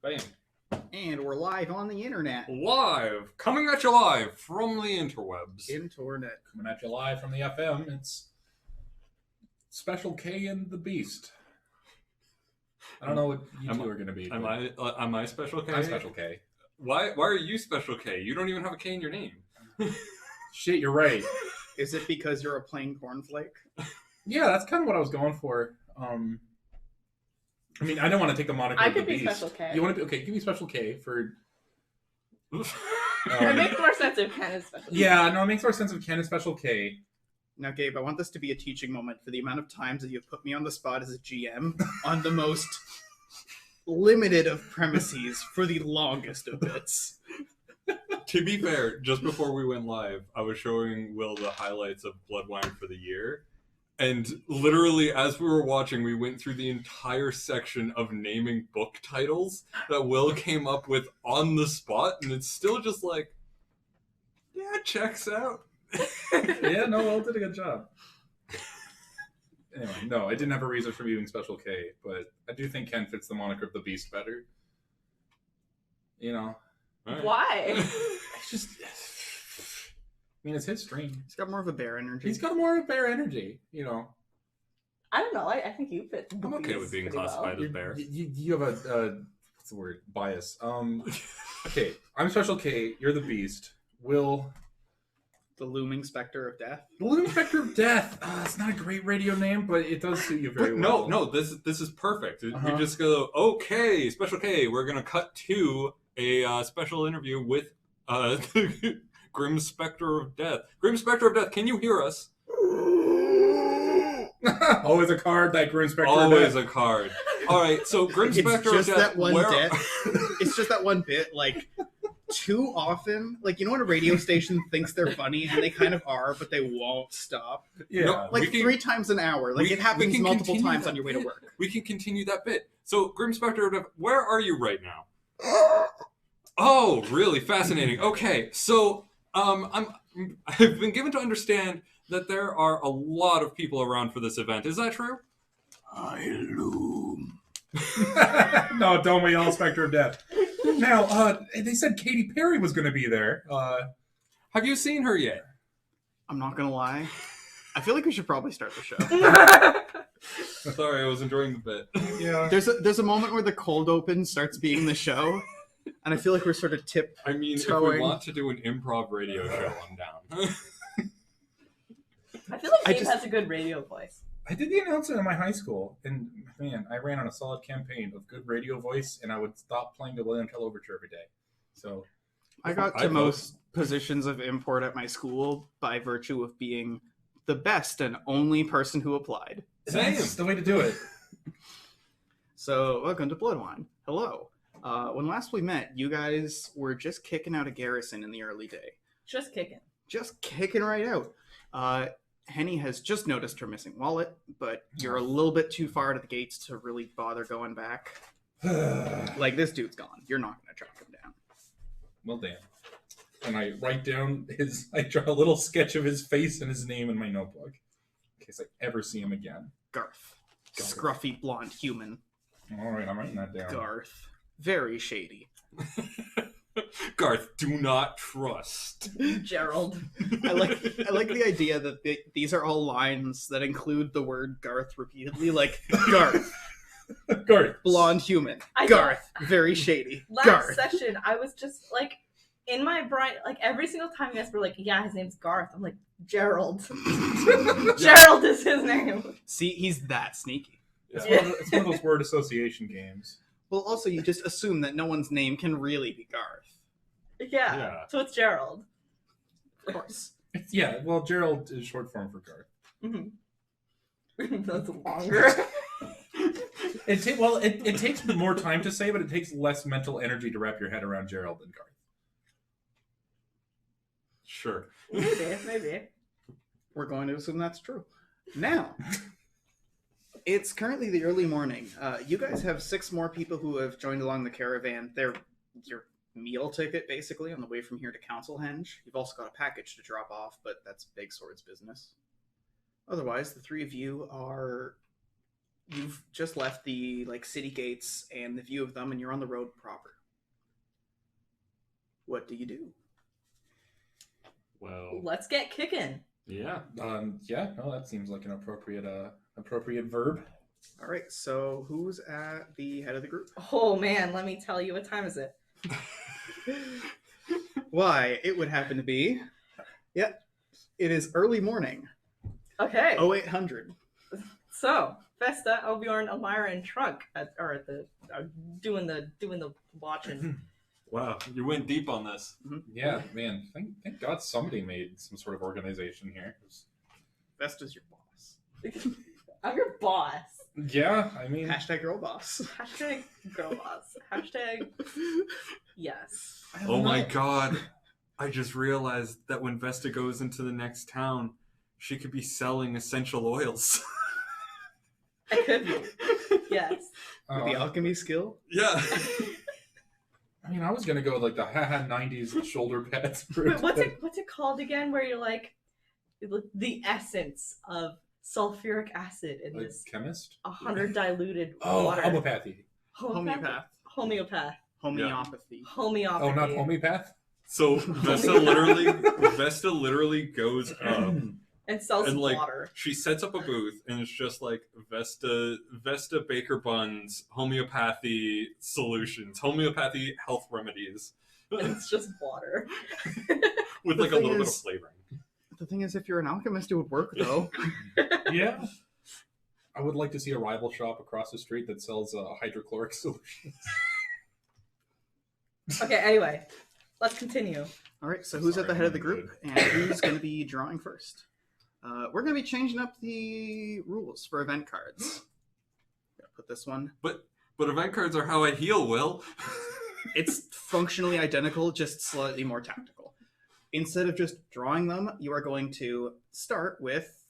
Bam. And we're live on the internet. Live! Coming at you live from the interwebs. Internet. Coming at you live from the FM, it's Special K and the Beast. I don't know what you two are going to be. Am I Special K? I'm Special K. Why are you Special K? You don't even have a K in your name. Shit, you're right. Is it because you're a plain cornflake? Yeah, that's kind of what I was going for. I mean, I don't want to take the moniker I of the could be Beast. Special K. You want to be okay? Give me Special K for. It makes more sense if Ken is Special K. Yeah, no, it makes more sense if Ken is Special K. Now, Gabe, I want this to be a teaching moment for the amount of times that you've put me on the spot as a GM on the most limited of premises for the longest of bits. To be fair, just before we went live, I was showing Will the highlights of Bloodwine for the year. And literally, as we were watching, we went through the entire section of naming book titles that Will came up with on the spot. And it's still just like, yeah, it checks out. Yeah, no, Will did a good job. Anyway, no, I didn't have a reason for using Special K, but I do think Ken fits the moniker of the Beast better. You know? Right. Why? It's just... I mean, it's his stream. He's got more of a bear energy. He's got more of bear energy, you know. I don't know. I think you fit. I'm okay with being classified as bear. You have a what's the word? Bias. Okay, I'm Special K. You're the Beast. Will, the looming specter of death. the Looming Spectre of Death. It's not a great radio name, but it does suit you very well. No, this is perfect. Uh-huh. You just go, okay, Special K, we're gonna cut to a special interview with Grim Spectre of Death. Grim Spectre of Death, can you hear us? Always a card, that Grim Spectre of Always Death. a card. All right, so Grim Spectre It's just of Death. that one where- bit. It's just that one bit, like, too often. Like, you know when a radio station thinks they're funny, and they kind of are, but they won't stop? Yeah. No, Like, We can- 3 times an hour. Like, we- it happens we can multiple continue times that on your way to bit. work. We can continue that bit. So, Grim Spectre of Death, where are you right now? Oh, really fascinating. Okay, so I've been given to understand that there are a lot of people around for this event. Is that true? I loom. No, don't we all, Spectre of Death. Now, they said Katy Perry was going to be there. Have you seen her yet? I'm not gonna lie. I feel like we should probably start the show. Sorry, I was enjoying the bit. Yeah. There's a moment where the cold open starts being the show, and I feel like we're sort of I mean, if Towing. we want to do an improv radio show, I'm down. I feel like I Gabe just- has a good radio voice. I did the announcement in my high school, and man, I ran on a solid campaign of good radio voice, and I would stop playing the William Tell Overture every day. So, I got I to vote. most positions of import at my school by virtue of being the best and only person who applied. Same. that's the way to do it. So, welcome to Bloodwine. Hello. When last we met, you guys were just kicking out a garrison in the early day. Just kicking. Just kicking right out. Henny has just noticed her missing wallet, but you're a little bit too far to the gates to really bother going back. Like, this dude's gone. You're not going to track him down. Well, damn. And I write down I draw a little sketch of his face and his name in my notebook in case I ever see him again. Garth. Garth. Scruffy blonde human. All right, I'm writing that down. Garth. Very shady. Garth, do not trust. Gerald. I like the idea that these are all lines that include the word Garth repeatedly, like Garth, Garth. blonde human, I Garth, very shady, Last Garth. session, I was just like, in my brain, like every single time you guys were like, yeah, his name's Garth. I'm like, Gerald. Gerald is his name. See, he's that sneaky. It's, Yeah. it's one of those word association games. Well, also, you just assume that no one's name can really be Garth. Yeah. Yeah. So it's Gerald. Of course. Yeah, well, Gerald is short form for Garth. Mm-hmm. That's longer. It takes more time to say, but it takes less mental energy to wrap your head around Gerald than Garth. Sure. Maybe. We're going to assume that's true. Now, it's currently the early morning. You guys have 6 more people who have joined along the caravan. They're your meal ticket, basically, on the way from here to Council Henge. You've also got a package to drop off, but that's Big Sword's business. Otherwise, the 3 of you are you've just left the city gates and the view of them, and you're on the road proper. What do you do? Well, Let's get kicking. yeah. Yeah, no, that seems like an appropriate verb. All right, so who's at the head of the group? Oh man, let me tell you, what time is it? Why, it would happen to be, it is early morning, Okay. 0800. So, Vesta, Obeorn, Elmira, and Trunk are doing the watching. Wow, you went deep on this. Yeah, man. Thank God somebody made some sort of organization here. Vesta's your boss. I'm your boss. Yeah, I mean, Hashtag girl boss. Hashtag girl boss. Hashtag yes. Oh my god. I just realized that when Vesta goes into the next town, she could be selling essential oils. I could be. Yes. With the alchemy skill? Yeah. I mean, I was gonna go with like the haha 90s shoulder pads. Wait, what's it called again? Where you're like the essence of sulfuric acid in Like this chemist? 100 diluted Oh, water. homeopathy. Homeopath. Homeopath. Homeopathy. Homeopathy. Oh, not homeopath? So Vesta literally goes up And sells and like water. she sets up a booth and it's just like Vesta Baker Buns homeopathy solutions, homeopathy health remedies And it's just water. with The like a thing little bit of is- flavoring. The thing is, if you're an alchemist, it would work, though. Yeah. I would like to see a rival shop across the street that sells hydrochloric solutions. Okay, anyway. Let's continue. All right, so who's at the Sorry, head of the I'm group, and who's going to be drawing first? We're going to be changing up the rules for event cards. Gotta put this one. But event cards are how I heal, Will. It's functionally identical, just slightly more tactical. Instead of just drawing them, you are going to start with...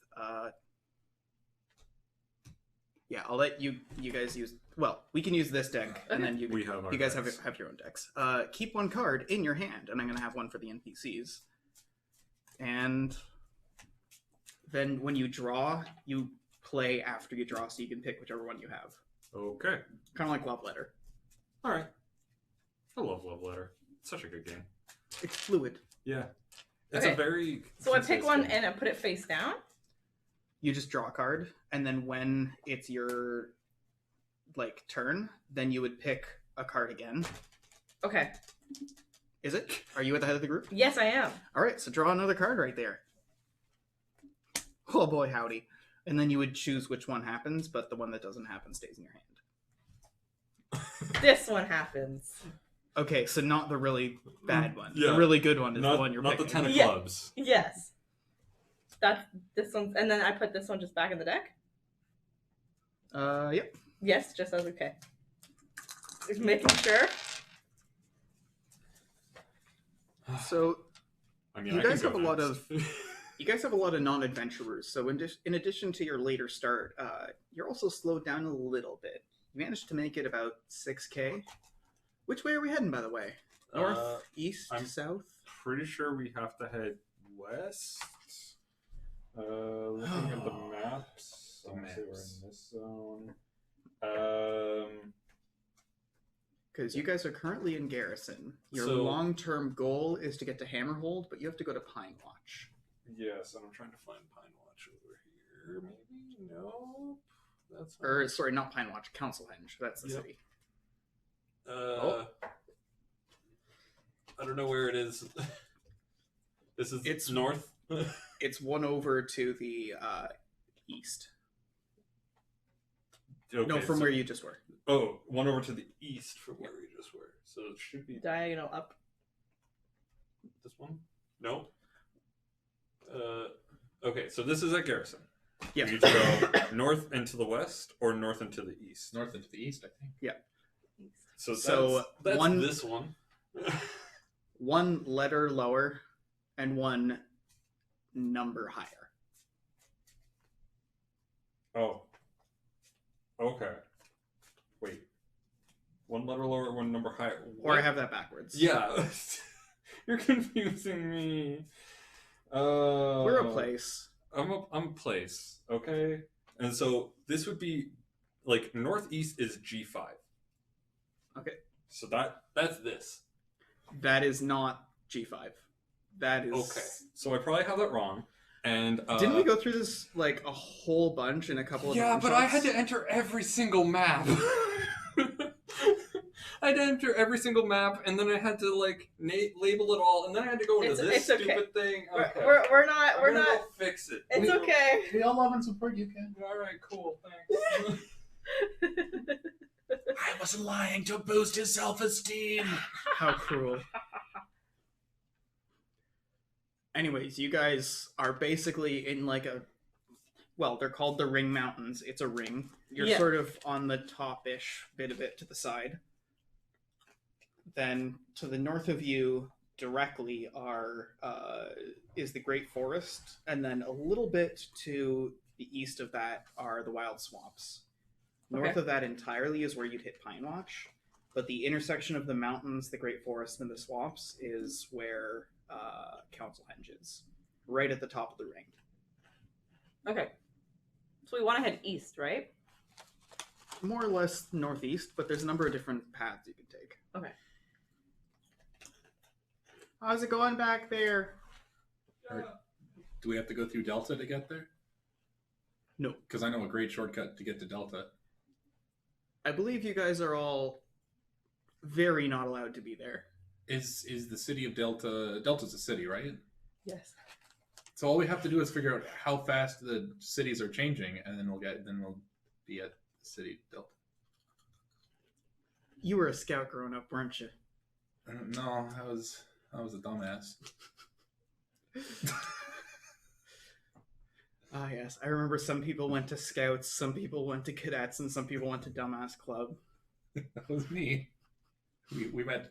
yeah, I'll let you guys use... Well, we can use this deck, and then you guys have your own decks. Keep one card in your hand, and I'm going to have one for the NPCs. And then when you draw, you play after you draw, so you can pick whichever one you have. Okay. Kind of like Love Letter. All right. I love Love Letter. It's such a good game. It's fluid. Yeah. It's Okay. a very... So I pick concise one game. and I put it face down. You just draw a card, and then when it's your turn, then you would pick a card again. Okay. Is it? Are you at the head of the group? Yes, I am. All right, so draw another card right there. Oh boy, howdy. And then you would choose which one happens, but the one that doesn't happen stays in your hand. This one happens. Okay, so not the really bad one. Yeah. The really good one is not, the one you're not picking. the 10 of Yeah. clubs. Yes. That's this one, and then I put this one just back in the deck. Yep. Yes, just as okay. Just making sure. So I mean, You I can guys go have a lot next. you guys have a lot of non-adventurers. So in addition to your later start, you're also slowed down a little bit. You managed to make it about 6K. Which way are we heading, by the way? North, east, I'm- south? Pretty sure we have to head west. Looking at the maps. The Obviously, we're maps. in this zone. Because you guys are currently in Garrison. Your So- long-term goal is to get to Hammerhold, but you have to go to Pine Watch. Yes, and I'm trying to find Pine Watch over here. Maybe? Nope. That's not- Or, sorry, not Pine Watch, Council Henge. That's the Yep. city. I don't know where it is. This is It's- north. It's one over to the east. Okay, No, from so- where you just were. Oh, one over to the east from where we just were. So it should be Diagonal up. this one. No. Okay, so this is at Garrison. Yeah. We need to go north and to the west, or north and to the east. North and to the east, I think. So So, that's one- this one. One letter lower and one number higher. Oh. Okay. Wait. One letter lower, one number higher. Or I What? have that backwards. Yeah. You're confusing me. We're a place. I'm a place, okay? And so this would be like northeast is G5. Okay. So that's this. That is not G5. That is... Okay. So I probably have that wrong. And Didn't we go through this like a whole bunch in a couple of yeah, but I had one-shots? to enter every single map. I had to enter every single map, and then I had to like label it all, and then I had to go into this it's okay. stupid thing. Okay. We're not I'm gonna go fix it. It's okay. We all love and support you, Ken. All right, cool, thanks. I wasn't lying to boost his self-esteem. How cruel. Anyways, you guys are basically in like a... Well, they're called the Ring Mountains. It's a ring. You're Yeah. sort of on the top-ish bit of it to the side. Then to the north of you, directly, is the Great Forest. And then a little bit to the east of that are the Wild Swamps. North Okay. of that entirely is where you'd hit Pine Watch. But the intersection of the mountains, the Great Forest, and the swamps is where Council Henge is. Right at the top of the ring. Okay. So we want to head east, right? More or less northeast, but there's a number of different paths you can take. Okay. How's it going back there? Do we have to go through Delta to get there? No. Because I know a great shortcut to get to Delta. I believe you guys are all very not allowed to be there. Is the city of Delta... Delta's a city, right? Yes. So all we have to do is figure out how fast the cities are changing, and then we'll be at the city of Delta. You were a scout growing up, weren't you? No, I was a dumbass. Ah, yes. I remember some people went to scouts, some people went to cadets, and some people went to dumbass club. That was me. We met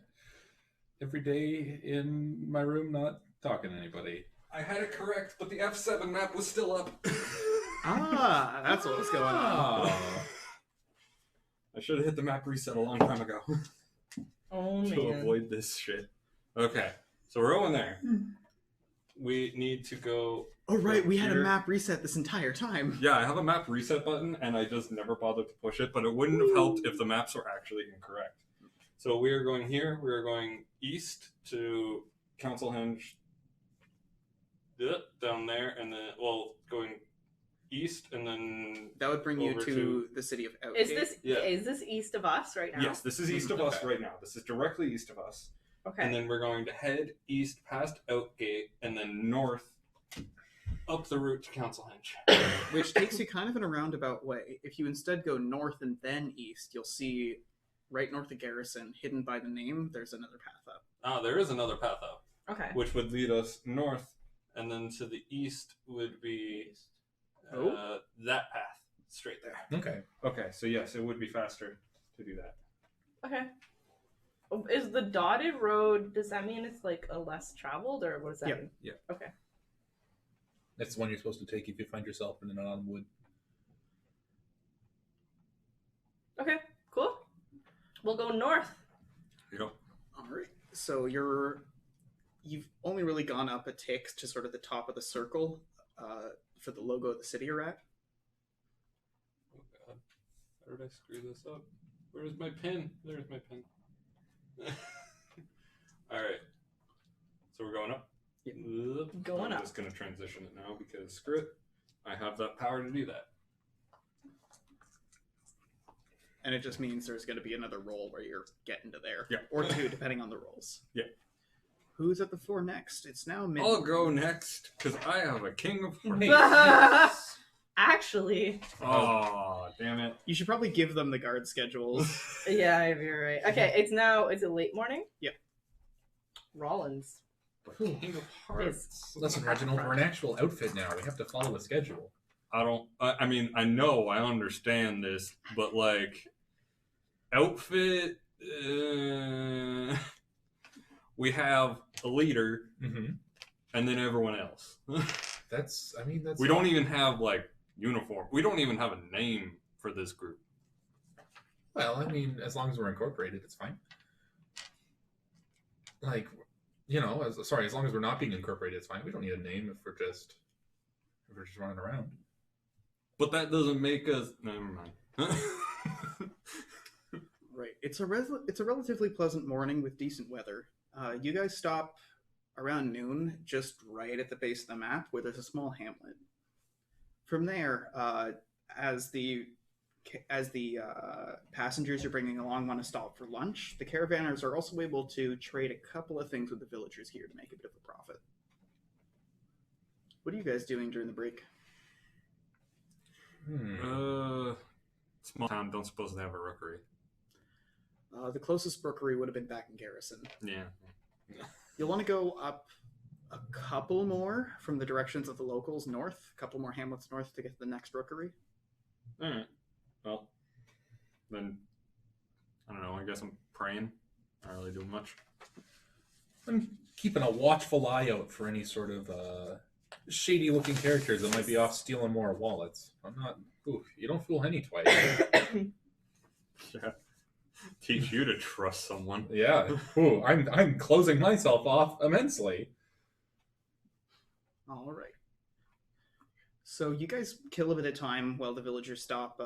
every day in my room, not talking to anybody. I had it correct, but the F7 map was still up. Ah, that's what was going on. Oh. I should have hit the map reset a long time ago Oh to man. avoid this shit. Okay, so we're going there. We need to go. Oh, right, we had a here. map reset this entire time. Yeah, I have a map reset button, and I just never bothered to push it, but it wouldn't have helped if the maps were actually incorrect. So we are going here. We are going east to Council Henge. Down there, and then, going east, and then... That would bring you Over to to- the city of Outgate. Is this east of us right now? Yes, this is east of us Okay. right now. This is directly east of us. Okay. And then we're going to head east past Outgate, and then north up the route to Council Henge. Which takes you kind of in a roundabout way. If you instead go north and then east, you'll see right north of Garrison, hidden by the name, there's another path up. Ah, there is another path up, Okay. which would lead us north, and then to the east would be that path straight there. Okay. Okay, so yes, it would be faster to do that. Okay. Is the dotted road, does that mean it's like a less traveled, or what does that Yeah. mean? Yeah. Okay. That's the one you're supposed to take if you find yourself in an autumn wood. Okay, cool. We'll go north. You know? Alright. So you've only really gone up a tick to sort of the top of the circle for the logo of the city you're at. Oh god. How did I screw this up? Where's my pin? There's my pin. Alright. So we're going up? Yeah. Going I'm up. just going to transition it now because screw it. I have that power to do that. And it just means there's going to be another roll where you're getting to there. Yeah. Or two, depending on the rolls. Yeah. Who's at the floor next? It's now mid. I'll go next because I have a King of Hearts. Actually, Oh, damn it. You should probably give them the guard schedules. yeah, you're right. Okay, it's it late morning? Yep. Rollins. King of Hearts. Listen, Reginald, we're an actual outfit now. We have to follow a schedule. I mean, I know, I understand this, but like, outfit, we have a leader Mm-hmm. and then everyone else. That's We don't even have like uniform. We don't even have a name for this group. Well, I mean, as long as we're incorporated, it's fine. Like, you know, as long as we're not being incorporated, it's fine. We don't need a name if we're just running around. But that doesn't make us. Never mind. Right. It's a relatively pleasant morning with decent weather. You guys stop around noon, just right at the base of the map, where there's a small hamlet. From there, as the passengers you're bringing along want to stop for lunch, the caravanners are also able to trade a couple of things with the villagers here to make a bit of a profit. What are you guys doing during the break? Small town don't suppose they have a rookery. The closest rookery would have been back in Garrison. Yeah. You'll want to go up a couple more from the directions of the locals north, a couple more hamlets north to get to the next rookery. All right. Well, then, I don't know. I guess I'm praying. Not really doing much. I'm keeping a watchful eye out for any sort of shady-looking characters that might be off stealing more wallets. I'm not... Ooh, you don't fool Henny twice. Yeah. Teach you to trust someone. Yeah. Ooh, I'm closing myself off immensely. All right. So you guys kill a bit of time while the villagers stop,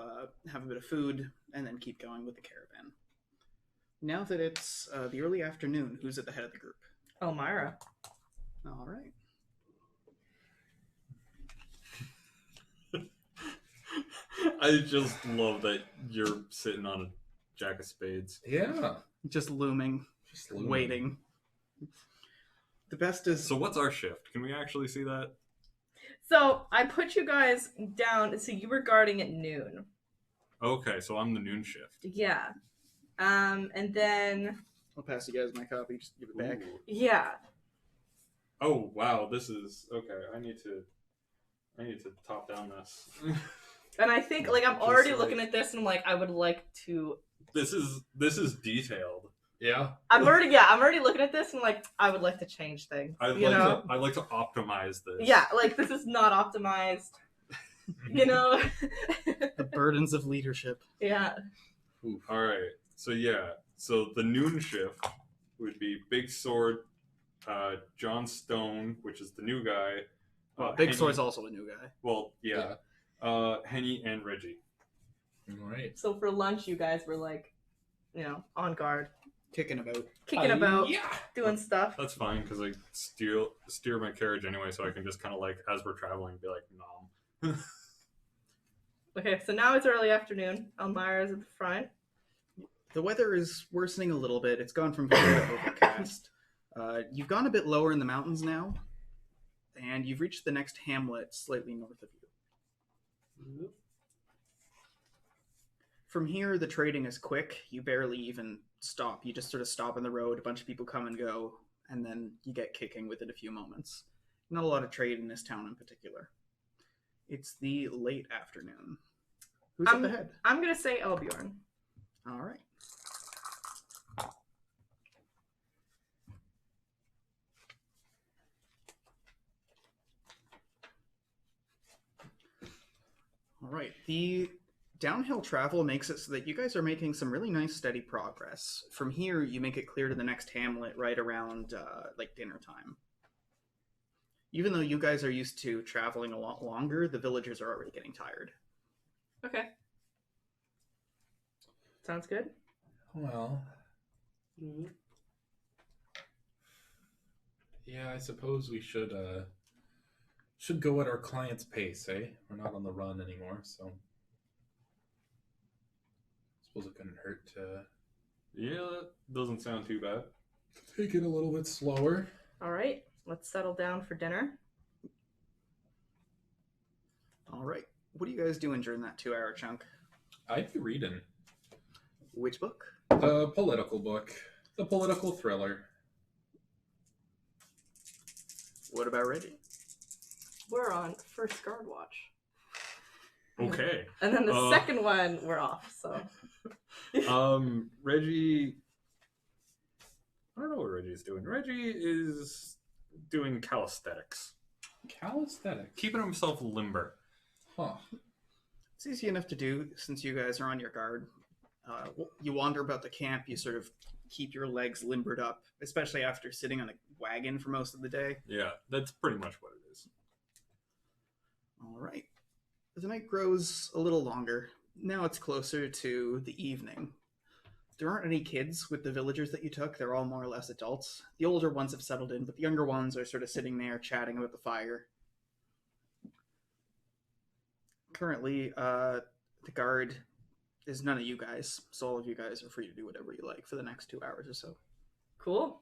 have a bit of food, and then keep going with the caravan. Now that it's the early afternoon, who's at the head of the group? Elmira. All right. I just love that you're sitting on a jack of spades. Yeah. Just looming, waiting. The best is... So what's our shift? Can we actually see that? So I put you guys down. So you were guarding at noon. Okay, so I'm the noon shift. Yeah. And then... I'll pass you guys my copy, just give it back. Ooh. Yeah. Oh, wow, this is... Okay, I need to top down this. And I think, like, I'm already looking at this and I'm like, I would like to... This is detailed. Yeah. I'm already looking at this and like, I would like to change things. I'd like to optimize this. Yeah, like, this is not optimized. You know? The burdens of leadership. Yeah. Oof. All right. So yeah. So the noon shift would be Big Sword, John Stone, which is the new guy. Big Henny, Sword's also a new guy. Well, yeah. Henny and Reggie. All right. So for lunch, you guys were like, you know, on guard. Kicking about. Doing stuff. That's fine because I steer my carriage anyway, so I can just kind of like as we're traveling, be like, nom. Okay, so now it's early afternoon. Elmira's at the front. The weather is worsening a little bit. It's gone from clear to overcast. You've gone a bit lower in the mountains now, and you've reached the next hamlet slightly north of you. From here, the trading is quick. You barely even stop. You just sort of stop on the road. A bunch of people come and go, and then you get kicking within a few moments. Not a lot of trade in this town in particular. It's the late afternoon. Who's at the head? I'm going to say Elbjorn. All right. All right. The downhill travel makes it so that you guys are making some really nice steady progress. From here, you make it clear to the next hamlet right around like dinner time. Even though you guys are used to traveling a lot longer, the villagers are already getting tired. Okay. Sounds good. Well. Yeah, I suppose we should go at our client's pace, eh? We're not on the run anymore, so I suppose it couldn't hurt to... Yeah, that doesn't sound too bad. Take it a little bit slower. All right, let's settle down for dinner. All right. What are you guys doing during that 2-hour chunk? I'd be reading. Which book? The political book. The political thriller. What about Reggie? We're on first guard watch. Okay. And then the second one, we're off, so. Reggie... I don't know what Reggie's doing. Reggie is doing calisthenics. Calisthenics? Keeping himself limber. Huh. It's easy enough to do since you guys are on your guard. You wander about the camp, you sort of keep your legs limbered up, especially after sitting on a wagon for most of the day. Yeah, that's pretty much what it is. All right. The night grows a little longer. Now it's closer to the evening. There aren't any kids with the villagers that you took. They're all more or less adults. The older ones have settled in, but the younger ones are sort of sitting there chatting about the fire. Currently, the guard is none of you guys, so all of you guys are free to do whatever you like for the next 2 hours or so. Cool.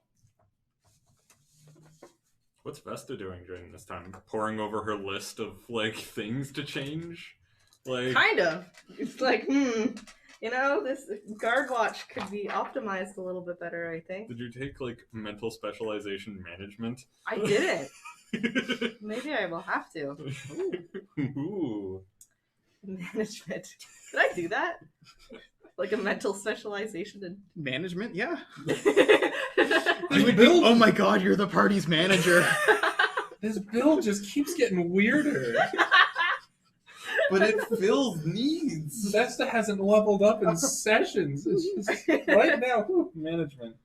What's Vesta doing during this time? Poring over her list of like things to change? Like Kind of. It's like, this guard watch could be optimized a little bit better, I think. did you take like mental specialization management? I didn't. Maybe I will have to. Ooh. Management. Did I do that? Like a mental specialization in Management? Yeah. This Build? build, Oh my god, you're the party's manager. this build just keeps getting weirder. But it fills needs. Vesta hasn't leveled up in sessions. It's just, right now, management.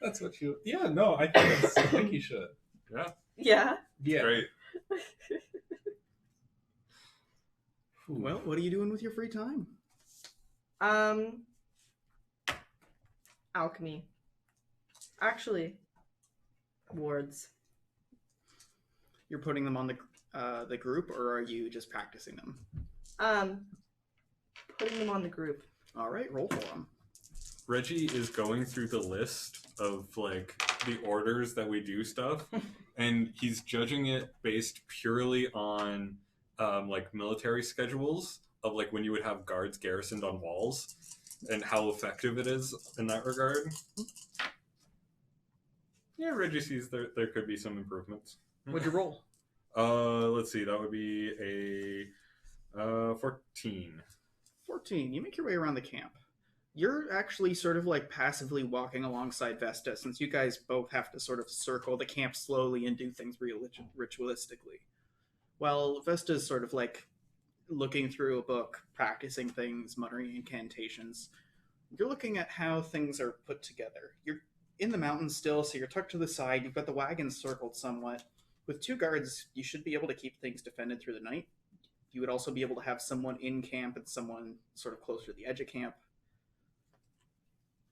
That's what you. Yeah, no, I think you should. Yeah. Yeah. Yeah. Great. Well, what are you doing with your free time? Alchemy. Actually, wards. You're putting them on the group, or are you just practicing them? Putting them on the group. All right, roll for them. Reggie is going through the list of like the orders that we do stuff, and he's judging it based purely on like military schedules of like when you would have guards garrisoned on walls and how effective it is in that regard. Yeah, Reggie sees there could be some improvements. What'd you roll? Let's see, that would be a 14. 14. You make your way around the camp. You're actually sort of like passively walking alongside Vesta, since you guys both have to sort of circle the camp slowly and do things ritualistically. While Vesta's sort of like looking through a book, practicing things, muttering incantations, you're looking at how things are put together. You're in the mountains still, so you're tucked to the side. You've got the wagons circled somewhat. With 2 guards, you should be able to keep things defended through the night. You would also be able to have someone in camp and someone sort of closer to the edge of camp.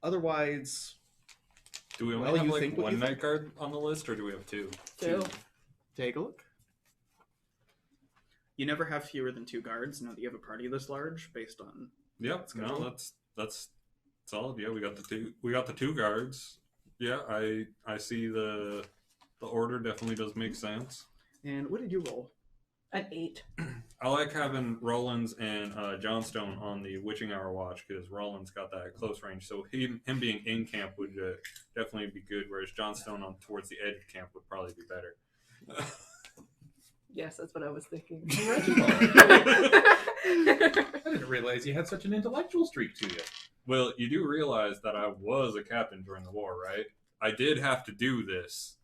Otherwise, Do we only Well, have you like think what one you night think. guard on the list, or do we have 2? Two. take a look. You never have fewer than 2 guards now that you have a party this large, based on... Yep. Schedule. No, that's solid. Yeah, we got the 2. We got the 2 guards. Yeah, I see the order definitely does make sense. And what did you roll? An 8. I like having Rollins and Johnstone on the witching hour watch because Rollins got that close range. So him being in camp would definitely be good, whereas Johnstone on towards the edge of camp would probably be better. Yes, that's what I was thinking. I didn't realize you had such an intellectual streak to you. Well, you do realize that I was a captain during the war, right? I did have to do this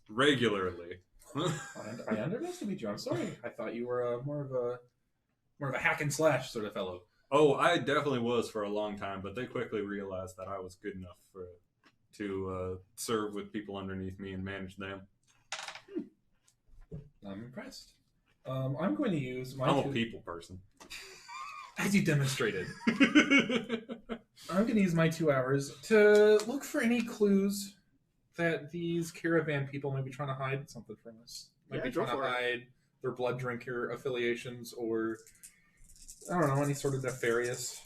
regularly. I underestimated you. I'm sorry. I thought you were more of a hack and slash sort of fellow. Oh, I definitely was for a long time, but they quickly realized that I was good enough to serve with people underneath me and manage them. I'm impressed. I'm going to use my. I'm a people person. As you demonstrated. I'm going to use my 2 hours to look for any clues that these caravan people might be trying to hide something from us. Might be go trying to for it. hide their blood drinker affiliations, or I don't know, any sort of nefarious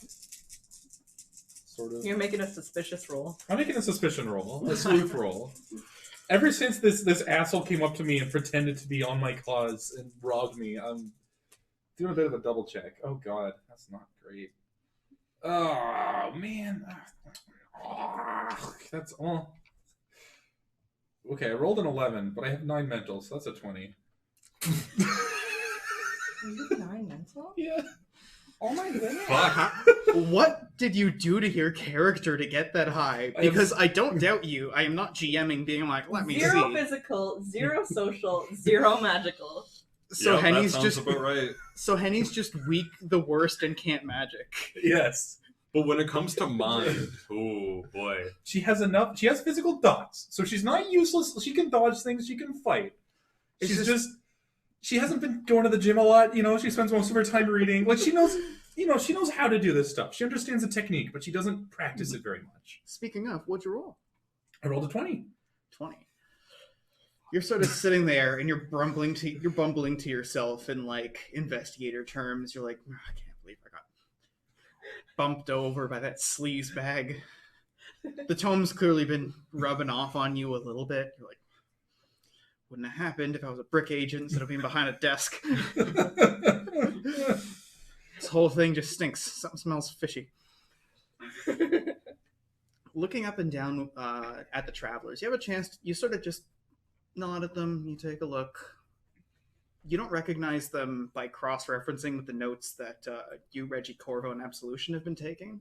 sort of. You're making a suspicious roll. I'm making a suspicion roll, a sleuth roll. Ever since this asshole came up to me and pretended to be on my cause and robbed me, I'm doing a bit of a double check. Oh god, that's not great. Oh man, that's all. Okay, I rolled an 11, but I have 9 mental, so that's a 20. You have 9 mental? Yeah. Oh my goodness. Fuck. What did you do to your character to get that high? Because I don't doubt you. I am not GMing being like, let me 0 see. physical, 0 social, 0 magical. So Yep, that Henny's sounds just about right. so Henny's just weak, the worst, and can't magic. Yes. But when it comes to mind, oh boy. She has enough. She has physical dots, so she's not useless. She can dodge things. She can fight. It's She's she hasn't been going to the gym a lot. She spends most of her time reading. Like she knows, she knows how to do this stuff. She understands the technique, but she doesn't practice it very much. Speaking of, what'd you roll? I rolled a 20. 20. You're sort of sitting there and you're bumbling to yourself in like investigator terms. You're like, I can't believe I got bumped over by that sleaze bag. The tome's clearly been rubbing off on you a little bit. You're like, wouldn't have happened if I was a brick agent instead of being behind a desk. This whole thing just stinks. Something smells fishy. Looking up and down at the travelers, you have a chance. You sort of just nod at them. You take a look. You don't recognize them by cross-referencing with the notes that you, Reggie, Corvo, and Absolution have been taking.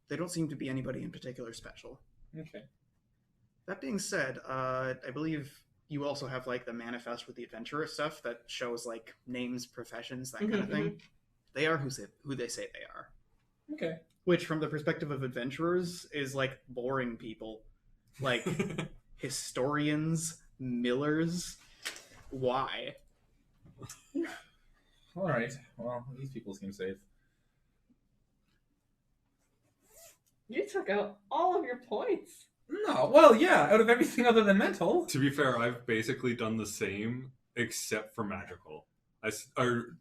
They don't seem to be anybody in particular special. Okay. That being said, I believe you also have like the manifest with the adventurer stuff that shows like names, professions, that kind of thing. They are who they say they are. Okay. Which, from the perspective of adventurers, is like boring people. Like historians, millers. Why? All right. Well, these people seem safe. You took out all of your points. No, well, yeah, out of everything other than mental. To be fair, I've basically done the same, except for magical.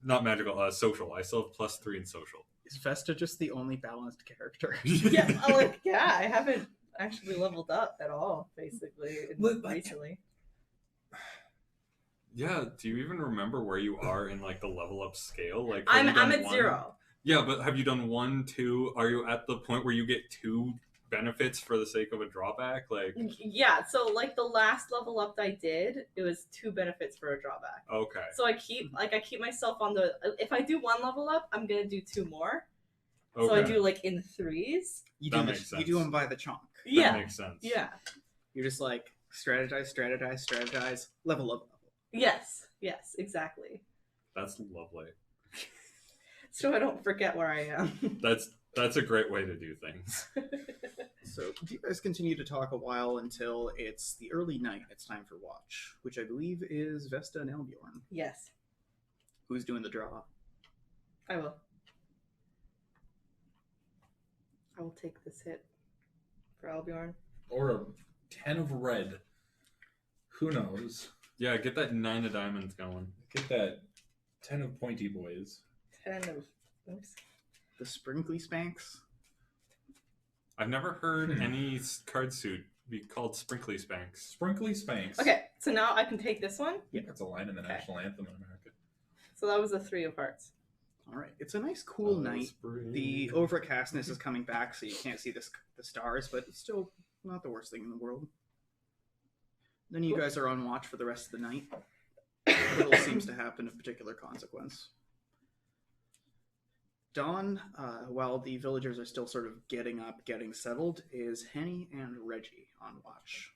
Not magical, social. I still have +3 in social. Is Vesta just the only balanced character? Yeah, I haven't actually leveled up at all, basically, recently. Yeah, do you even remember where you are in like the level up scale? Like I'm at 0. Yeah, but have you done 1, 2? Are you at the point where you get 2 benefits for the sake of a drawback? Like, yeah, so like the last level up that I did, it was 2 benefits for a drawback. Okay. So I keep myself on the, if I do 1 level up, I'm gonna do 2 more. Okay. So I do like in 3s. You makes sense. You do them by the chunk. Yeah. That makes sense. Yeah. You're just like strategize, level up. Yes, exactly. That's lovely. So I don't forget where I am. That's a great way to do things. So you guys continue to talk a while until it's the early night. It's time for watch, which I believe is Vesta and Elbjorn. Yes, Who's doing the draw? I will. I will take this hit for Albjorn. Or a 10 of red. Who knows? Yeah, get that 9 of diamonds going. Get that 10 of pointy boys. 10 of... Oops. The Sprinkly Spanks? I've never heard any card suit be called Sprinkly Spanks. Sprinkly Spanks. Okay, so now I can take this one. Yeah, that's a line in the national anthem in America. So that was a 3 of hearts. All right. It's a nice, cool night. The overcastness is coming back, so you can't see the stars, but it's still not the worst thing in the world. Then you guys are on watch for the rest of the night. Little seems to happen of particular consequence. Dawn, while the villagers are still sort of getting up, getting settled, is Henny and Reggie on watch.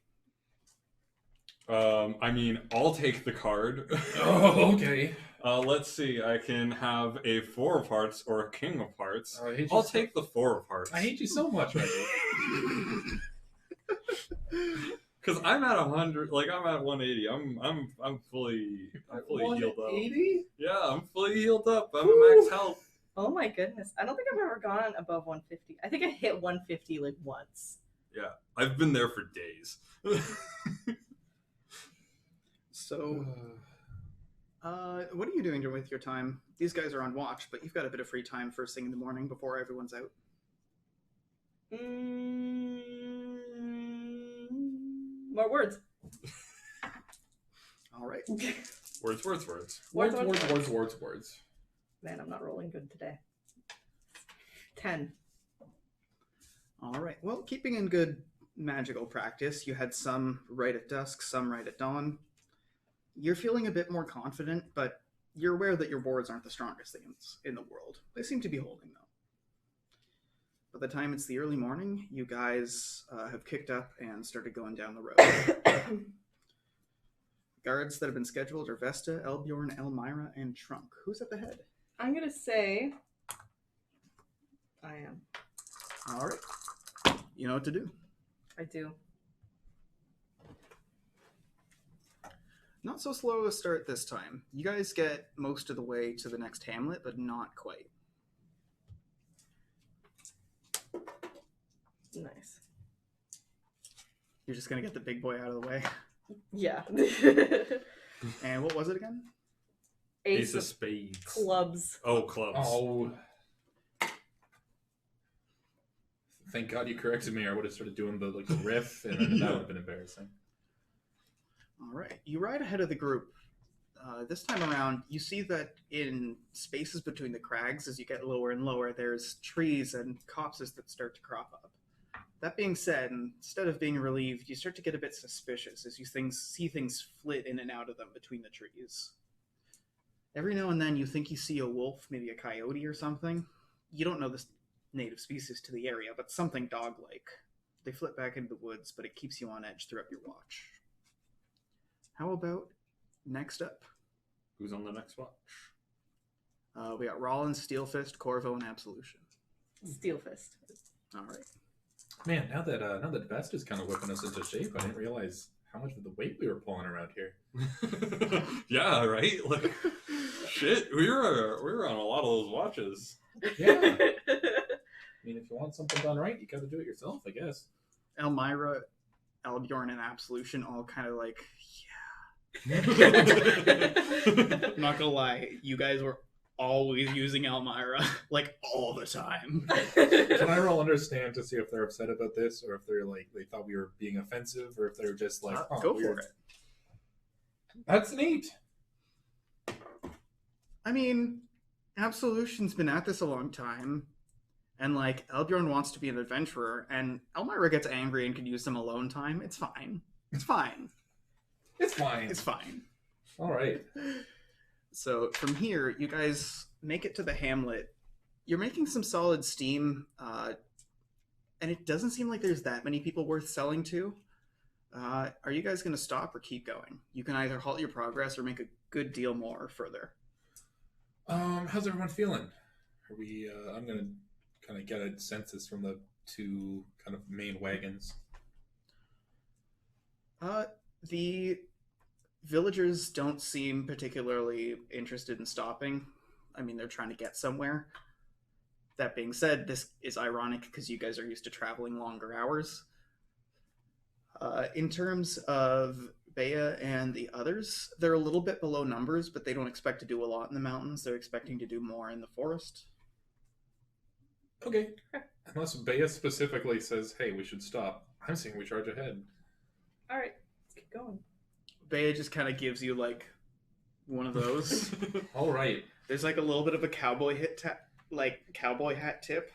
I mean, I'll take the card. Oh, okay. Let's see. I can have a 4 of hearts or a king of hearts. I'll take the 4 of hearts. I hate you so much, Reggie. Because I'm at 100. Like I'm at 180. I'm fully healed up. 180? Yeah, I'm fully healed up. I'm at max health. Oh my goodness. I don't think I've ever gone above 150. I think I hit 150 like once. Yeah, I've been there for days. So, what are you doing with your time? These guys are on watch, but you've got a bit of free time first thing in the morning before everyone's out. More words. All right. Words. Man, I'm not rolling good today. 10. All right. Well, keeping in good magical practice, you had some right at dusk, some right at dawn. You're feeling a bit more confident, but you're aware that your boards aren't the strongest things in the world. They seem to be holding, though. By the time it's the early morning, you guys have kicked up and started going down the road. Guards that have been scheduled are Vesta, Elbjorn, Elmira, and Trunk. Who's at the head? I'm going to say I am. All right. You know what to do. I do. Not so slow a start this time. You guys get most of the way to the next hamlet, but not quite. Nice. You're just gonna get the big boy out of the way. Yeah. And what was it again? Ace of spades. Clubs. Oh, clubs. Oh. Thank God you corrected me, or I would have started doing the riff, and then that would have been embarrassing. All right. You ride ahead of the group. This time around, you see that in spaces between the crags, as you get lower and lower, there's trees and copses that start to crop up. That being said, instead of being relieved, you start to get a bit suspicious as you see things flit in and out of them between the trees. Every now and then you think you see a wolf, maybe a coyote or something. You don't know this native species to the area, but something dog-like. They flit back into the woods, but it keeps you on edge throughout your watch. How about next up? Who's on the next watch? We got Rollins, Steelfist, Corvo, and Absolution. Steelfist. All right. Man, now that Best is kind of whipping us into shape, I didn't realize how much of the weight we were pulling around here. Yeah, right? Like, shit, we were on a lot of those watches. Yeah. I mean, if you want something done right, you got to do it yourself, I guess. Elmira, Elbjorn, and Absolution all kind of like, I'm not gonna lie, you guys were always using Elmira, like, all the time. Can I roll understand to see if they're upset about this, or if they're like, they thought we were being offensive, or if they're just like, oh, Go weird. for it. That's neat. I mean, Absolution's been at this a long time, and like, Elbjorn wants to be an adventurer, and Elmira gets angry and could use some alone time. It's fine. It's fine. It's fine. It's fine. All right. So from here, you guys make it to the hamlet. You're making some solid steam, and it doesn't seem like there's that many people worth selling to. Are you guys going to stop or keep going? You can either halt your progress or make a good deal more further. How's everyone feeling? Are we? I'm gonna kind of get a census from the two kind of main wagons. The villagers don't seem particularly interested in stopping. I mean, they're trying to get somewhere. That being said, this is ironic because you guys are used to traveling longer hours. In terms of Bea and the others, they're a little bit below numbers, but they don't expect to do a lot in the mountains. They're expecting to do more in the forest. Okay. Unless Bea specifically says, "Hey, we should stop," I'm saying we charge ahead. All right, let's keep going. Bea just kind of gives you like one of those. All right. There's like a little bit of a cowboy cowboy hat tip.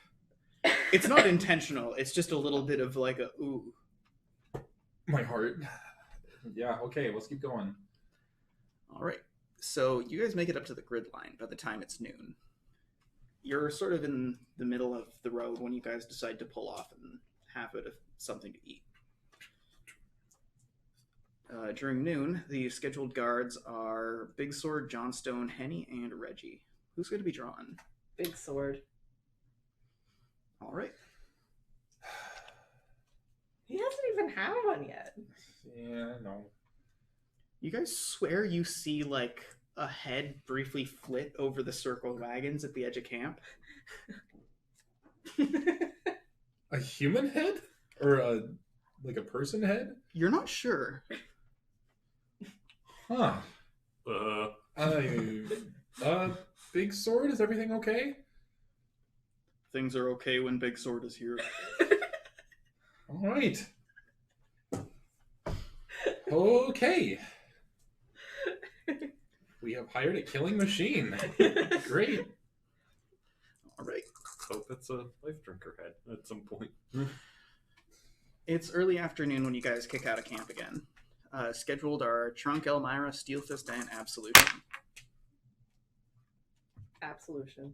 It's not intentional. It's just a little bit of like a ooh. My heart. Yeah. Okay. Let's keep going. All right. So you guys make it up to the grid line by the time it's noon. You're sort of in the middle of the road when you guys decide to pull off and have a bit of something to eat. During noon, the scheduled guards are Big Sword, Johnstone, Henny, and Reggie. Who's going to be drawn? Big sword. All right. He doesn't even have one yet. Yeah. No. You guys swear you see like a head briefly flit over the circle wagons at the edge of camp? A human head or a person head? You're not sure. Huh. Big Sword, is everything okay? Things are okay when Big Sword is here. All right. Okay. We have hired a killing machine. Great. All right. Hope it's a life drinker head at some point. It's early afternoon when you guys kick out of camp again. Scheduled are Trunk, Elmira, Steelfist, and Absolution. Absolution.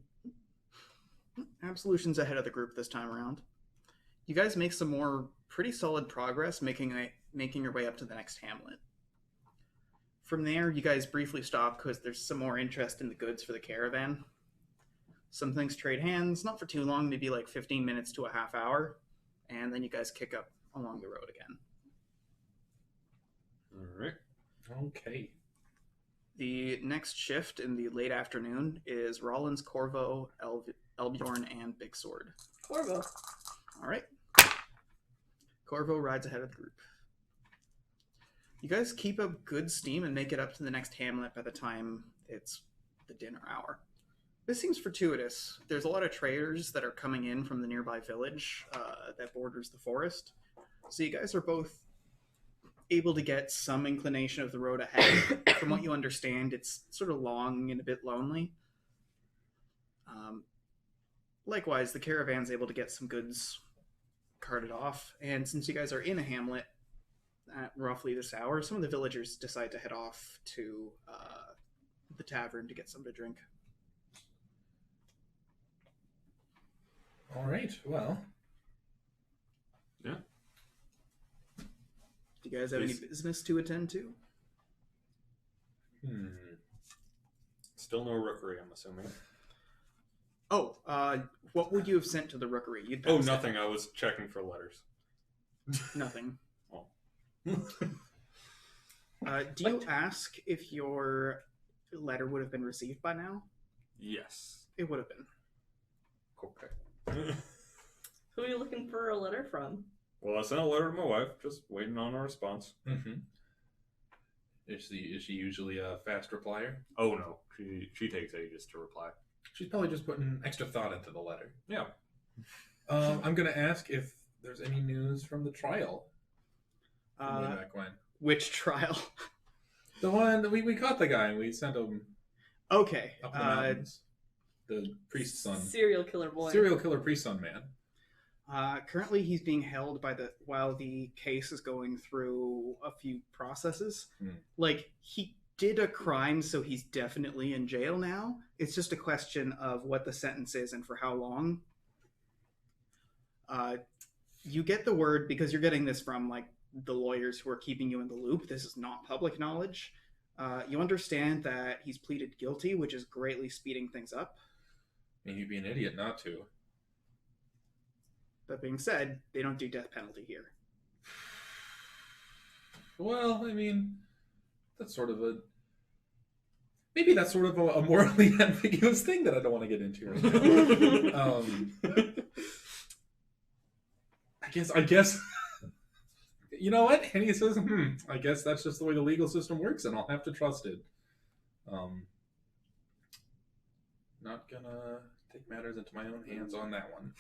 Absolution's ahead of the group this time around. You guys make some more pretty solid progress making your way up to the next hamlet. From there, you guys briefly stop because there's some more interest in the goods for the caravan. Some things trade hands, not for too long, maybe like 15 minutes to a half hour, and then you guys kick up along the road again. All right. Okay. The next shift in the late afternoon is Rollins, Corvo, Elbjorn, and Big Sword. Corvo. All right. Corvo rides ahead of the group. You guys keep up good steam and make it up to the next hamlet by the time it's the dinner hour. This seems fortuitous. There's a lot of traders that are coming in from the nearby village that borders the forest. So you guys are both able to get some inclination of the road ahead. From what you understand, it's sort of long and a bit lonely. Likewise, the caravan's able to get some goods carted off, and since you guys are in a hamlet at roughly this hour, some of the villagers decide to head off to the tavern to get something to drink. All right. Well, Yeah. Do you guys have any business to attend to? Still no rookery, I'm assuming. Oh, what would you have sent to the rookery? You'd Oh, pass it. nothing. I was checking for letters. Nothing. Oh. Do you ask if your letter would have been received by now? Yes. It would have been. Okay. Who are you looking for a letter from? Well, I sent a letter to my wife, just waiting on a response. mm-hmm. Is she usually a fast replier? Oh no, she takes ages to reply. She's probably just putting extra thought into the letter. Yeah. I'm gonna ask if there's any news from the trial. From way back when. Which trial? The one that we caught the guy and we sent him Okay. up the mountains. The priest's son. Serial killer boy. Serial killer priest son man. Currently, he's being held while the case is going through a few processes. Like, he did a crime, so he's definitely in jail now. It's just a question of what the sentence is and for how long. You get the word, because you're getting this from, like, the lawyers who are keeping you in the loop. This is not public knowledge. You understand that he's pleaded guilty, which is greatly speeding things up. I mean, you'd be an idiot not to. That being said, they don't do death penalty here. Well, I mean, that's sort of a morally ambiguous thing that I don't want to get into right now. I guess. You know what? Henny says, I guess that's just the way the legal system works, and I'll have to trust it. Not gonna take matters into my own hands on that one.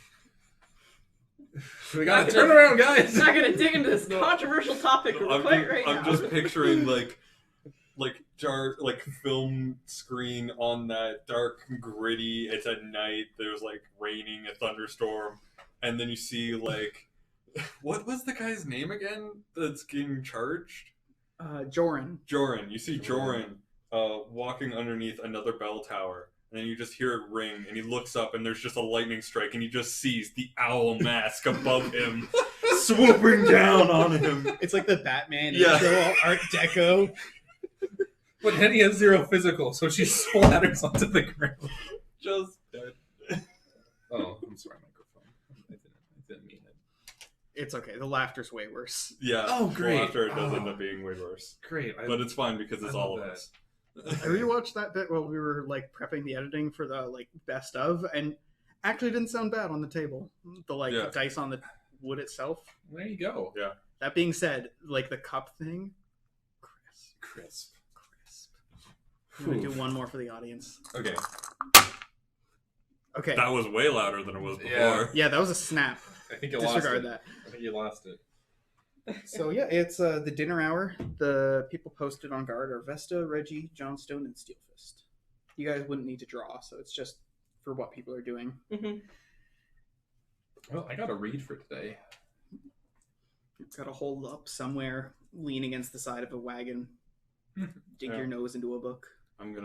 We gotta turn around, guys! Not gonna dig into this controversial topic right now. I'm just picturing like film screen on that dark, gritty. It's at night. There's like raining, a thunderstorm, and then you see like, what was the guy's name again? That's getting charged. Joran. Joran. You see Joran walking underneath another bell tower. And then you just hear it ring, and he looks up, and there's just a lightning strike, and he just sees the owl mask above him, swooping down on him. It's like the Batman Yeah. intro, all Art Deco. But Henny has 0 physical, so she splatters onto the ground. Just dead. Oh, I'm sorry, microphone. I didn't mean it. It's okay. The laughter's way worse. Yeah. Oh, great. Well, after it does end Oh. up being way worse. Great. But it's fine because it's I all love of that. us. I rewatched that bit while we were like prepping the editing for the like best of, and actually didn't sound bad on the table. The dice on the wood itself. There you go. Yeah. That being said, like the cup thing, Crisp. I'm gonna do one more for the audience. Okay. Okay. That was way louder than it was before. Yeah. Yeah, that was a snap. I think you Disregard lost it. that. I think you lost it. So yeah, it's the dinner hour. The people posted on guard are Vesta, Reggie, Johnstone, and Steelfist. You guys wouldn't need to draw, so it's just for what people are doing. Mm-hmm. Well, I got a read for today. You've got to hold up somewhere, lean against the side of a wagon, dig your nose into a book. I'm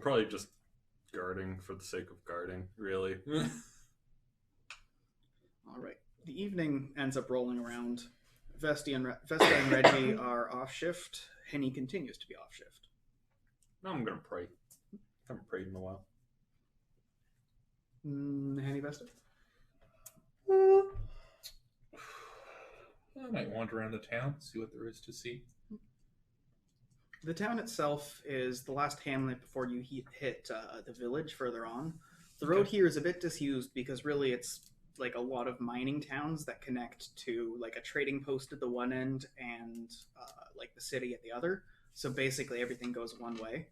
probably just guarding for the sake of guarding, really. All right. The evening ends up rolling around. Vesta and Reggie are off shift. Henny continues to be off shift. Now I'm gonna pray. I haven't prayed in a while. Henny, Vesta? I might wander around the town, see what there is to see. The town itself is the last hamlet before you hit the village further on. The road here is a bit disused because really it's like a lot of mining towns that connect to like a trading post at the one end and like the city at the other. So basically everything goes one way.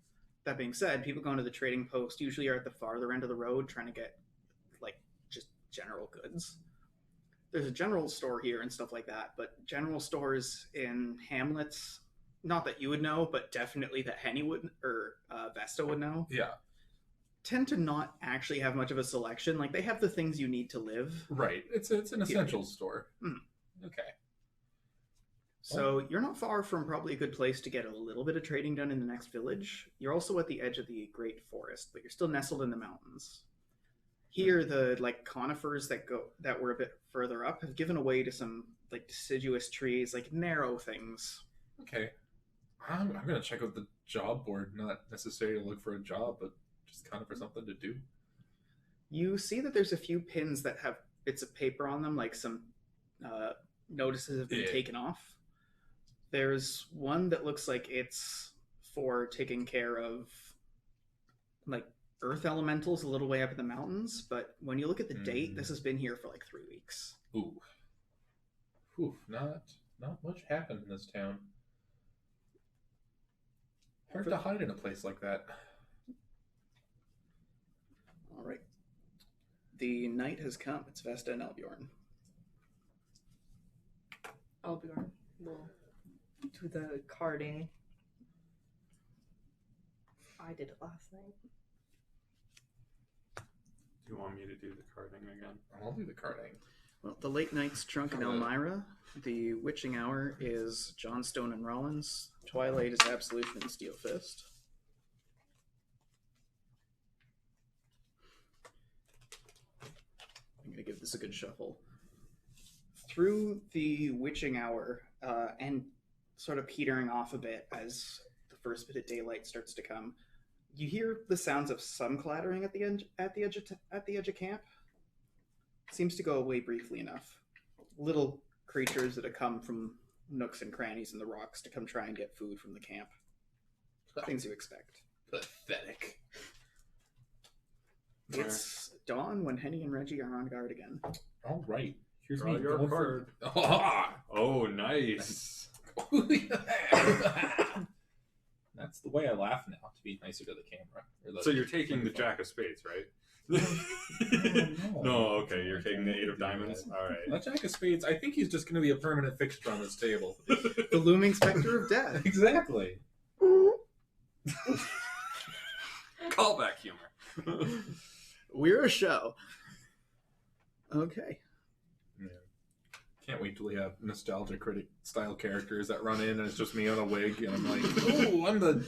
That being said, people going to the trading post usually are at the farther end of the road trying to get like just general goods. There's a general store here and stuff like that, but general stores in hamlets, not that you would know, but definitely that Henny would or Vesta would know. Yeah. Tend to not actually have much of a selection. Like they have the things you need to live. Right. It's an essentials store. Mm. Okay. So you're not far from probably a good place to get a little bit of trading done in the next village. You're also at the edge of the Great Forest, but you're still nestled in the mountains. Here, the like conifers that were a bit further up have given away to some like deciduous trees, like narrow things. Okay. I'm gonna check out the job board, not necessarily look for a job, but just kind of for something to do. You see that there's a few pins that have bits of paper on them, like some notices have been taken off. There's one that looks like it's for taking care of like earth elementals a little way up in the mountains, but when you look at the date, this has been here for like 3 weeks. Ooh. Oof, not much happened in this town. Hard to hide in a place like that. All right. The night has come. It's Vesta and Elbjorn. Elbjorn will do the carding. I did it last night. Do you want me to do the carding again? I'll do the carding. Well, the late night's drunk in Elmira. The witching hour is Johnstone and Rollins. Twilight is Absolution and Steel Fist. I'm going to give this a good shuffle. Through the witching hour and sort of petering off a bit as the first bit of daylight starts to come, you hear the sounds of some clattering at the edge of camp. Seems to go away briefly enough. Little creatures that have come from nooks and crannies in the rocks to come try and get food from the camp. Things you expect. Pathetic. It's dawn when Henny and Reggie are on guard again. All right. Here's Draw me your going card. Oh, nice. That's the way I laugh now, to be nicer to the camera. So you're taking the Jack of Spades, right? No, okay, you're taking the Eight of Diamonds? Alright. That Jack of Spades, I think he's just going to be a permanent fixture on this table. The looming specter of death. Exactly. Callback humor. We're a show. Okay. Yeah. Can't wait till we have nostalgia critic style characters that run in and it's just me on a wig and I'm like, oh, I'm the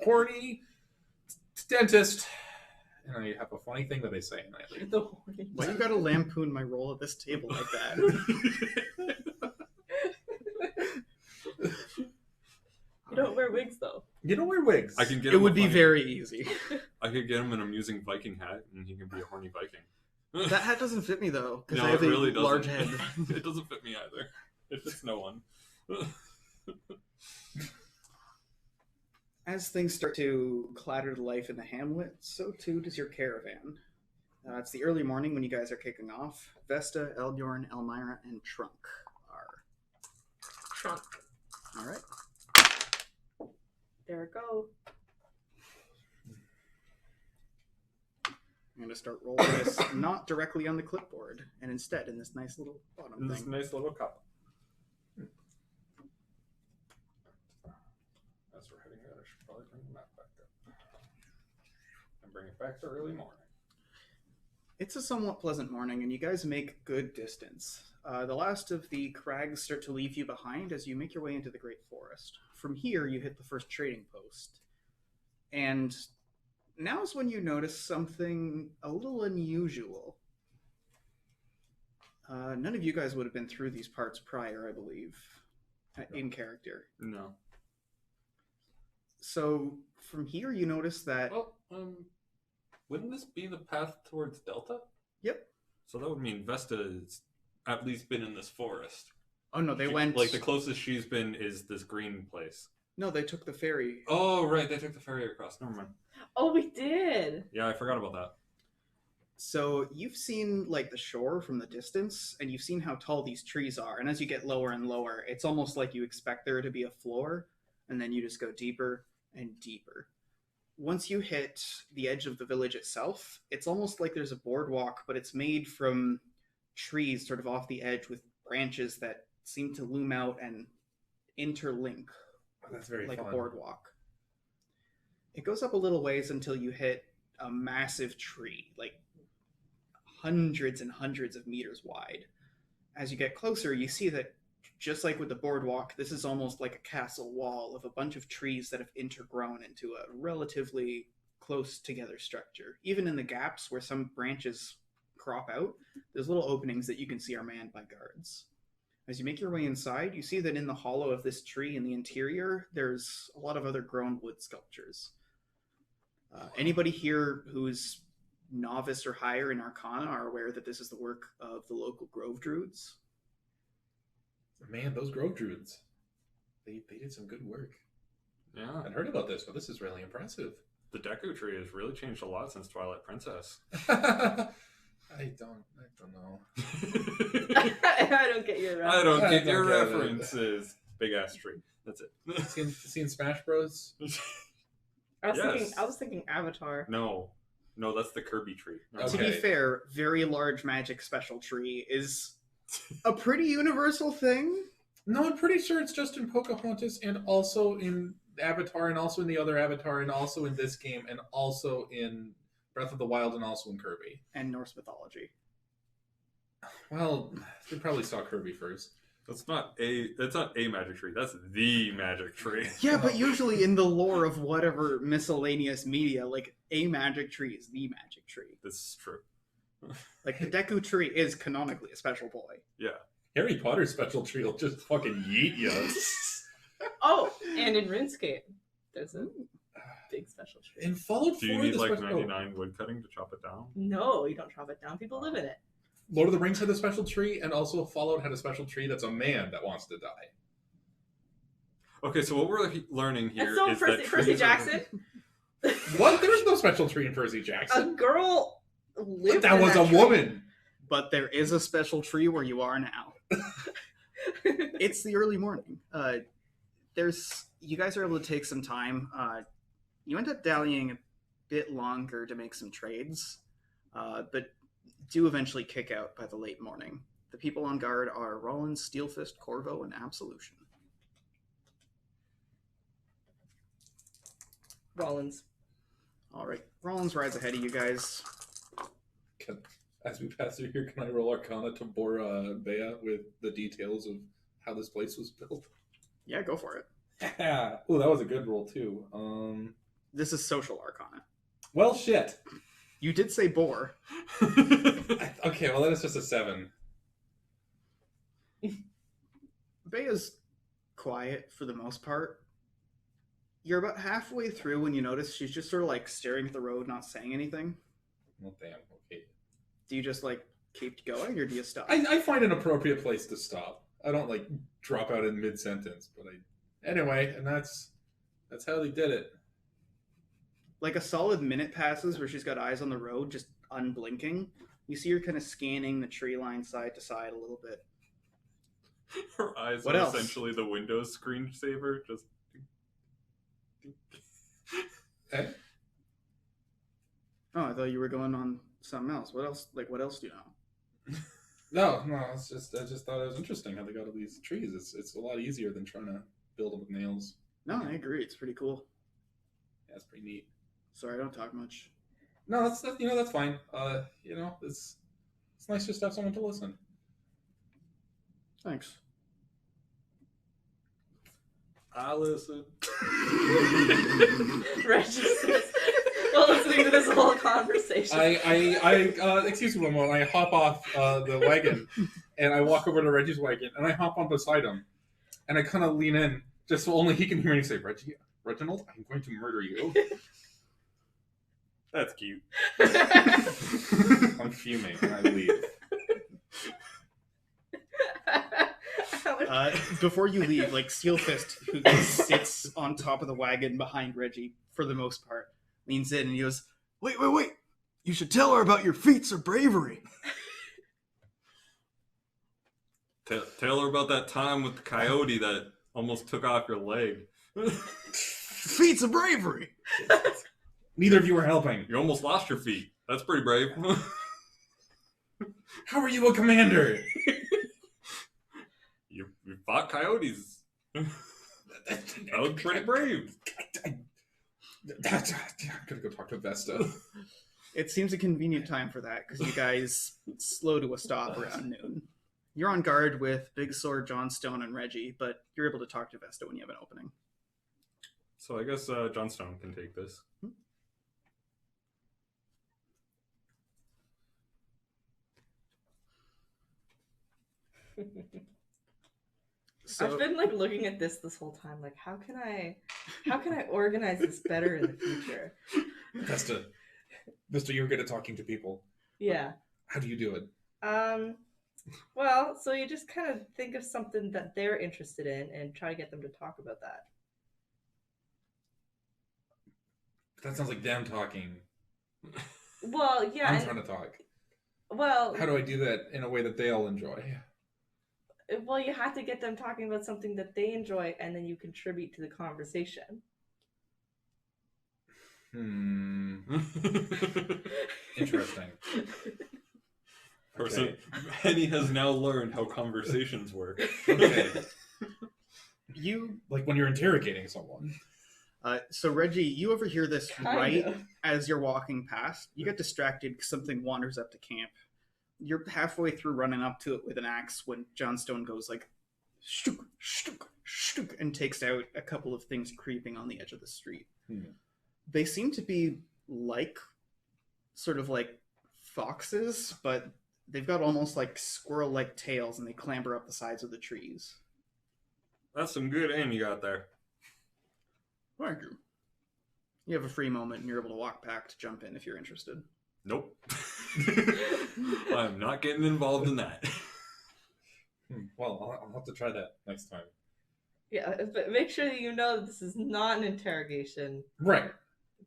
horny dentist. And I have a funny thing that I say and I leave. Why you gotta lampoon my role at this table like that? You don't wear wigs though. You don't wear wigs. I can get It him would a be funny- very easy. I could get him an amusing Viking hat and he can be a horny Viking. That hat doesn't fit me though, because No, I have it a really doesn't. large head. It doesn't fit me either. It fits no one. As things start to clatter to life in the hamlet, so too does your caravan. It's the early morning when you guys are kicking off. Vesta, Elbjorn, Elmira, and Trunk are. Trunk. All right. There it go. I'm going to start rolling this not directly on the clipboard, and instead in this nice little bottom This thing. nice little cup. As we're heading out, I should probably bring the map back up. And bring it back to early morning. It's a somewhat pleasant morning, and you guys make good distance. The last of the crags start to leave you behind as you make your way into the Great Forest. From here, you hit the first trading post. And now's when you notice something a little unusual. None of you guys would have been through these parts prior, I believe, in character. No. So from here, you notice that... Well, wouldn't this be the path towards Delta? Yep. So that would mean Vesta's at least been in this forest. Oh, no, they went... Like, the closest she's been is this green place. No, they took the ferry. Oh, right, they took the ferry across. Never mind. Oh, we did. Yeah, I forgot about that. So you've seen like the shore from the distance, and you've seen how tall these trees are. And as you get lower and lower, it's almost like you expect there to be a floor, and then you just go deeper and deeper. Once you hit the edge of the village itself, it's almost like there's a boardwalk, but it's made from trees sort of off the edge with branches that seem to loom out and interlink That's very like fun. a boardwalk. It goes up a little ways until you hit a massive tree, like hundreds and hundreds of meters wide. As you get closer, you see that just like with the boardwalk, this is almost like a castle wall of a bunch of trees that have intergrown into a relatively close together structure. Even in the gaps where some branches crop out, there's little openings that you can see are manned by guards. As you make your way inside, you see that in the hollow of this tree in the interior, there's a lot of other grown wood sculptures. Anybody here who's novice or higher in Arcana are aware that this is the work of the local Grove Druids. Man, those Grove Druids. They did some good work. Yeah. I'd heard about this, but this is really impressive. The Deku tree has really changed a lot since Twilight Princess. I don't know. I don't get your reference. I don't get I your don't get it. references. Big ass tree. That's it. Seen Smash Bros? I was thinking Avatar. No, that's the Kirby tree. Okay. To be fair, very large magic special tree is a pretty universal thing. No, I'm pretty sure it's just in Pocahontas and also in Avatar and also in the other Avatar and also in this game and also in Breath of the Wild and also in Kirby. And Norse mythology. Well, they probably saw Kirby first. That's not a magic tree. That's the magic tree. Yeah, but usually in the lore of whatever miscellaneous media, like a magic tree is the magic tree. This is true. Like the Deku tree is canonically a special boy. Yeah. Harry Potter's special tree will just fucking yeet you. Oh, and in RuneScape, there's a big special tree. In Fallout 4, Do you need the like special... 99 wood cutting to chop it down? No, you don't chop it down. People live in it. Lord of the Rings had a special tree, and also Fallout had a special tree that's a man that wants to die. Okay, so what we're learning here And so is Percy, that Percy trees are- Jackson, What? There was no special tree in Percy a Jackson. girl lived That in was a tree. woman. But there is a special tree where you are now. It's the early morning. You guys are able to take some time. You end up dallying a bit longer to make some trades, but do eventually kick out by the late morning. The people on guard are Rollins, Steelfist, Corvo, and Absolution. Rollins. All right, Rollins rides ahead of you guys. As we pass through here, can I roll Arcana to bore Bea with the details of how this place was built? Yeah, go for it. Oh, that was a good roll too. This is social Arcana. Well, shit. You did say bore. Okay, well that is just a 7. Bea's quiet for the most part. You're about halfway through when you notice she's just sort of like staring at the road, not saying anything. Well, damn. Okay. Do you just like keep going or do you stop? I find an appropriate place to stop. I don't like drop out in mid sentence, but anyway, and that's how they did it. Like a solid minute passes where she's got eyes on the road, just unblinking. You see her kind of scanning the tree line side to side a little bit. Her eyes What are else? essentially the Windows screensaver. Just Eh? Oh, I thought you were going on something else. What else? Like, what else do you know? No, it's just I just thought it was interesting how they got all these trees. It's a lot easier than trying to build them with nails. No, I agree. It's pretty cool. Yeah, it's pretty neat. Sorry, I don't talk much. No, that's fine. It's nice just to have someone to listen. Thanks. I listen. Reggie says, while listening to this whole conversation. I excuse me one moment. I hop off the wagon and I walk over to Reggie's wagon and I hop on beside him and I kind of lean in just so only he can hear me say, Reginald, I'm going to murder you. That's cute. I'm fuming and I leave. How much Before you leave, like Steelfist, who sits on top of the wagon behind Reggie for the most part, leans in and he goes, "Wait! You should tell her about your feats of bravery." Tell her about that time with the coyote that almost took off your leg. Feats of bravery. Neither of you were helping. You almost lost your feet. That's pretty brave. How are you a commander? You fought coyotes. That was pretty brave. I'm gonna go talk to Vesta. It seems a convenient time for that because you guys slow to a stop around noon. You're on guard with Big Sword, Johnstone, and Reggie, but you're able to talk to Vesta when you have an opening. So I guess Johnstone can take this. So, I've been like looking at this whole time, like how can I organize this better in the future? Vesta, you're good at talking to people. Yeah. How do you do it? Well, so you just kind of think of something that they're interested in and try to get them to talk about that. That sounds like them talking. Well, yeah. I'm trying to talk. Well, how do I do that in a way that they all enjoy? Well, you have to get them talking about something that they enjoy, and then you contribute to the conversation. Interesting. Okay. Henny has now learned how conversations work. Okay. You like when you're interrogating someone. So Reggie, you overhear this Kinda. right as you're walking past. You get distracted because something wanders up to camp. You're halfway through running up to it with an axe when Johnstone goes like, shtook, shtook, shtook, and takes out a couple of things creeping on the edge of the street. They seem to be like, sort of like foxes, but they've got almost like squirrel-like tails, and they clamber up the sides of the trees. That's some good aim you got there. Thank you. You have a free moment, and you're able to walk back to jump in if you're interested. Nope. I'm not getting involved in that. Well, I'll have to try that next time. Yeah, but make sure that you know that this is not an interrogation. Right.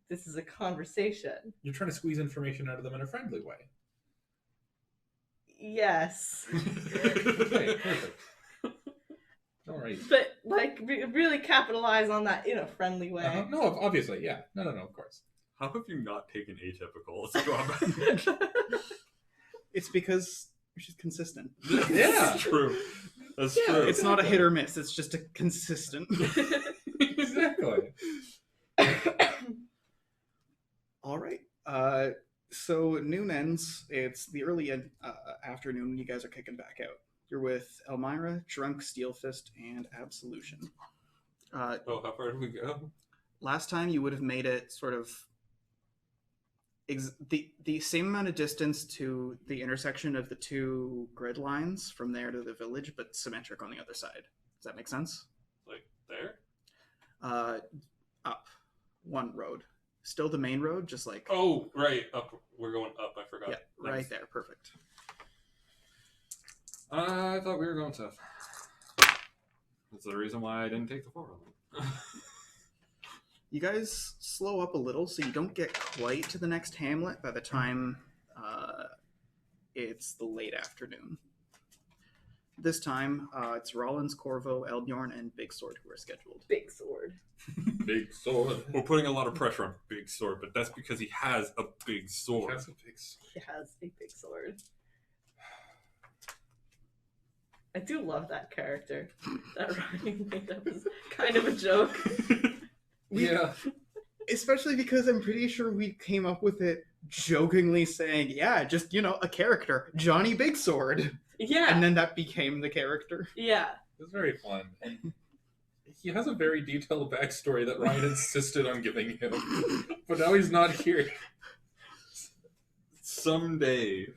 This is a conversation. You're trying to squeeze information out of them in a friendly way. Yes. Okay, perfect. All right. But, like, really capitalize on that in a friendly way. No, obviously, yeah. No, of course. How have you not taken atypical? Let's go on. It's because she's consistent. Yeah. That's true. That's true. It's not a hit or miss. It's just a consistent. Exactly. All right. So noon ends. It's the early afternoon when you guys are kicking back out. You're with Elmira, Drunk, Steelfist, and Absolution. How far did we go? Last time you would have made it sort of the same amount of distance to the intersection of the two grid lines from there to the village, but symmetric on the other side. Does that make sense? Like there? Up one road. Still the main road, just like... Oh, right. Up. We're going up. I forgot. Yeah, right Nice. there. Perfect. I thought we were going south. That's the reason why I didn't take the 4-wheeler. You guys slow up a little so you don't get quite to the next hamlet by the time it's the late afternoon. This time, it's Rollins, Corvo, Elbjorn, and Big Sword who are scheduled. Big Sword. Big sword. We're putting a lot of pressure on Big Sword, but that's because he has a big sword. That's a big sword. He has a big sword. I do love that character. That Ryan made up is kind of a joke. Yeah. Especially because I'm pretty sure we came up with it jokingly saying, yeah, just, a character, Johnny Big Sword. Yeah. And then that became the character. Yeah. It was very fun. And he has a very detailed backstory that Ryan insisted on giving him. But now he's not here. Someday,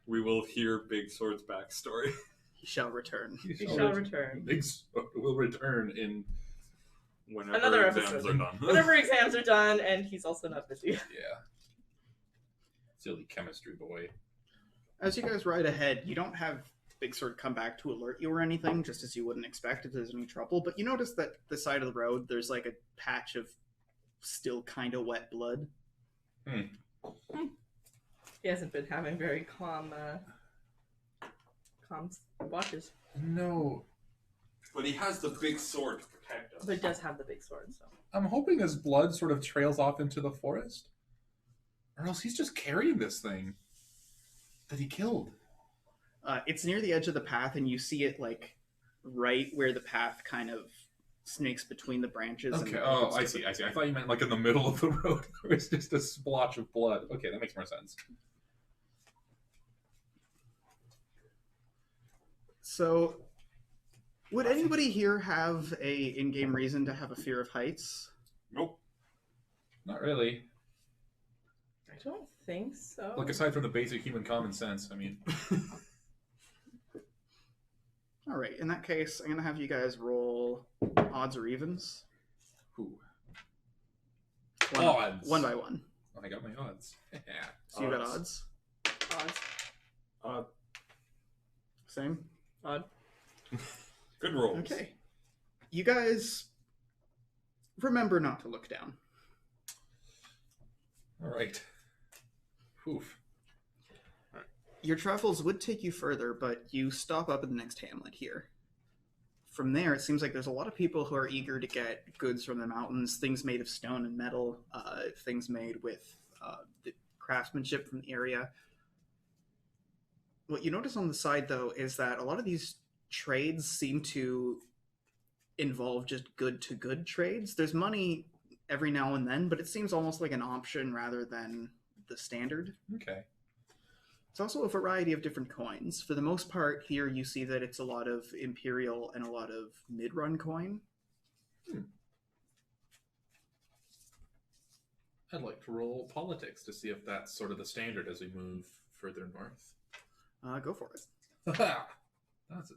we will hear Big Sword's backstory. He shall return. He shall return. Big Sword will return in... Whenever Another exams episode. are done. Whenever exams are done, and he's also not busy. Yeah. Silly chemistry boy. As you guys ride ahead, you don't have big sword come back to alert you or anything, just as you wouldn't expect if there's any trouble. But you notice that the side of the road, there's like a patch of still kind of wet blood. He hasn't been having very calm watches. No. But he has the big sword to protect us. But he does have the big sword, so. I'm hoping his blood sort of trails off into the forest. Or else he's just carrying this thing that he killed. It's near the edge of the path, and you see it like right where the path kind of snakes between the branches. Okay, and oh, I see. I thought you meant like in the middle of the road where it's just a splotch of blood. Okay, that makes more sense. So, would anybody here have a in-game reason to have a fear of heights? Nope. Not really. I don't think so. Like, aside from the basic human common sense, I mean... All right, in that case, I'm going to have you guys roll odds or evens. Ooh. Odds. One by one. Oh, I got my odds. Yeah. So you got odds? Odds. Same? Odd. Good rolls. Okay. You guys remember not to look down. All right. Oof. Your travels would take you further, but you stop up in the next hamlet here. From there, it seems like there's a lot of people who are eager to get goods from the mountains, things made of stone and metal, things made with the craftsmanship from the area. What you notice on the side, though, is that a lot of these trades seem to involve just good-to-good trades. There's money every now and then, but it seems almost like an option rather than the standard. Okay. It's also a variety of different coins. For the most part, here you see that it's a lot of Imperial and a lot of mid-run coin. I'd like to roll politics to see if that's sort of the standard as we move further north. Go for it. That's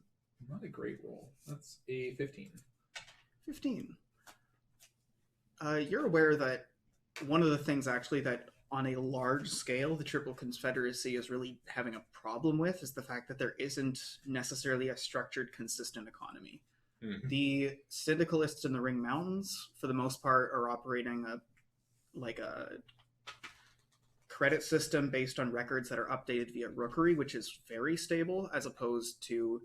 not a great roll. That's a 15. 15. You're aware that one of the things actually that on a large scale the Triple Confederacy is really having a problem with is the fact that there isn't necessarily a structured, consistent economy. Mm-hmm. The syndicalists in the Ring Mountains, for the most part, are operating a credit system based on records that are updated via rookery, which is very stable, as opposed to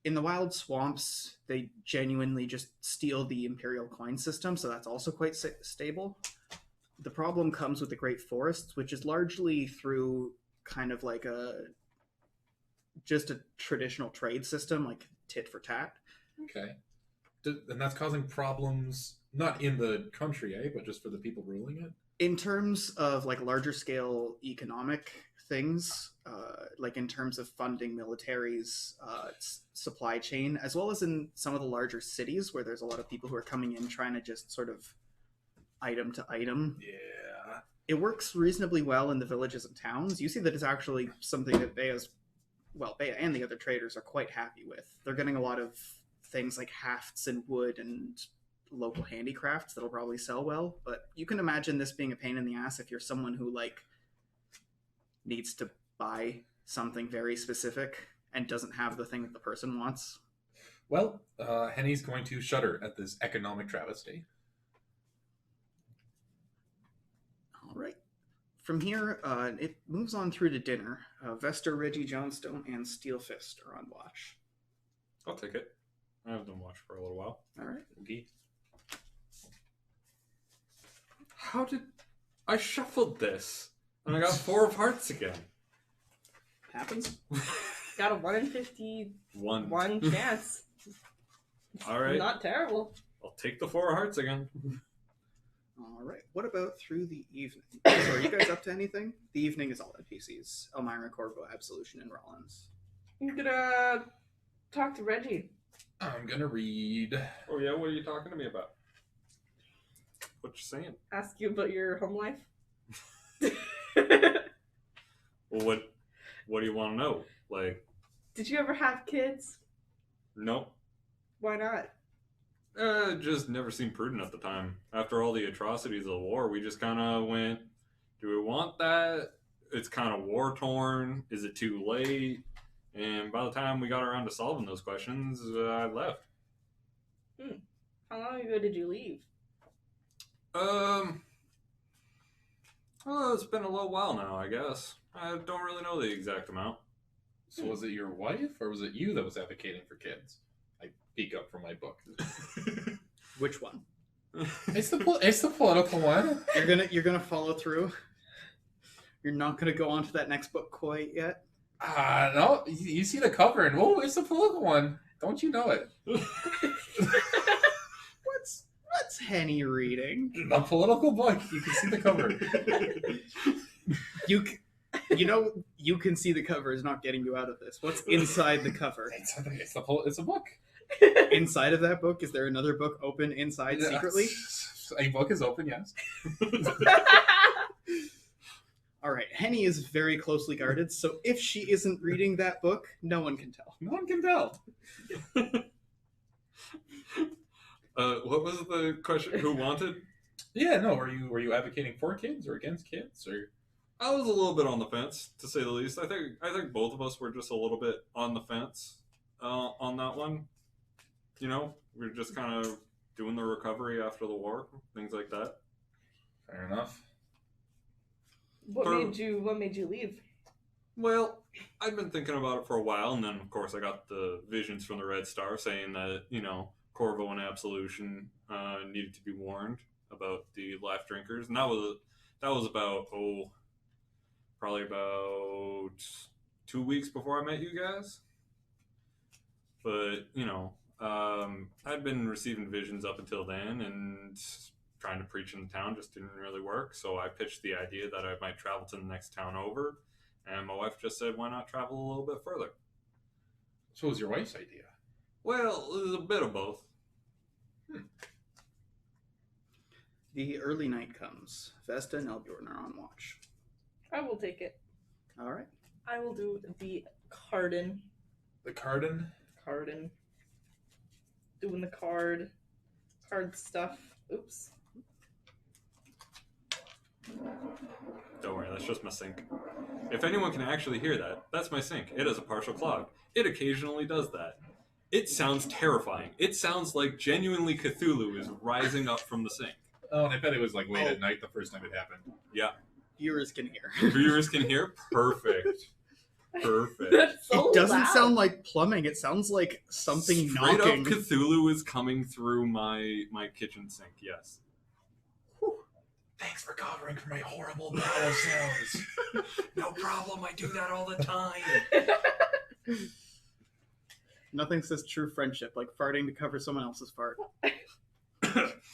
in the Wild Swamps, they genuinely just steal the Imperial coin system, so that's also quite stable. The problem comes with the Great Forests, which is largely through kind of like just a traditional trade system, like tit for tat. Okay. And that's causing problems, not in the country, but just for the people ruling it? In terms of like larger scale economic things, like in terms of funding militaries, supply chain, as well as in some of the larger cities where there's a lot of people who are coming in trying to just sort of item to item. Yeah. It works reasonably well in the villages and towns. You see that it's actually something that Bea and the other traders are quite happy with. They're getting a lot of things like hafts and wood and local handicrafts that'll probably sell well, but you can imagine this being a pain in the ass if you're someone who like needs to buy something very specific and doesn't have the thing that the person wants. Well, Henny's going to shudder at this economic travesty. All right. From here, it moves on through to dinner. Vester, Reggie, Johnstone, and Steelfist are on watch. I'll take it. I have them watch for a little while. All right. Wiki. How did I shuffled this and I got 4 of hearts again? Happens. Got a 1 in 51 One. chance. All right. Not terrible. I'll take the 4 of hearts again. All right. What about through the evening? So are you guys up to anything? The evening is all NPCs. Elmira, Corvo, Absolution, and Rollins. I'm gonna talk to Reggie. I'm going to read. Oh yeah, what are you talking to me about? What you saying? Ask you about your home life. Well, what do you want to know? Like, Did you ever have kids? nope. Why not? Just never seemed prudent at the time. After all the atrocities of the war, we just kind of went, do we want that? It's kind of war-torn. Is it too late? And by the time we got around to solving those questions, I left. How long ago did you leave? Well, it's been a little while now, I guess. I don't really know the exact amount. So was it your wife or was it you that was advocating for kids? I peek up from my book. Which one? It's the political one. You're gonna follow through. You're not gonna go on to that next book quite yet. No. You see the cover and it's the political one. Don't you know it? What's Henny reading? The political book. You can see the cover. You can see the cover is not getting you out of this. What's inside the cover? It's a book. Inside of that book, is there another book open inside secretly? A book is open, yes. All right, Henny is very closely guarded, so if she isn't reading that book, no one can tell. No one can tell. What was the question? Who wanted? Yeah, no. Were you advocating for kids or against kids or? I was a little bit on the fence, to say the least. I think both of us were just a little bit on the fence on that one. You know, we were just kind of doing the recovery after the war, things like that. Fair enough. What made you leave? Well, I've been thinking about it for a while, and then of course I got the visions from the Red Star saying that, you know, Corvo and Absolution needed to be warned about the life drinkers, and that was about probably about 2 weeks before I met you guys. But you know, I'd been receiving visions up until then, and trying to preach in the town just didn't really work. So I pitched the idea that I might travel to the next town over, and my wife just said, "Why not travel a little bit further?" So it was your wife's idea? Well, it was a bit of both. The early night comes. Vesta and Elbjorn are on watch. I will take it. All right. I will do the Carden. The Carden? Carden. Doing the card stuff. Oops. Don't worry, that's just my sink. If anyone can actually hear that, that's my sink. It is a partial clog. It occasionally does that. It sounds terrifying. It sounds like genuinely Cthulhu is rising up from the sink. Oh, and I bet it was like late at night the first time it happened. Yeah. Viewers can hear. Viewers can hear? Perfect. Perfect. That's so It doesn't loud. sound like plumbing. It sounds like something Straight knocking. up Cthulhu is coming through my kitchen sink, yes. Thanks for covering for my horrible bowel sounds. No problem, I do that all the time. Nothing says true friendship like farting to cover someone else's fart.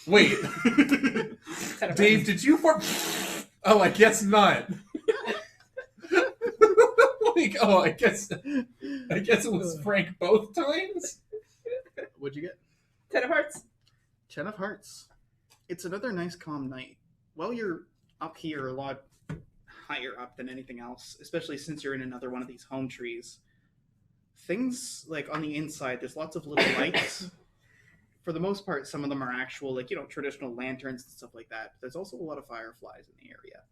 Wait, Kind of Dave, did you fart? Oh, I guess not. I guess it was Frank both times. What'd you get? 10 of Hearts. 10 of Hearts. It's another nice calm night. Well, you're up here a lot higher up than anything else, especially since you're in another one of these home trees. Things like on the inside, there's lots of little lights. For the most part, some of them are actual, like, traditional lanterns and stuff like that. There's also a lot of fireflies in the area.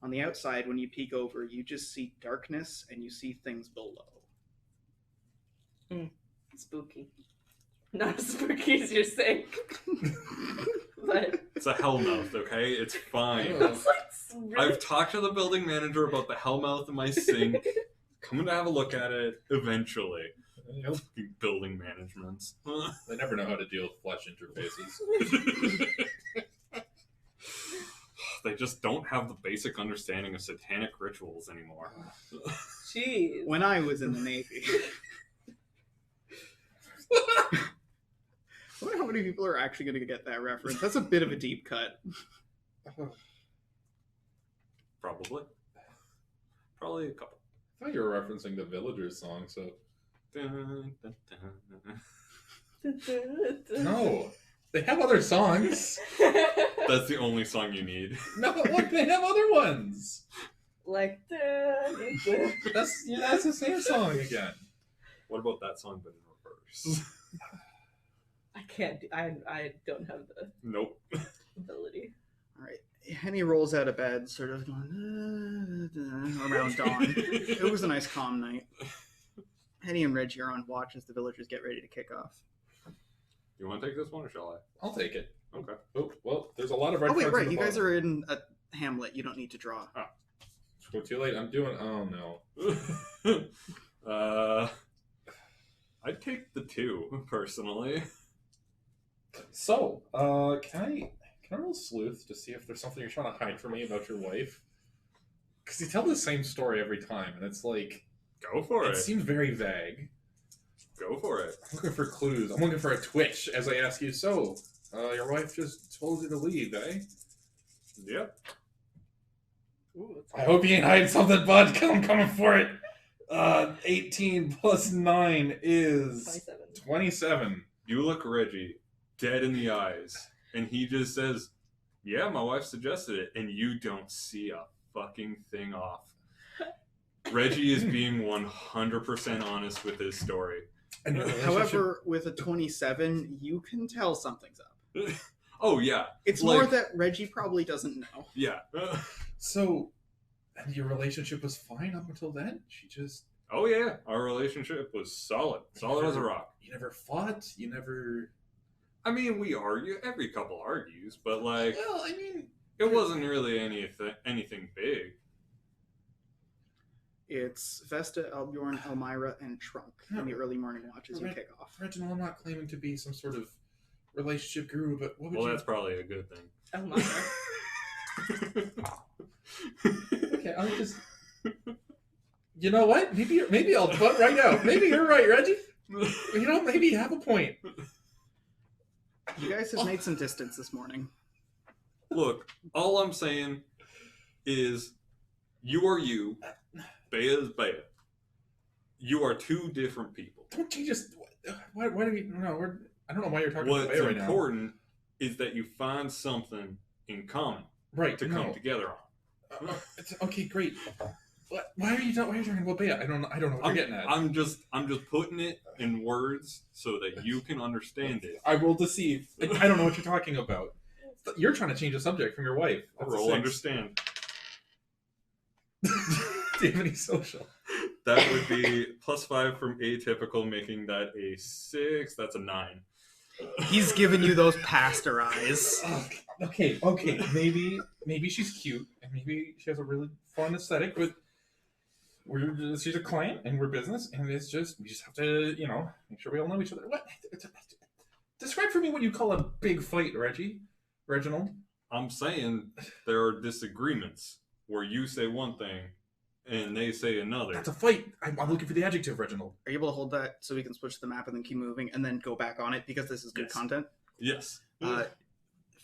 On the outside, when you peek over, you just see darkness and you see things below. Spooky. Not as spooky as your sink. But It's a hellmouth, okay? It's fine. it's like really... I've talked to the building manager about the hellmouth in my sink. Coming to have a look at it eventually. Nope. Building managements. They never know how to deal with flesh interfaces. They just don't have the basic understanding of satanic rituals anymore. Jeez. When I was in the Navy. I wonder how many people are actually going to get that reference. That's a bit of a deep cut. Probably a couple. I thought you were referencing the Villagers song, so... Dun, dun, dun. No. They have other songs. That's the only song you need. No, look, they have other ones. Like... That's the same song again. What about that song but in reverse? I can't do... I don't have the Nope. ability. All right. Henny rolls out of bed, sort of going around dawn. It was a nice calm night. Penny and Reggie are on watch as the villagers get ready to kick off. You want to take this one or shall I? I'll take it. Okay. Oh, well, there's a lot of red Oh wait, cards right. at the You guys bottom. are in a hamlet. You don't need to draw. Go too late. I'm doing. Oh no. I'd take the 2 personally. So, can I roll sleuth to see if there's something you're trying to hide from me about your wife? Because you tell the same story every time, and it's like Go for it it. seems very vague. Go for it. I'm looking for clues. I'm looking for a twitch as I ask you. So, your wife just told you to leave, eh? Yep. Ooh, I hope you ain't hiding something, bud. I'm coming for it. 18 plus 9 is 27. 27. You look Reggie dead in the eyes, and he just says, "Yeah, my wife suggested it," and you don't see a fucking thing off. Reggie is being 100% honest with his story. And your relationship- However, with a 27, you can tell something's up. Oh yeah, It's like- more that Reggie probably doesn't know. yeah. So, and your relationship was fine up until then? She just... Oh yeah, our relationship was solid as a rock. You never fought? You never... I mean, we argue. Every couple argues, but like, Well, I mean... it wasn't really anything big. It's Vesta, Elbjorn, Elmira, and Trunk in the early morning watch as you Right. kick off. Reginald, I'm not claiming to be some sort of relationship guru, but what would Well, you... that's probably a good thing. Oh my. Okay, I'll just... You know what? Maybe I'll butt right out. Maybe you're right, Reggie. You know, maybe you have a point. You guys have made some distance this morning. Look, all I'm saying is, you are you, Bea is Bea. You are 2 different people. Don't you just... Why do we... No, I don't know why you're talking What's about Bea right now. important is that you find something in common Right, to come together on. Okay, great. Why are you talking about Bea? I don't know what you're getting at. I'm just putting it in words so that you can understand it. I will deceive. I don't know what you're talking about. You're trying to change the subject from your wife. That's a Roll 6. understand. Do you have any social? That would be +5 from atypical, making that a 6. That's a 9. He's giving you those pastor eyes. Okay. Maybe she's cute and maybe she has a really fun aesthetic, but she's a client and we're business, and we just have to, make sure we all know each other. What? Describe for me what you call a big fight, Reginald. I'm saying there are disagreements where you say one thing and they say another. That's a fight. I'm looking for the adjective, Reginald. Are you able to hold that so we can switch to the map and then keep moving and then go back on it because this is good Yes. content? Yes.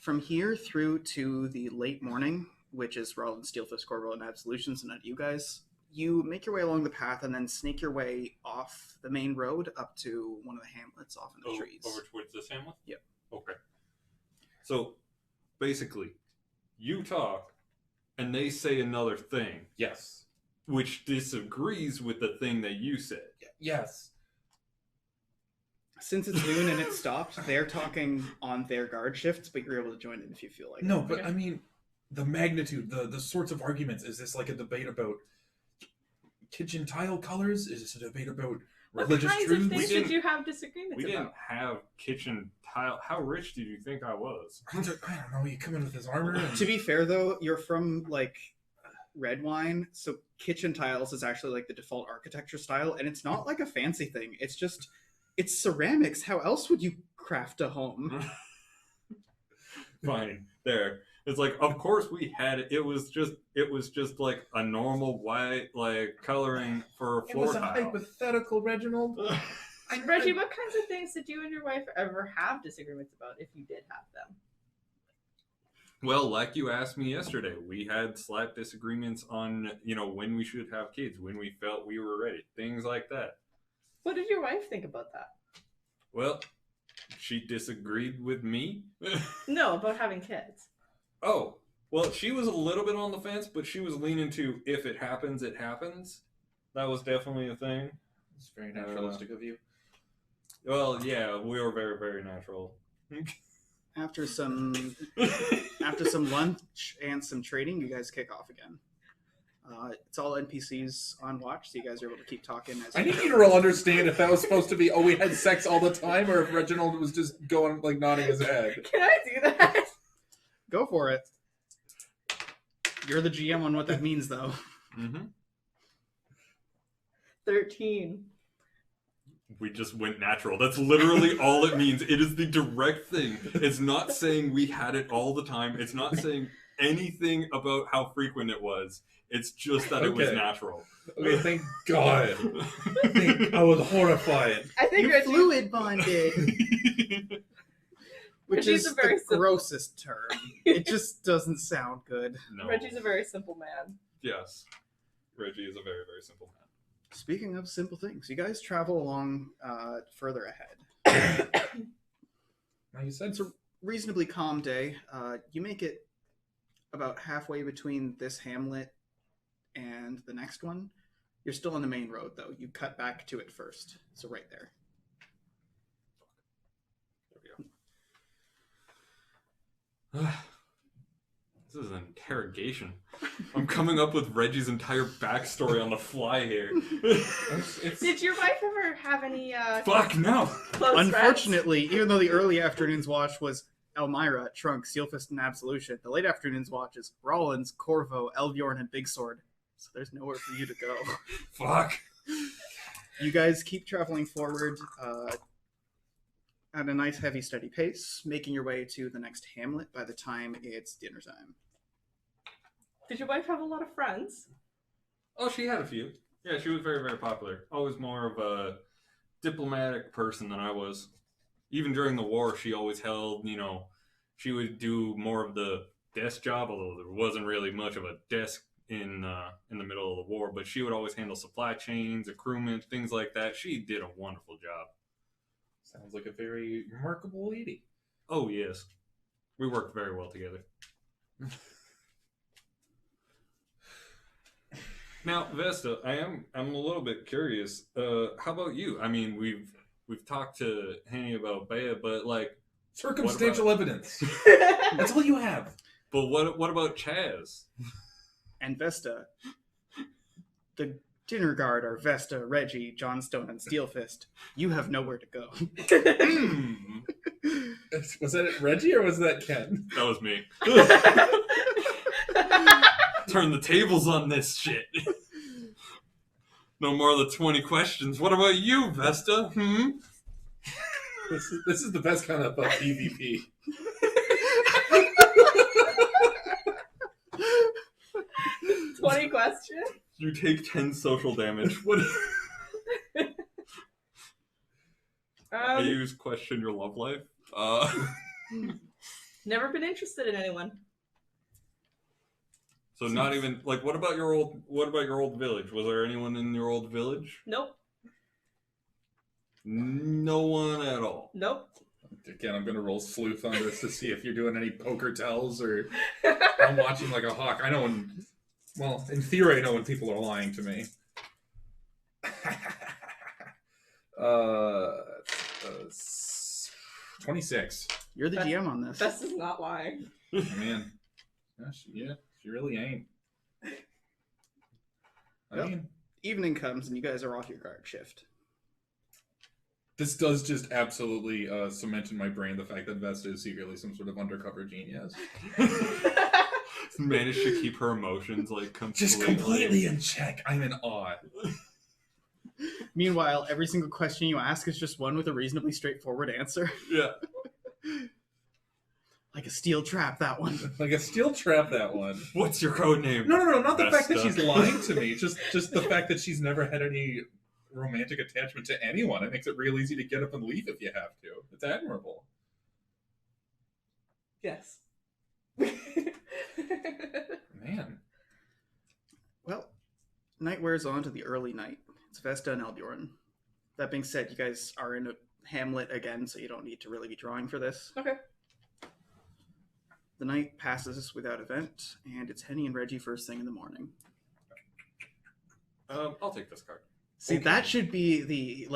From here through to the late morning, which is Roland, Steelfist, Corville, and Absolutions, and not you guys, you make your way along the path and then snake your way off the main road up to one of the hamlets off in the trees. Over towards this hamlet? Yep. Okay. So, basically, you talk, and they say another thing, Yes. which disagrees with the thing that you said. Yes. Since it's noon and it stopped, they're talking on their guard shifts, but you're able to join in if you feel like No, it. but Okay. I mean, the magnitude, the sorts of arguments. Is this like a debate about kitchen tile colors? Is this a debate about What religious kinds of truths? things didn't- did you have disagreements We didn't about? have kitchen tile. How rich did you think I was? I don't know. You come in with his armor. And... To be fair, though, you're from, Redwine, so kitchen tiles is actually, the default architecture style, and it's not, a fancy thing. It's just... It's ceramics. How else would you craft a home? Fine. There. It's like, of course we had it. It was just like a normal white, coloring for a It floor was a tile. hypothetical, Reginald. Reggie, what kinds of things did you and your wife ever have disagreements about, if you did have them? Well, like you asked me yesterday, we had slight disagreements on, when we should have kids, when we felt we were ready, things like that. What did your wife think about that? Well, she disagreed with me. No, about having kids. Oh, well, she was a little bit on the fence, but she was leaning to, if it happens, it happens. That was definitely a thing. It's very naturalistic of you. Well, yeah, we were very, very natural. After some lunch and some trading, you guys kick off again. It's all NPCs on watch, so you guys are able to keep talking. As I need you to roll understand if that was supposed to be, oh, we had sex all the time, or if Reginald was just going, like, nodding his head. Can I do that? Go for it. You're the GM on what that means, though. Mm-hmm. 13. We just went natural. That's literally all it means. It is the direct thing. It's not saying we had it all the time. It's not saying anything about how frequent it was. It's just that it was Okay. natural. Okay, thank God. I was horrified. I think You Reggie, fluid bonded. Which Reggie's is a very the simple- grossest term. It just doesn't sound good. No. Reggie's a very simple man. Yes. Reggie is a very, very simple man. Speaking of simple things, you guys travel along further ahead. Now you said It's a reasonably calm day. You make it about halfway between this hamlet and the next one. You're still on the main road, though. You cut back to it first. So right there. This is an interrogation. I'm coming up with Reggie's entire backstory on the fly here. Did your wife ever have any Fuck no! close Unfortunately, even though the early afternoon's watch was Elmira, Trunk, Steelfist, and Absolution, the late afternoon's watch is Rollins, Corvo, Elbjorn, and Big Sword. So there's nowhere for you to go. Fuck. You guys keep traveling forward at a nice, heavy, steady pace, making your way to the next hamlet by the time it's dinner time. Did your wife have a lot of friends? Oh, she had a few. Yeah, she was very, very popular. Always more of a diplomatic person than I was. Even during the war, she always held, she would do more of the desk job, although there wasn't really much of a desk in the middle of the war, but she would always handle supply chains, accruement, things like that. She did a wonderful job. sounds like a very remarkable lady. Oh, yes. We worked very well together. Now, Vesta, I'm a little bit curious. How about you? I mean, we've talked to Henny about Bea, but like Circumstantial evidence. That's all you have. But what about Chaz? And Vesta. The dinner guard are Vesta, Reggie, Johnstone, and Steelfist. You have nowhere to go. Was that Reggie or was that Ken? That was me. Turn the tables on this shit. No more of the 20 questions. What about you, Vesta? This is the best kind of PvP. 20 questions? You take 10 social damage. What? I use question your love life. Never been interested in anyone. So not even like what about your old village? Was there anyone in your old village? Nope. No one at all. Nope. Again, I'm going to roll sleuth on this to see if you're doing any poker tells or I'm watching like a hawk. I know in theory, I know when people are lying to me. 26. You're the GM on this. Bess is not lying. Man. Yeah, she really ain't. Yep. Evening comes and you guys are off your guard shift. This does just absolutely cement in my brain the fact that Vesta is secretly some sort of undercover genius. Managed to keep her emotions like Completely in check. I'm in awe. Meanwhile, every single question you ask is just one with a reasonably straightforward answer. Yeah. Like a steel trap, that one. Like a steel trap, that one. What's your code name? No, not the fact that Vesta. she's lying to me. Just the fact that she's never had any romantic attachment to anyone. It makes it real easy to get up and leave if you have to. It's admirable. Yes. Man. Well, night wears on to the early night. It's Vesta and Elbjorn. That being said, you guys are in a hamlet again, so you don't need to really be drawing for this. Okay. The night passes without event, and it's Henny and Reggie first thing in the morning. I'll take this card. See, Okay. that should be the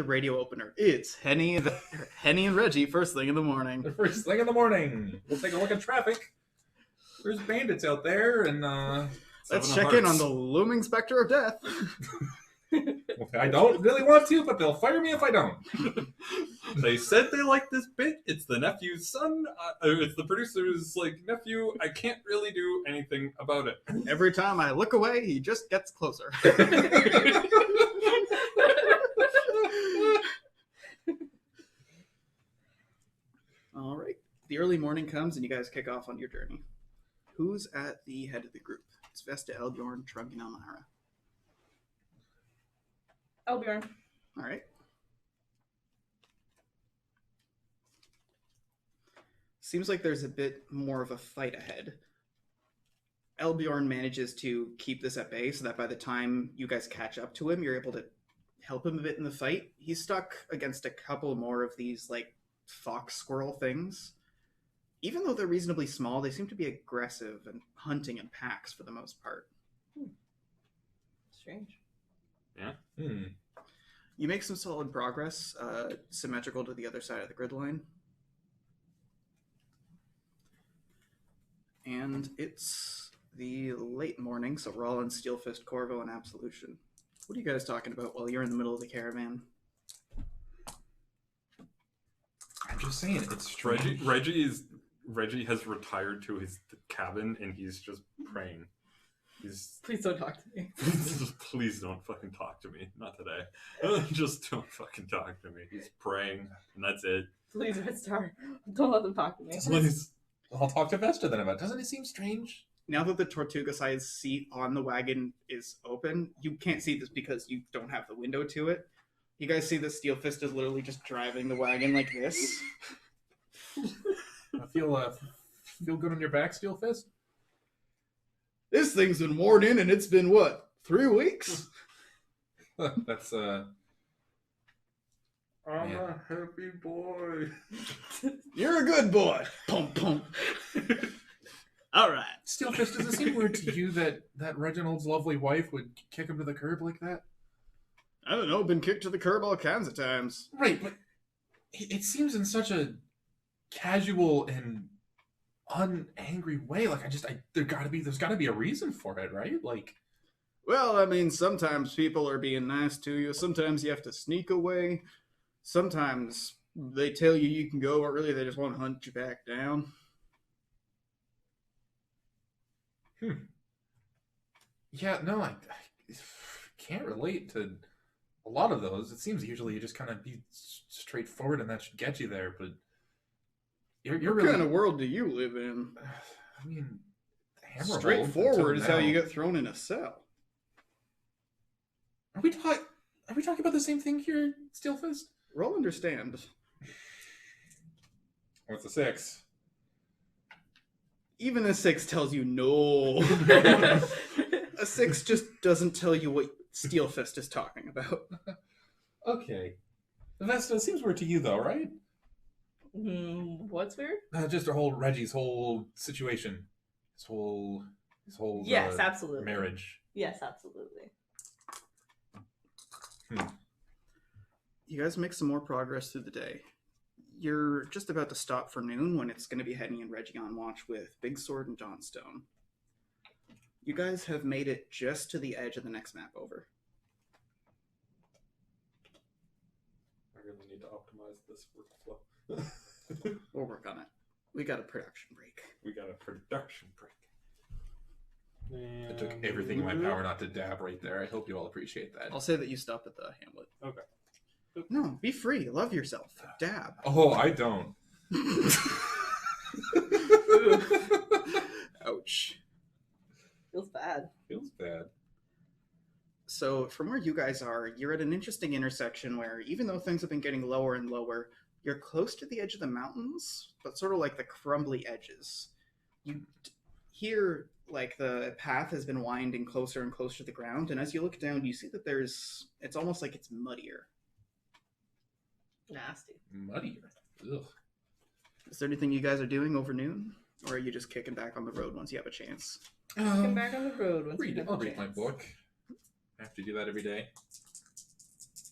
radio opener. It's Henny and Reggie first thing in the morning. The first thing in the morning. We'll take a look at traffic. There's bandits out there, and Let's Seven of check in on Hearts. the looming specter of death. I don't really want to, but they'll fire me if I don't. They said they like this bit. It's the nephew's son. It's the producer's nephew. I can't really do anything about it. Every time I look away, he just gets closer. All right. The early morning comes and you guys kick off on your journey. Who's at the head of the group? It's Vesta, Eldbjorn, Trug, and Elmira. Elbjorn. All right. Seems like there's a bit more of a fight ahead. Elbjorn manages to keep this at bay so that by the time you guys catch up to him, you're able to help him a bit in the fight. He's stuck against a couple more of these, fox squirrel things. Even though they're reasonably small, they seem to be aggressive and hunting in packs for the most part. Strange. Yeah. You make some solid progress, symmetrical to the other side of the grid line. And it's the late morning, so Rollin, Steelfist, Corvo, and Absolution. What are you guys talking about while you're in the middle of the caravan? I'm just saying, it's strange. Reggie has retired to his cabin and he's just praying. Please don't talk to me. Please don't fucking talk to me. Not today. Just don't fucking talk to me. He's praying, and that's it. Please, Red Star. Don't let them talk to me. Please. I'll talk to Vesta then about it. Doesn't it seem strange? Now that the Tortuga-sized seat on the wagon is open, you can't see this because you don't have the window to it. You guys see the Steelfist is literally just driving the wagon like this. I feel good on your back, Steelfist? This thing's been worn in and it's been, 3 weeks? That's, I'm Man. a happy boy. You're a good boy. Pump, pump. All right. Steelfist, does it seem weird to you that Reginald's lovely wife would kick him to the curb like that? I don't know, been kicked to the curb all kinds of times. Right, but it seems in such a casual and unangry way. There's gotta be a reason for it, right? Well, I mean, sometimes people are being nice to you. Sometimes you have to sneak away. Sometimes they tell you you can go, but really they just want to hunt you back down. Yeah, no, I can't relate to a lot of those. It seems usually you just kind of be straightforward and that should get you there, but you're What really... kind of world do you live in? I mean, Hammerhold, Straightforward is until how you now. get thrown in a cell. Are we talking about the same thing here, Steelfist? Roll understand. What's a 6? Even a 6 tells you no. A 6 just doesn't tell you what Steelfist is talking about. Okay. Vesta, it seems weird to you though, right? What's weird? Just Reggie's whole situation. His whole Yes, absolutely. marriage. Yes, absolutely. You guys make some more progress through the day. You're just about to stop for noon when it's going to be heading in Reggie on watch with Big Sword and Johnstone. You guys have made it just to the edge of the next map over. I really need to optimize this workflow. We'll work on it. We got a production break. We got a production break. I took everything in my power not to dab right there. I hope you all appreciate that. I'll say that you stopped at the Hamlet. Okay. No, be free. Love yourself. Dab. Oh, I don't. Ouch. Feels bad. Feels bad. So, from where you guys are, you're at an interesting intersection where, even though things have been getting lower and lower, you're close to the edge of the mountains, but sort of like the crumbly edges. You hear, the path has been winding closer and closer to the ground, and as you look down, you see that it's almost like it's muddier. Nasty. Muddier. Ugh. Is there anything you guys are doing over noon? Or are you just kicking back on the road once you have a chance? Come back on the road once Read you it. have I'll a read my chance. book. I have to do that every day.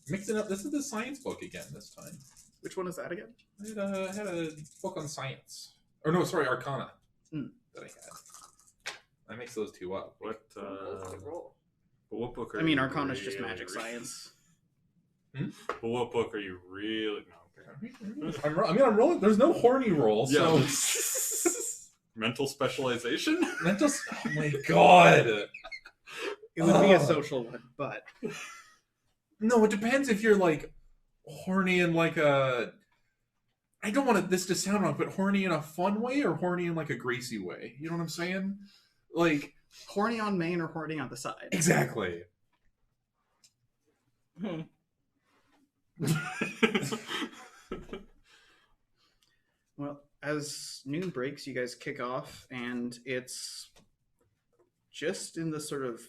Mix it up. This is the science book again this time. Which one is that again? I had a book on science. Or no, sorry, Arcana. Hmm. That I had. I mix those two up. What? What's the roll? But what book are I mean, you Arcana's just really magic science. But what book are you really? No. Okay. I'm rolling. There's no horny roll, so Yeah. Mental specialization. mental. Oh my god. It would be a Ugh. social one, but No, it depends if you're like horny in like a. I don't want this to sound wrong, but horny in a fun way or horny in like a Gracie way. You know what I'm saying? Like horny on main or horny on the side. exactly. Well, as noon breaks, you guys kick off, and it's just in the sort of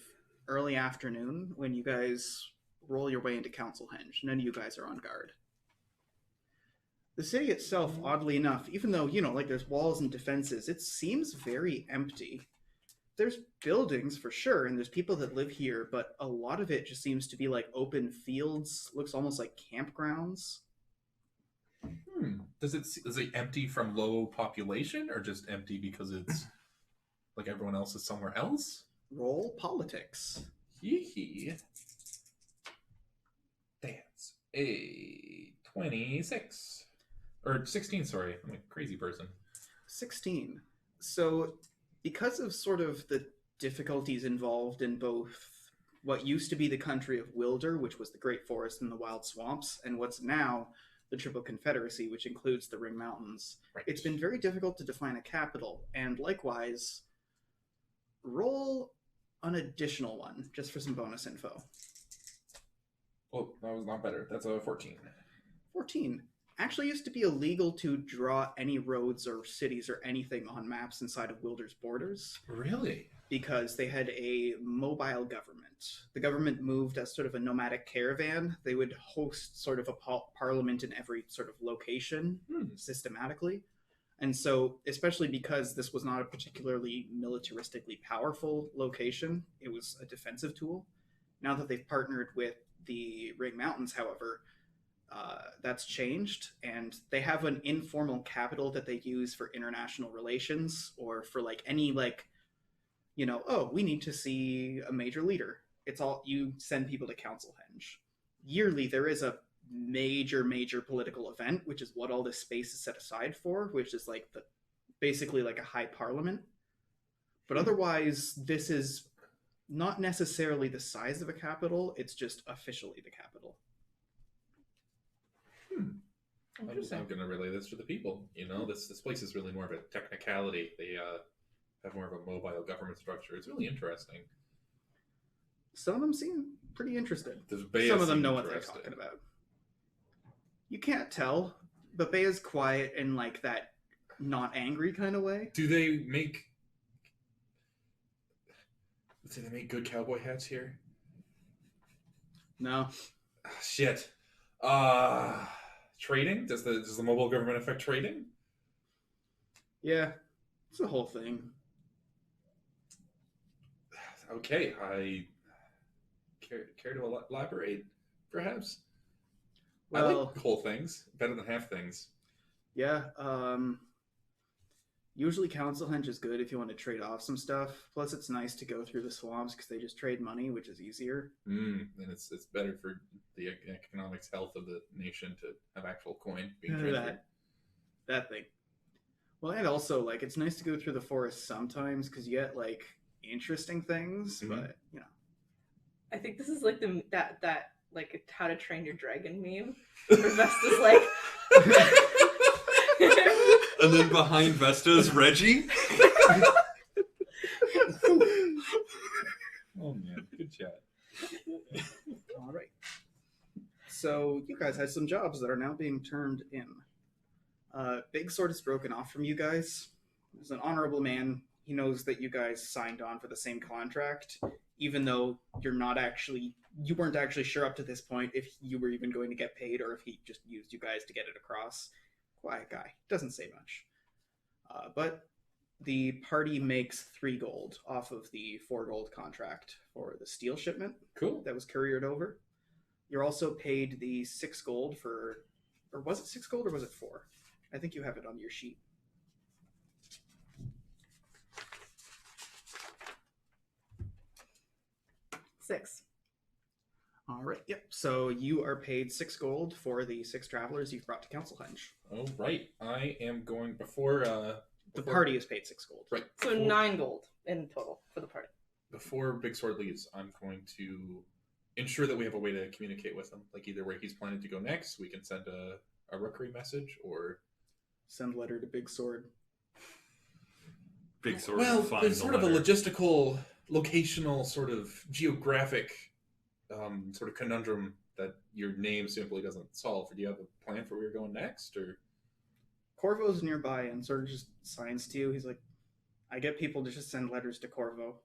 early afternoon when you guys roll your way into Council Henge. None of you guys are on guard. The city itself, oddly enough, even though, like there's walls and defenses, it seems very empty. There's buildings for sure, and there's people that live here, but a lot of it just seems to be like open fields, looks almost like campgrounds. Is it empty from low population or just empty because it's like everyone else is somewhere else? Roll politics. Hee. That's a 26. Or 16, sorry. I'm a crazy person. 16. So, because of sort of the difficulties involved in both what used to be the country of Wilder, which was the Great Forest and the Wild Swamps, and what's now the Triple Confederacy, which includes the Ring Mountains, Right. it's been very difficult to define a capital. And likewise, roll an additional one, just for some bonus info. Oh, that was not better. That's a 14. 14. Actually used to be illegal to draw any roads or cities or anything on maps inside of Wilder's borders Really? because they had a mobile government. The government moved as sort of a nomadic caravan. They would host sort of a parliament in every sort of location systematically. And so, especially because this was not a particularly militaristically powerful location, it was a defensive tool. Now that they've partnered with the Ring Mountains, however, that's changed, and they have an informal capital that they use for international relations or for like any like, oh, we need to see a major leader. It's all, you send people to Council Henge. Yearly, there is a major political event, which is what all this space is set aside for, which is like basically like a high parliament. But otherwise, this is not necessarily the size of a capital, it's just officially the capital. I'm going to relay this to the people. This place is really more of a technicality. They have more of a mobile government structure. It's really interesting. Some of them seem pretty interested. Bea Some of them seem know what they're interested. talking about. You can't tell, but Bea's quiet in like that not angry kind of way. Do they make good cowboy hats here? No. Shit. Trading? Does the mobile government affect trading? Yeah, it's the whole thing. Okay, I care to elaborate, perhaps? Well, I like whole things better than half things. Yeah, usually Council Henge is good if you want to trade off some stuff. Plus, it's nice to go through the swamps because they just trade money, which is easier. And it's better for the economics health of the nation to have actual coin being transferred. That thing. Well, and also, like, it's nice to go through the forest sometimes because you get, like, interesting things, but, I think this is like that like How to Train Your Dragon meme. Where Vesta's like... And then behind Vesta is Reggie. Oh man, good chat. All right. So you guys had some jobs that are now being turned in. Big Sword is broken off from you guys. He's an honorable man. He knows that you guys signed on for the same contract, even though you weren't actually sure up to this point if you were even going to get paid or if he just used you guys to get it across. Quiet guy. Doesn't say much. But the party makes 3 gold off of the 4 gold contract for the steel shipment. Cool. That was couriered over. You're also paid the 6 gold for... Or was it 6 gold or was it 4? I think you have it on your sheet. 6. All right. Yep. So you are paid 6 gold for the 6 travelers you've brought to Council Henge. Oh, right. I am going before... The party is paid 6 gold. Right. So 9 gold in total for the party. Before Big Sword leaves, I'm going to ensure that we have a way to communicate with him. Like either where he's planning to go next, we can send a rookery message, or... Send letter to Big Sword. Big Sword. Well, find there's the sort of a letter. logistical, locational, sort of geographic sort of conundrum that your name simply doesn't solve. Do you have a plan for where you're going next, or? Corvo's nearby and sort of just signs to you. He's like, I get people to just send letters to Corvo.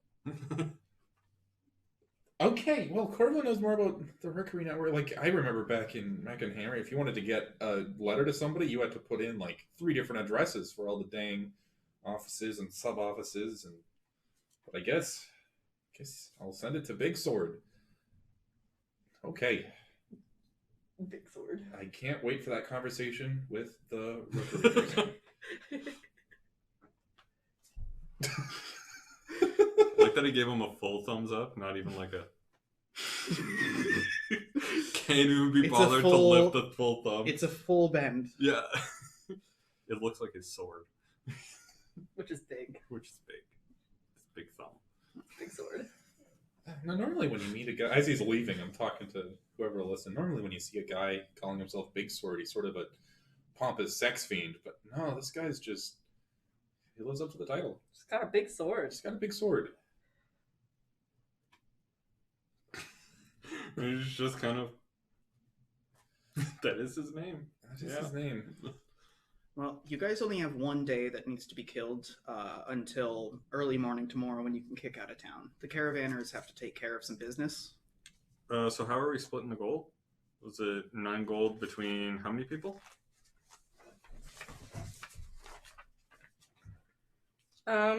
Okay, well, Corvo knows more about the Rookery Network. Like, I remember back in Henry, if you wanted to get a letter to somebody, you had to put in, like, 3 different addresses for all the dang offices and sub-offices. But I guess I'll send it to Big Sword. Okay. Big Sword. I can't wait for that conversation with the Rookery person. Like that he gave him a full thumbs up, not even like a... Can't even be It's a bothered to full- lift the full thumb. It's a full bend. Yeah. It looks like his sword, Which is big. which is big. It's a big thumb. Big Sword. Now, normally when you meet a guy, as he's leaving, I'm talking to whoever will listen. Normally when you see a guy calling himself Big Sword, he's sort of a pompous sex fiend. But no, this guy's just, he lives up to the title. She's got a big sword. He's got a big sword. He's just kind of... That is his name. That's just Yeah. his name. Well, you guys only have 1 day that needs to be killed until early morning tomorrow when you can kick out of town. The caravanners have to take care of some business. So how are we splitting the gold? Was it 9 gold between how many people? How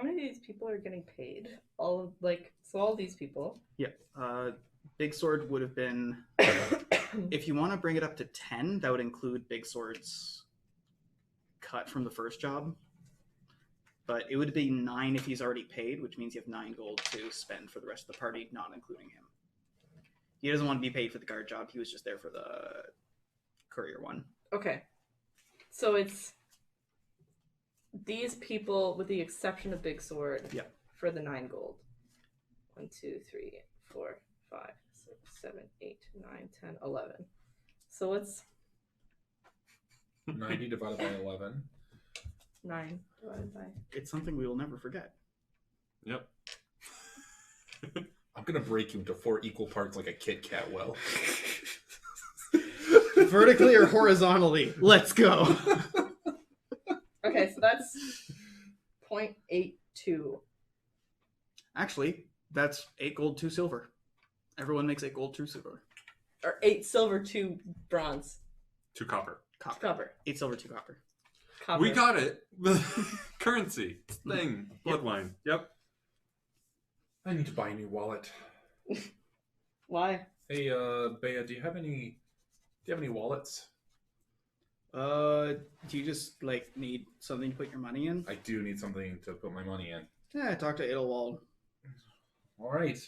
many of these people are getting paid? All these people. Yep. Big Sword would have been... If you want to bring it up to 10, that would include Big Sword's cut from the first job. But it would be 9 if he's already paid, which means you have 9 gold to spend for the rest of the party, not including him. He doesn't want to be paid for the guard job. He was just there for the courier one. Okay. So it's these people with the exception of Big Sword. Yep. For the 9 gold. 1, 2, 3, 4, 5, 6, 7, 8, 9, 10, 11. So it's 90 divided by 11. 9 divided by... It's something we will never forget. Yep. I'm going to break you into 4 equal parts like a Kit Kat will. Vertically or horizontally? Let's go. Okay, so that's 0.82. Actually, that's 8 gold, 2 silver. Everyone makes 8 gold, 2 silver. Or 8 silver, 2 bronze. 2 copper. Copper. 8 silver, 2 copper. Copper. We got it. Currency. Thing. Bloodwine. Yep. I need to buy a new wallet. Why? Hey, Bea, do you have any wallets? Do you just need something to put your money in? I do need something to put my money in. Yeah, talk to Edelwald. All right.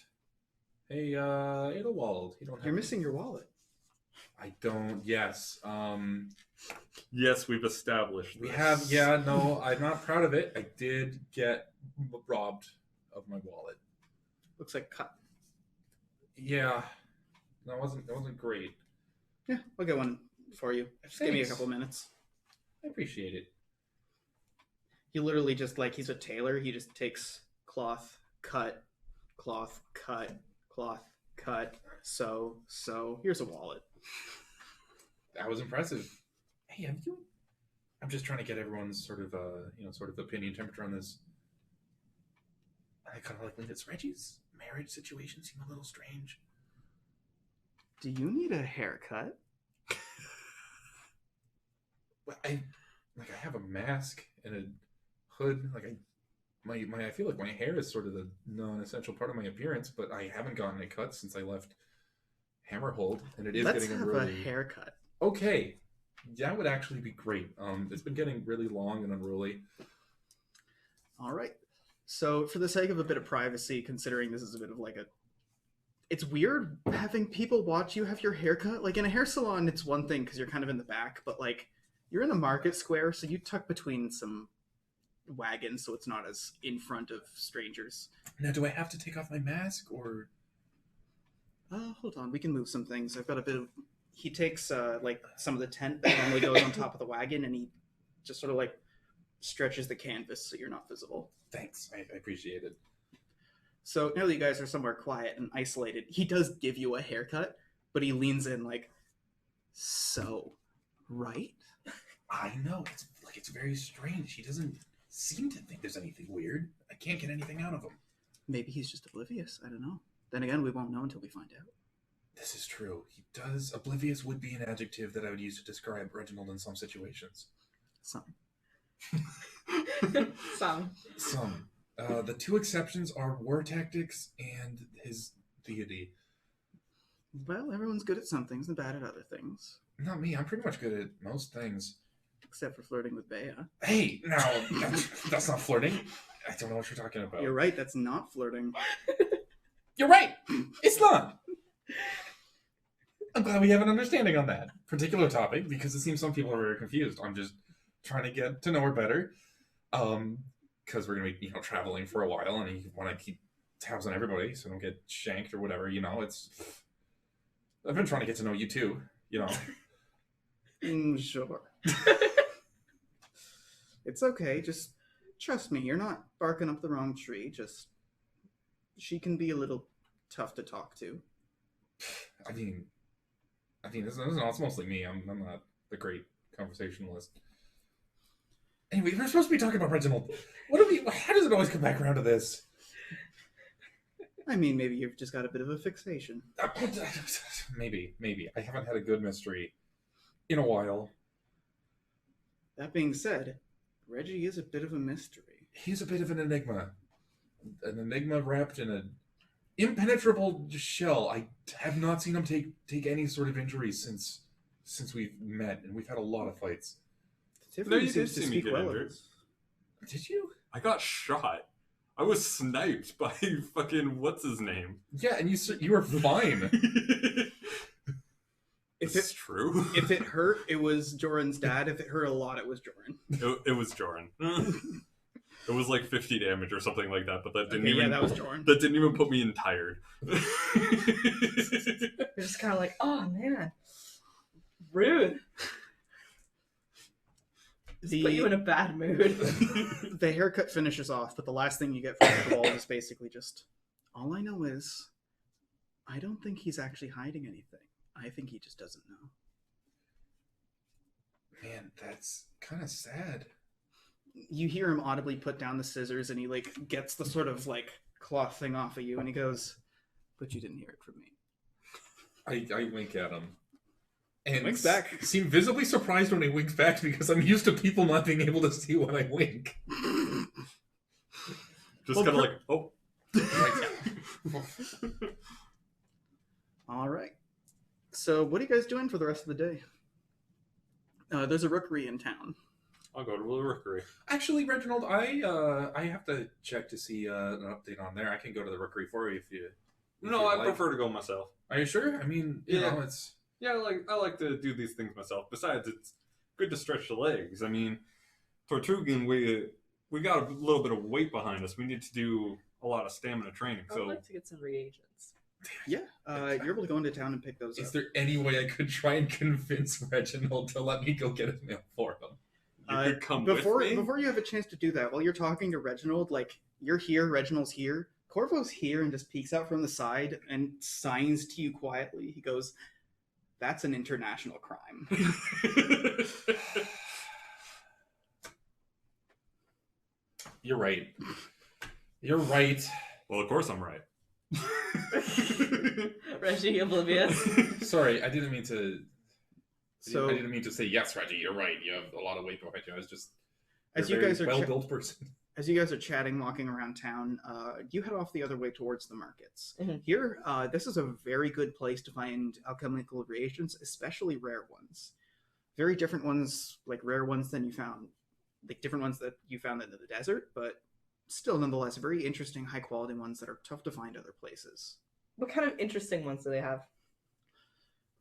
Hey, Edelwald, you don't have... You're missing your wallet. I don't. Yes. Yes, we've established We this. have. Yeah. No, I'm not proud of it. I did get robbed of my wallet. Looks like cut. Yeah. That wasn't great. Yeah, I'll get one for you. Just give me a Thanks. couple minutes. I appreciate it. He literally just he's a tailor. He just takes cloth, cut, cloth, cut, cloth, cut. So here's a wallet. That was impressive. Hey, have you? I'm just trying to get everyone's sort of opinion temperature on this. I kind of like this. Reggie's marriage situation seemed a little strange. Do you need a haircut? Well, I have a mask and a hood. I feel like my hair is sort of the non-essential part of my appearance, but I haven't gotten it cut since I left Hammerhold, and it is Let's getting have really a haircut. Okay, that would actually be great. It's been getting really long and unruly. All right. So for the sake of a bit of privacy, considering this is a bit of a it's weird having people watch you have your haircut. Like in a hair salon, it's one thing because you're kind of in the back, but like you're in a market square, so you tuck between some wagons, so it's not as in front of strangers. Now, do I have to take off my mask or? Hold on, we can move some things. I've got a bit of. He takes like some of the tent that normally goes on top of the wagon, and he just sort of like stretches the canvas so you're not visible. Thanks, I appreciate it. So now that you guys are somewhere quiet and isolated, he does give you a haircut, but he leans in like, so, right? I know, it's very strange. He doesn't seem to think there's anything weird. I can't get anything out of him. Maybe he's just oblivious. I don't know. Then again, we won't know until we find out. This is true. He does. Oblivious would be an adjective that I would use to describe Reginald in some situations. Some. Some. The two exceptions are war tactics and his deity. Well, everyone's good at some things and bad at other things. Not me. I'm pretty much good at most things. Except for flirting with Bea. Hey, no, that's not flirting. I don't know what you're talking about. You're right, that's not flirting. You're right. It's not. I'm glad we have an understanding on that particular topic because it seems some people are very confused. I'm just trying to get to know her better. Because we're gonna be, traveling for a while, and you want to keep tabs on everybody so don't get shanked or whatever. It's. I've been trying to get to know you too. Sure. It's okay. Just trust me. You're not barking up the wrong tree. Just she can be a little tough to talk to. I mean, it's mostly me. I'm not the great conversationalist. Anyway, we're supposed to be talking about Reginald. How does it always come back around to this? I mean, maybe you've just got a bit of a fixation. Maybe. I haven't had a good mystery in a while. That being said, Reggie is a bit of a mystery. He's a bit of an enigma. An enigma wrapped in an impenetrable shell. I have not seen him take any sort of injuries since we've met, and we've had a lot of fights. No, you did see me get injured. Did you? I got shot. I was sniped by fucking what's his name. Yeah, and you were fine. It's true. If it hurt, it was Joran's dad. If it hurt a lot, it was Joran. It was Joran. It was like 50 damage or something like that, but that didn't that was Joran. That didn't even put me in tired. You're just kind of like, oh man, rude. Put you in a bad mood. The haircut finishes off, but the last thing you get from the ball is basically just, all I know is, I don't think he's actually hiding anything. I think he just doesn't know. Man, that's kind of sad. You hear him audibly put down the scissors, and he gets the sort of cloth thing off of you, and he goes, "But you didn't hear it from me." I wink at him. And winks back. Seem visibly surprised when he winks back because I'm used to people not being able to see when I wink. Just kind of like, oh. All right. So what are you guys doing for the rest of the day? There's a rookery in town. I'll go to the rookery. Actually, Reginald, I have to check to see an update on there. I can go to the rookery for you if you. No, I prefer to go myself. Are you sure? I mean, you know, it's. Yeah, I like to do these things myself. Besides, it's good to stretch the legs. I mean, Tortugan, we got a little bit of weight behind us. We need to do a lot of stamina training. I would like to get some reagents. Yeah, you're able to go into town and pick those up. Is there any way I could try and convince Reginald to let me go get his mail for him? You could come before with me? Before you have a chance to do that, while you're talking to Reginald, you're here, Reginald's here, Corvo's here and just peeks out from the side and signs to you quietly. He goes, "That's an international crime." You're right. You're right. Well, of course I'm right. Reggie, oblivious. Sorry, I didn't mean to. So I didn't mean to say yes, Reggie. You're right. You have a lot of weight behind you. I was just as you guys are well-built person. As you guys are chatting, walking around town, you head off the other way towards the markets. Mhm. Here, this is a very good place to find alchemical reagents, especially rare ones. Very different ones, rare ones than you found, different ones that you found in the desert, but still, nonetheless, very interesting, high-quality ones that are tough to find other places. What kind of interesting ones do they have?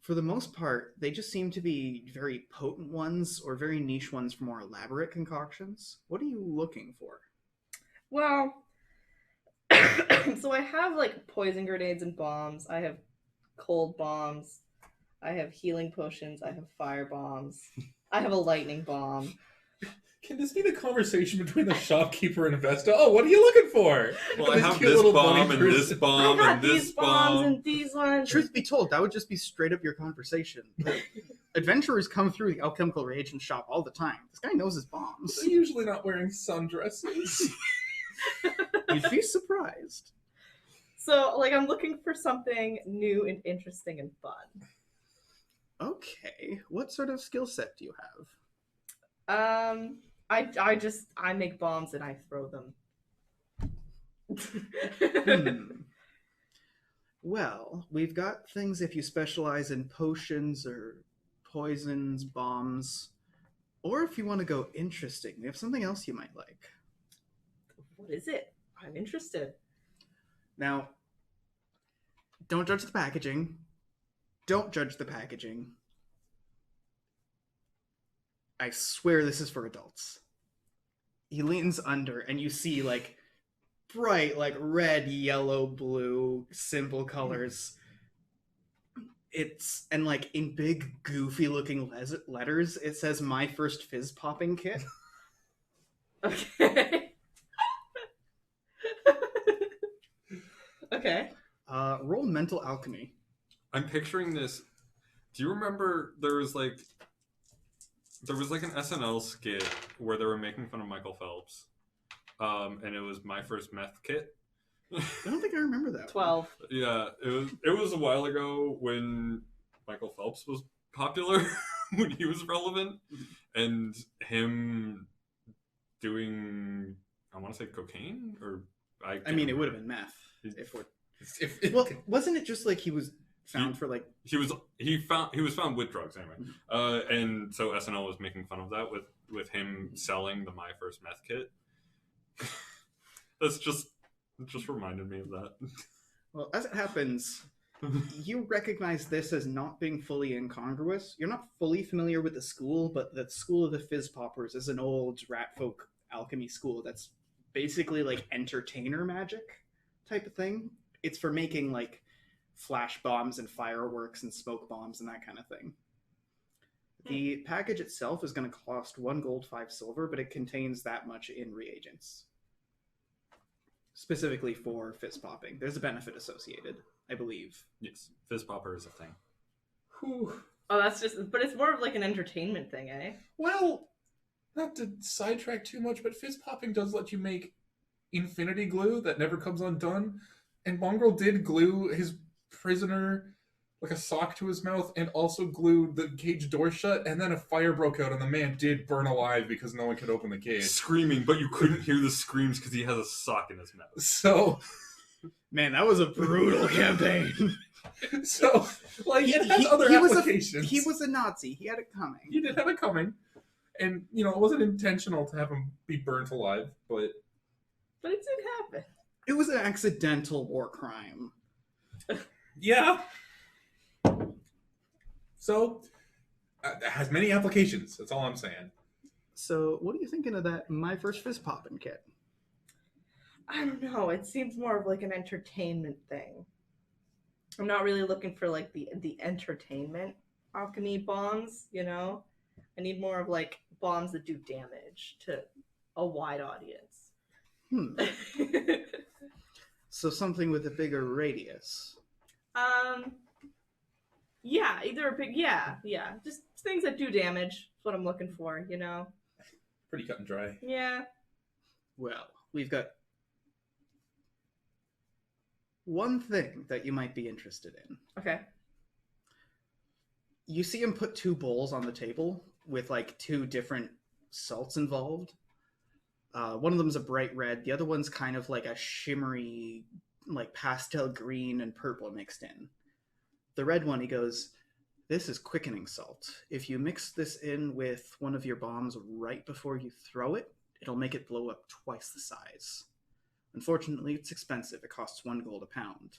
For the most part, they just seem to be very potent ones or very niche ones for more elaborate concoctions. What are you looking for? Well, so I have like poison grenades and bombs. I have cold bombs. I have healing potions. I have fire bombs. I have a lightning bomb. Can this be the conversation between the shopkeeper and Vesta? Oh, what are you looking for? Well, I This have cute this little bomb bunny and this person. bomb I got and this these bombs bomb. and these ones. Truth be told, that would just be straight up your conversation. Adventurers come through the alchemical reagent shop all the time. This guy knows his bombs. They're usually not wearing sundresses. You'd be surprised. So, like, I'm looking for something new and interesting and fun. Okay, what sort of skill set do you have? I make bombs and I throw them. Well, we've got things if you specialize in potions or poisons, bombs, or if you want to go interesting, we have something else you might like. What is it? I'm interested. Now, don't judge the packaging. Don't judge the packaging. I swear this is for adults. He leans under and you see like bright, like red, yellow, blue, simple colors. It's, and like in big, goofy looking letters, it says "My First Fizz Popping Kit." Okay. Okay. Roll mental alchemy. I'm picturing this. Do you remember there was like an SNL skit where they were making fun of Michael Phelps, and it was My First Meth Kit. I don't think I remember that. 12. Yeah, it was a while ago when Michael Phelps was popular, when he was relevant, and him doing, I want to say cocaine, or I mean, it would have been meth. If Well, wasn't it just like he was found for like? he was found with drugs anyway, and so SNL was making fun of that with him selling the My First Meth Kit. It just reminded me of that. Well, as it happens, you recognize this as not being fully incongruous. You're not fully familiar with the school, but the School of the Fizz Poppers is an old rat folk alchemy school that's basically like entertainer magic type of thing. It's for making like flash bombs and fireworks and smoke bombs and that kind of thing. The package itself is going to cost 1 gold, 5 silver, but it contains that much in reagents. Specifically for fizz popping. There's a benefit associated, I believe. Yes, Fizz Popper is a thing. Whew. Oh, that's just, but it's more of like an entertainment thing, eh? Well, not to sidetrack too much, but fizz popping does let you make infinity glue that never comes undone. And Mongrel did glue his prisoner like a sock to his mouth and also glued the cage door shut, and then a fire broke out and the man did burn alive because no one could open the cage. Screaming, but you couldn't hear the screams because he has a sock in his mouth. So, Man, that was a brutal campaign. Like, it has other applications. He was a Nazi. He had it coming. He did have it coming. And, it wasn't intentional to have him be burnt alive, but... But it did happen. It was an accidental war crime. Yeah. So, it has many applications. That's all I'm saying. So, what are you thinking of that My First Fizz Poppin' Kit? I don't know. It seems more of like an entertainment thing. I'm not really looking for like the entertainment alchemy bombs, I need more of like bombs that do damage to a wide audience. So something with a bigger radius. Yeah, either a big, yeah, just things that do damage. That's what I'm looking for, Pretty cut and dry. Yeah. Well, we've got one thing that you might be interested in. Okay. You see him put 2 bowls on the table with like 2 different salts involved. One of them's a bright red. The other one's kind of like a shimmery, like pastel green and purple mixed in. The red one, he goes, "This is quickening salt. If you mix this in with one of your bombs right before you throw it, it'll make it blow up twice the size. Unfortunately, it's expensive. It costs 1 gold a pound.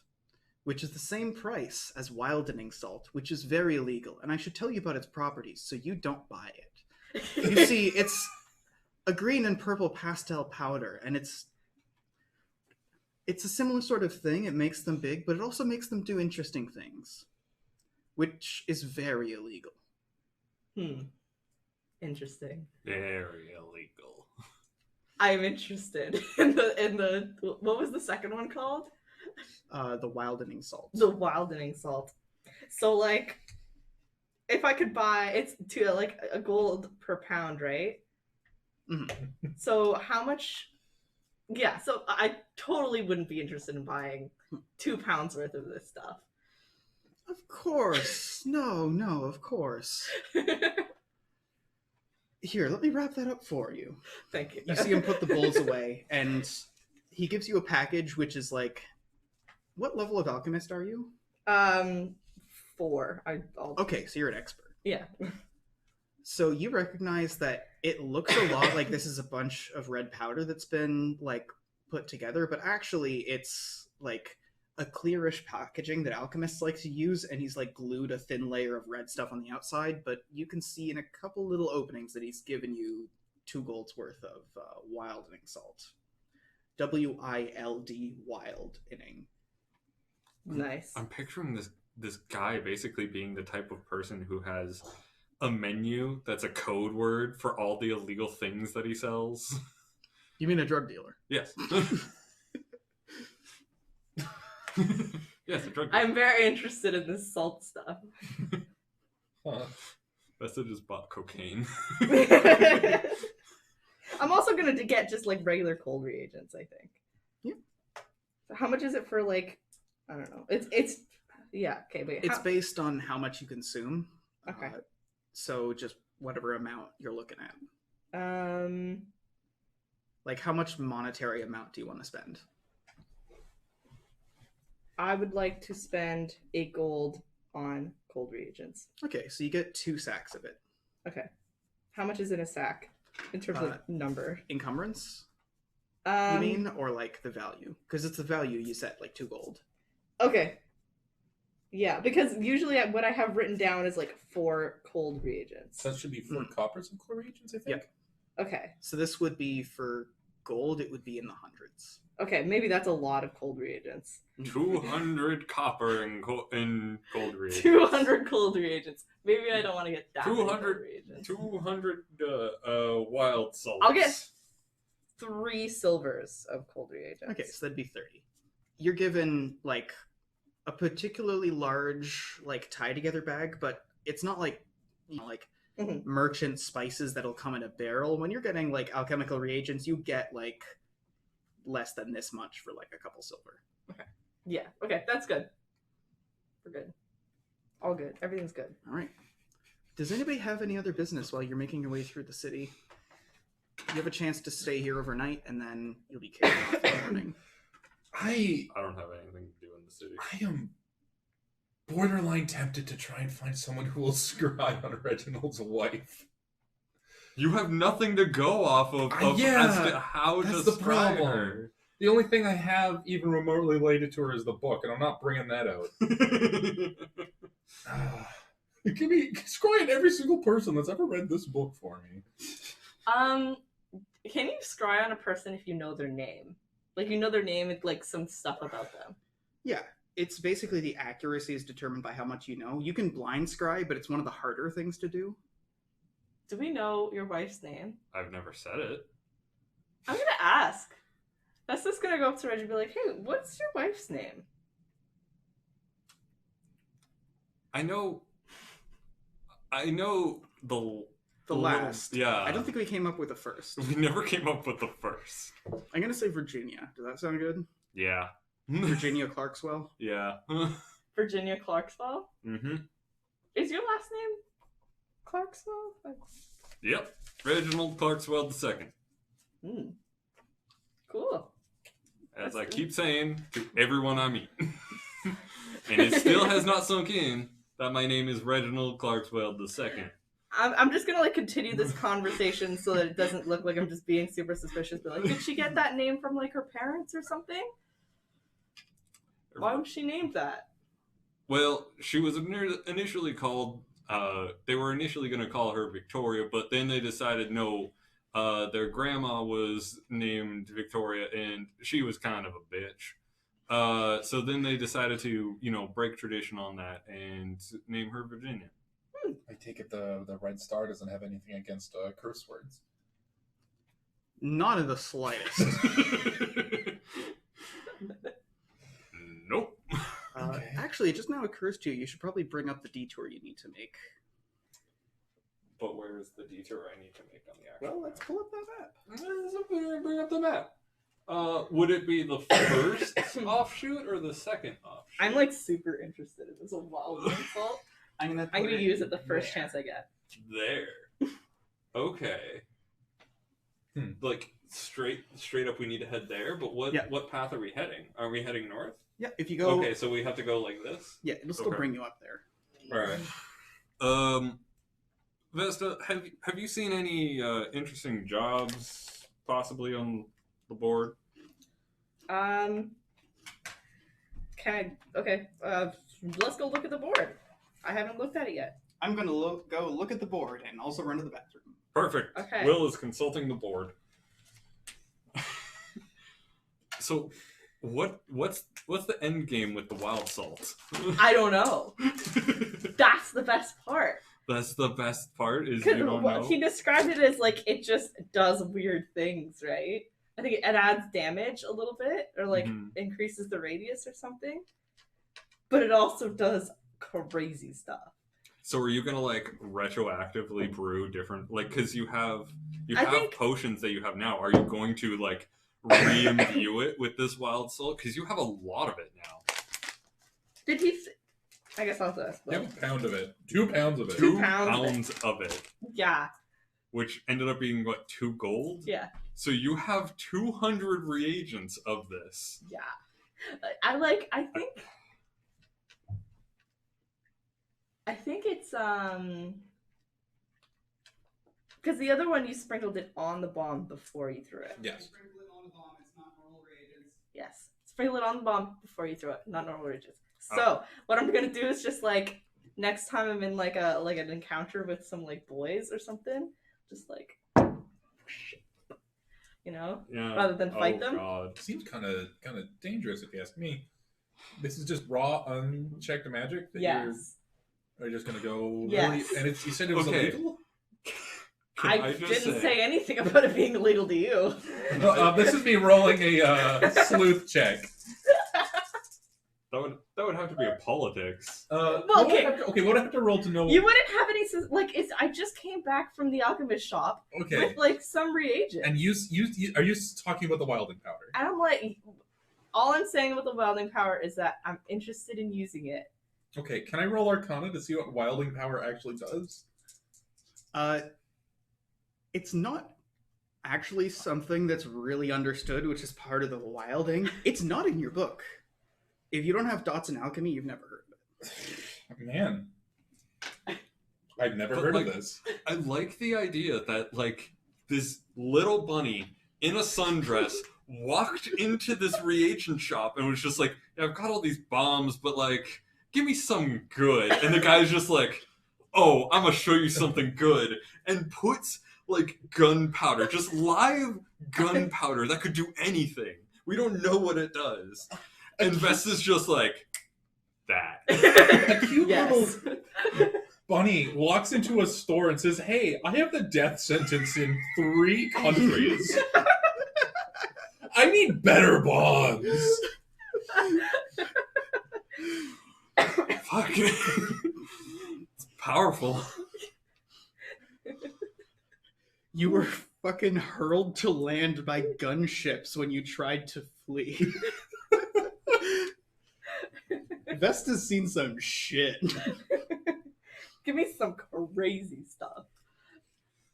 which is the same price as wildening salt, which is very illegal. And I should tell you about its properties so you don't buy it. You see, it's a green and purple pastel powder, and it's a similar sort of thing. It makes them big, but it also makes them do interesting things, which is very illegal. Interesting. Very illegal. I'm interested in the what was the second one called? The wildening salt. The wildening salt. So like, if I could buy, it's to like a gold per pound, right? Mm-hmm. So how much? Yeah. So I totally wouldn't be interested in buying 2 pounds worth of this stuff. Of course. No, of course. Here, let me wrap that up for you. Thank you. You see him put the bowls away, and he gives you a package which is like, what level of alchemist are you? 4. Okay, so you're an expert. Yeah. So you recognize that it looks a lot like this is a bunch of red powder that's been like put together, but actually it's like a clearish packaging that alchemists like to use, and he's like glued a thin layer of red stuff on the outside, but you can see in a couple little openings that he's given you 2 golds worth of wildening salt. W-I-L-D, wildening. Nice. I'm picturing this guy basically being the type of person who has a menu that's a code word for all the illegal things that he sells. You mean a drug dealer? Yes. Yes, a drug dealer. I'm very interested in this salt stuff. Best have just bought cocaine. I'm also gonna get just like regular cold reagents, I think. Yeah. So how much is it for like? I don't know. It's yeah. Okay, wait. It's based on how much you consume. Okay. So just whatever amount you're looking at. Like how much monetary amount do you want to spend? I would like to spend 8 gold on cold reagents. Okay, so you get 2 sacks of it. Okay. How much is in a sack in terms of number? Encumbrance? You mean, or like the value? Because it's the value you set, like 2 gold. Okay. Yeah, because usually what I have written down is like 4 cold reagents. So that should be 4 coppers and core reagents, I think. Yep. Okay. So this would be for gold, it would be in the hundreds. Okay, maybe that's a lot of cold reagents. 200 copper in gold reagents. 200 cold reagents. Maybe I don't want to get that many cold 200 reagents. 200 wild salts. I'll get 3 silvers of cold reagents. Okay, so that'd be 30. You're given like a particularly large like tie together bag, but it's not like merchant spices that'll come in a barrel. When you're getting like alchemical reagents, you get like less than this much for like a couple silver. Okay. Yeah. Okay, that's good. We're good. All good. Everything's good. All right. Does anybody have any other business while you're making your way through the city? You have a chance to stay here overnight, and then you'll be carried off in the morning. I don't have anything to do in the city. I am borderline tempted to try and find someone who will scry on Reginald's wife. You have nothing to go off of yeah, as to how that's to the scry problem. her. The only thing I have even remotely related to her is the book, and I'm not bringing that out. It can be scrying every single person that's ever read this book for me. Can you scry on a person if you know their name? Like, you know their name and, like, some stuff about them. Yeah, it's basically the accuracy is determined by how much you know. You can blind scry, but it's one of the harder things to do. Do we know your wife's name? I've never said it. I'm gonna ask. That's just gonna go up to Reggie and be like, hey, what's your wife's name? I know The last. Yeah. I don't think we came up with the first. We never came up with the first. I'm going to say Virginia. Does that sound good? Yeah. Virginia Clarkswell? Yeah. Virginia Clarkswell? Mm-hmm. Is your last name Clarkswell? Yep. Reginald Clarkswell II. Cool. As That's I good. keep saying to everyone I meet. And it still has not sunk in that my name is Reginald Clarkswell II. I'm just gonna like continue this conversation so that it doesn't look like I'm just being super suspicious. But like, did she get that name from like her parents or something? Why was she named that? Well, she was initially called. They were initially going to call her Victoria, but then they decided no. Their grandma was named Victoria, and she was kind of a bitch. So then they decided to, break tradition on that and name her Virginia. I take it the Red Star doesn't have anything against curse words. Not in the slightest. Nope. Okay. Actually, it just now occurs to you, you should probably bring up the detour you need to make. But where is the detour I need to make on the actual Well, let's pull up that map. Bring up the map. Would it be the first offshoot or the second offshoot? I'm like super interested in this wild insult. I'm gonna use it the first chance I get. There. Okay. Like straight up, we need to head there. But what path are we heading? Are we heading north? Yeah, if you go. Okay, so we have to go like this. Yeah, it'll still bring you up there. All right. Vesta, have you seen any interesting jobs possibly on the board? Okay. Let's go look at the board. I haven't looked at it yet. I'm gonna go look at the board and also run to the bathroom. Perfect. Okay. Will is consulting the board. So, what's the end game with the wild salt? I don't know. That's the best part. That's the best part. Is you don't know. He described it as like it just does weird things, right? I think it adds damage a little bit, or like increases the radius or something. But it also does crazy stuff. So are you gonna like retroactively brew different, like, because you have potions that you have now? Are you going to like re-imbue it with this wild salt? Because you have a lot of it now. Did he? I guess I'll ask. You have a pound of it. 2 pounds of it. 2 pounds of it. Yeah. Which ended up being what, 2 gold? Yeah. So you have 200 reagents of this. Yeah. I think it's because the other one you sprinkled it on the bomb before you threw it. Yes. Sprinkle it on the bomb. It's not normal reagents. Yes. Sprinkle it on the bomb before you throw it, not normal reagents. So what I'm gonna do is just like next time I'm in like an encounter with some like boys or something, just like rather than fight them. God. Seems kind of dangerous if you ask me. This is just raw, unchecked magic that you're just gonna go. Yes. And you said it was illegal. I didn't say anything about it being illegal to you. This is me rolling a sleuth check. That would have to be a politics. What would I have to roll to know? You wouldn't have any I just came back from the alchemist shop with like some reagent. And you are you talking about the wilding powder? And I'm like, all I'm saying about the wilding power is that I'm interested in using it. Okay, can I roll Arcana to see what wilding power actually does? It's not actually something that's really understood, which is part of the wilding. It's not in your book. If you don't have dots in alchemy, you've never heard of it. Man, I've never heard of this. I like the idea that like this little bunny in a sundress walked into this reagent shop and was just like, yeah, I've got all these bombs, but like, give me some good. And the guy's just like, oh, I'm gonna show you something good, and puts like gunpowder, just live gunpowder that could do anything. We don't know what it does. And Vesta's just like, that. A cute little bunny walks into a store and says, hey, I have the death sentence in 3 countries. I need better bombs. Fuck. It's powerful. You were fucking hurled to land by gunships when you tried to flee. Vesta's seen some shit. Give me some crazy stuff.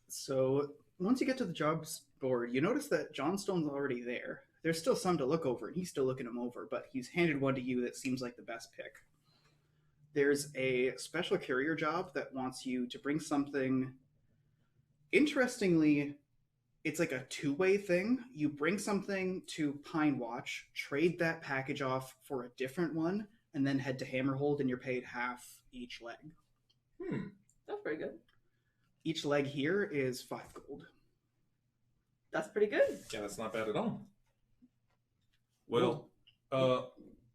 So, once you get to the jobs board, you notice that Johnstone's already there. There's still some to look over, and he's still looking them over, but he's handed one to you that seems like the best pick. There's a special carrier job that wants you to bring something interestingly it's like a two-way thing. You bring something to Pine Watch, trade that package off for a different one, and then head to Hammerhold, and you're paid half each leg. That's pretty good. Each leg here is 5 gold. That's pretty good. Yeah, that's not bad at all. Well,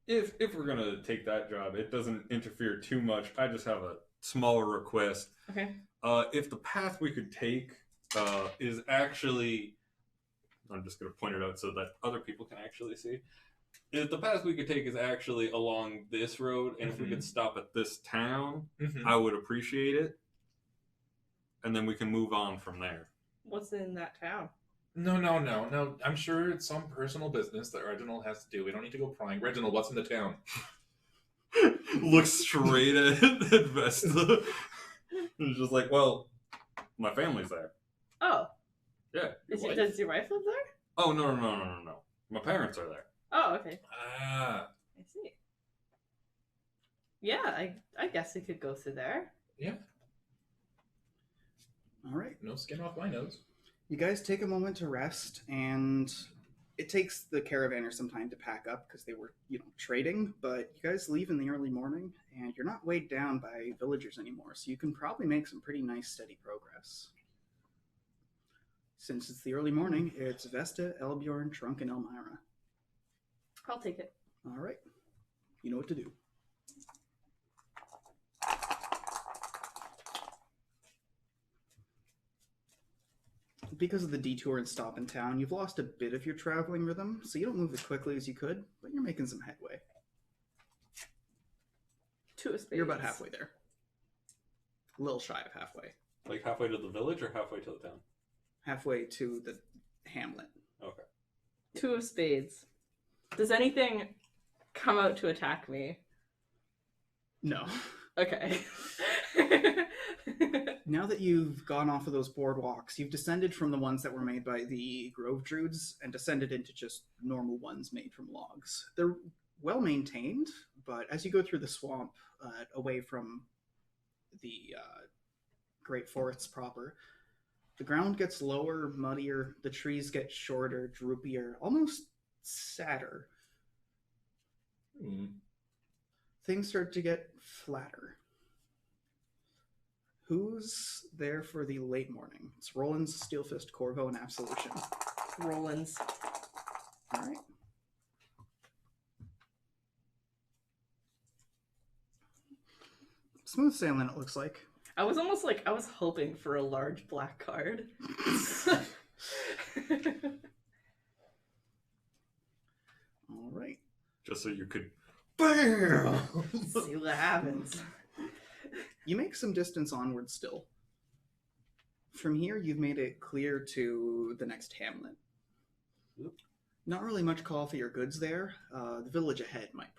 if we're gonna take that job, it doesn't interfere too much. I just have a smaller request. Okay. If the path we could take is actually, I'm just gonna point it out so that other people can actually see. If the path we could take is actually along this road, and if we could stop at this town, I would appreciate it. And then we can move on from there. What's in that town? No. I'm sure it's some personal business that Reginald has to do. We don't need to go prying. Reginald, what's in the town? Look straight at Vesta. It's just like, well, my family's there. Oh. Yeah. Does your wife live there? Oh, no. My parents are there. Oh, okay. Ah. I see. Yeah, I guess we could go through there. Yeah. All right. No skin off my nose. You guys take a moment to rest, and it takes the caravaner some time to pack up because they were, trading, but you guys leave in the early morning, and you're not weighed down by villagers anymore, so you can probably make some pretty nice, steady progress. Since it's the early morning, it's Vesta, Elbjorn, Trunk, and Elmira. I'll take it. All right. You know what to do. Because of the detour and stop in town, you've lost a bit of your traveling rhythm, so you don't move as quickly as you could, but you're making some headway. 2 of spades. You're about halfway there. A little shy of halfway. Like halfway to the village or halfway to the town? Halfway to the hamlet. Okay. 2 of spades. Does anything come out to attack me? No. Okay. Now that you've gone off of those boardwalks, you've descended from the ones that were made by the Grove Druids and descended into just normal ones made from logs. They're well maintained, but as you go through the swamp, away from the great forests proper, the ground gets lower, muddier, the trees get shorter, droopier, almost sadder. Things start to get flatter. Who's there for the late morning? It's Roland's, Steelfist, Corvo, and Absolution. Roland's. All right. Smooth sailing, it looks like. I was almost like, I was hoping for a large black card. All right. Just so you could, BAM! See what happens. You make some distance onward still. From here, you've made it clear to the next hamlet. Yep. Not really much call for your goods there. The village ahead might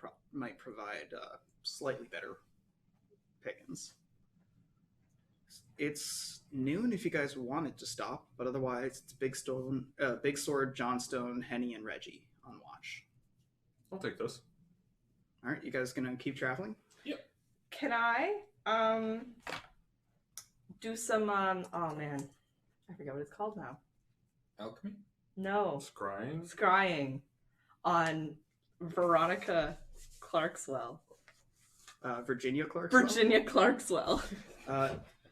provide slightly better pickings. It's noon if you guys wanted to stop, but otherwise it's Big Sword, Johnstone, Henny, and Reggie on watch. I'll take this. All right, you guys gonna keep traveling? Yep. Can I do some oh man, I forget what it's called now. Alchemy? No, Scrying? on Veronica Clarkswell. Virginia Clark. Virginia Clarkswell.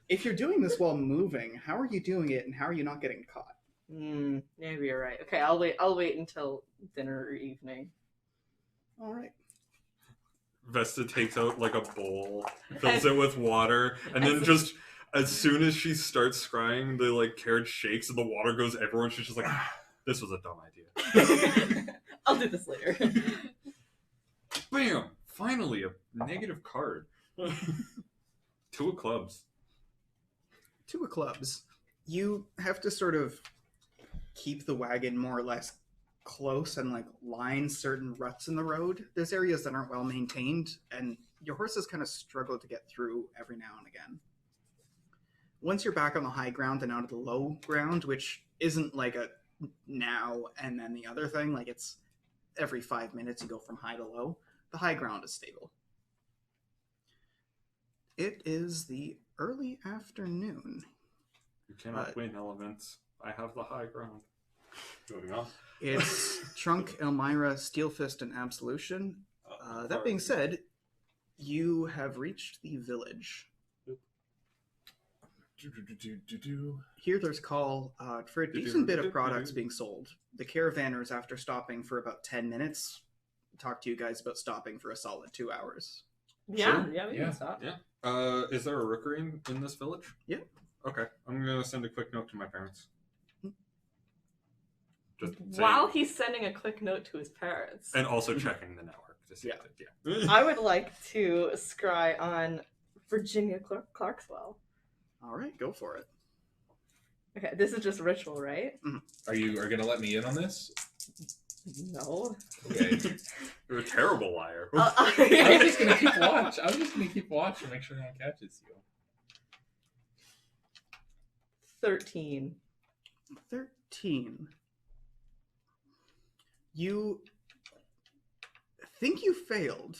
If you're doing this while moving, how are you doing it, and how are you not getting caught? Maybe you're right. Okay, I'll wait until dinner or evening. All right. Vesta takes out like a bowl, fills it with water, and then just as soon as she starts scrying, the like carriage shakes and the water goes everywhere. And she's just like, "This was a dumb idea." I'll do this later. Bam! Finally, a negative card. 2 of clubs. 2 of clubs. You have to sort of keep the wagon more or less close and like line certain ruts in the road. There's areas that aren't well maintained, and your horses kind of struggle to get through every now and again. Once you're back on the high ground and out of the low ground, which isn't like a now and then the other thing, like it's every 5 minutes you go from high to low, the high ground is stable. It is the early afternoon. You cannot win elements. I have the high ground. Moving on. It's Trunk, Elmira, Steelfist, and Absolution. That being said, you have reached the village. Here there's call for a decent bit of products being sold. The caravanners, after stopping for about 10 minutes, talked to you guys about stopping for a solid 2 hours. Yeah, Sure. yeah, we can stop. Yeah. Is there a rookery in this village? Yeah. Okay. I'm going to send a quick note to my parents. Just While he's sending a quick note to his parents. And also checking the network to see that, I would like to scry on Virginia Clarkswell. All right, go for it. Okay, this is just ritual, right? Are you going to let me in on this? No. Okay. You're a terrible liar. I was just going to keep watch. I was just going to keep watch and make sure no one catches you. 13. 13. You think you failed.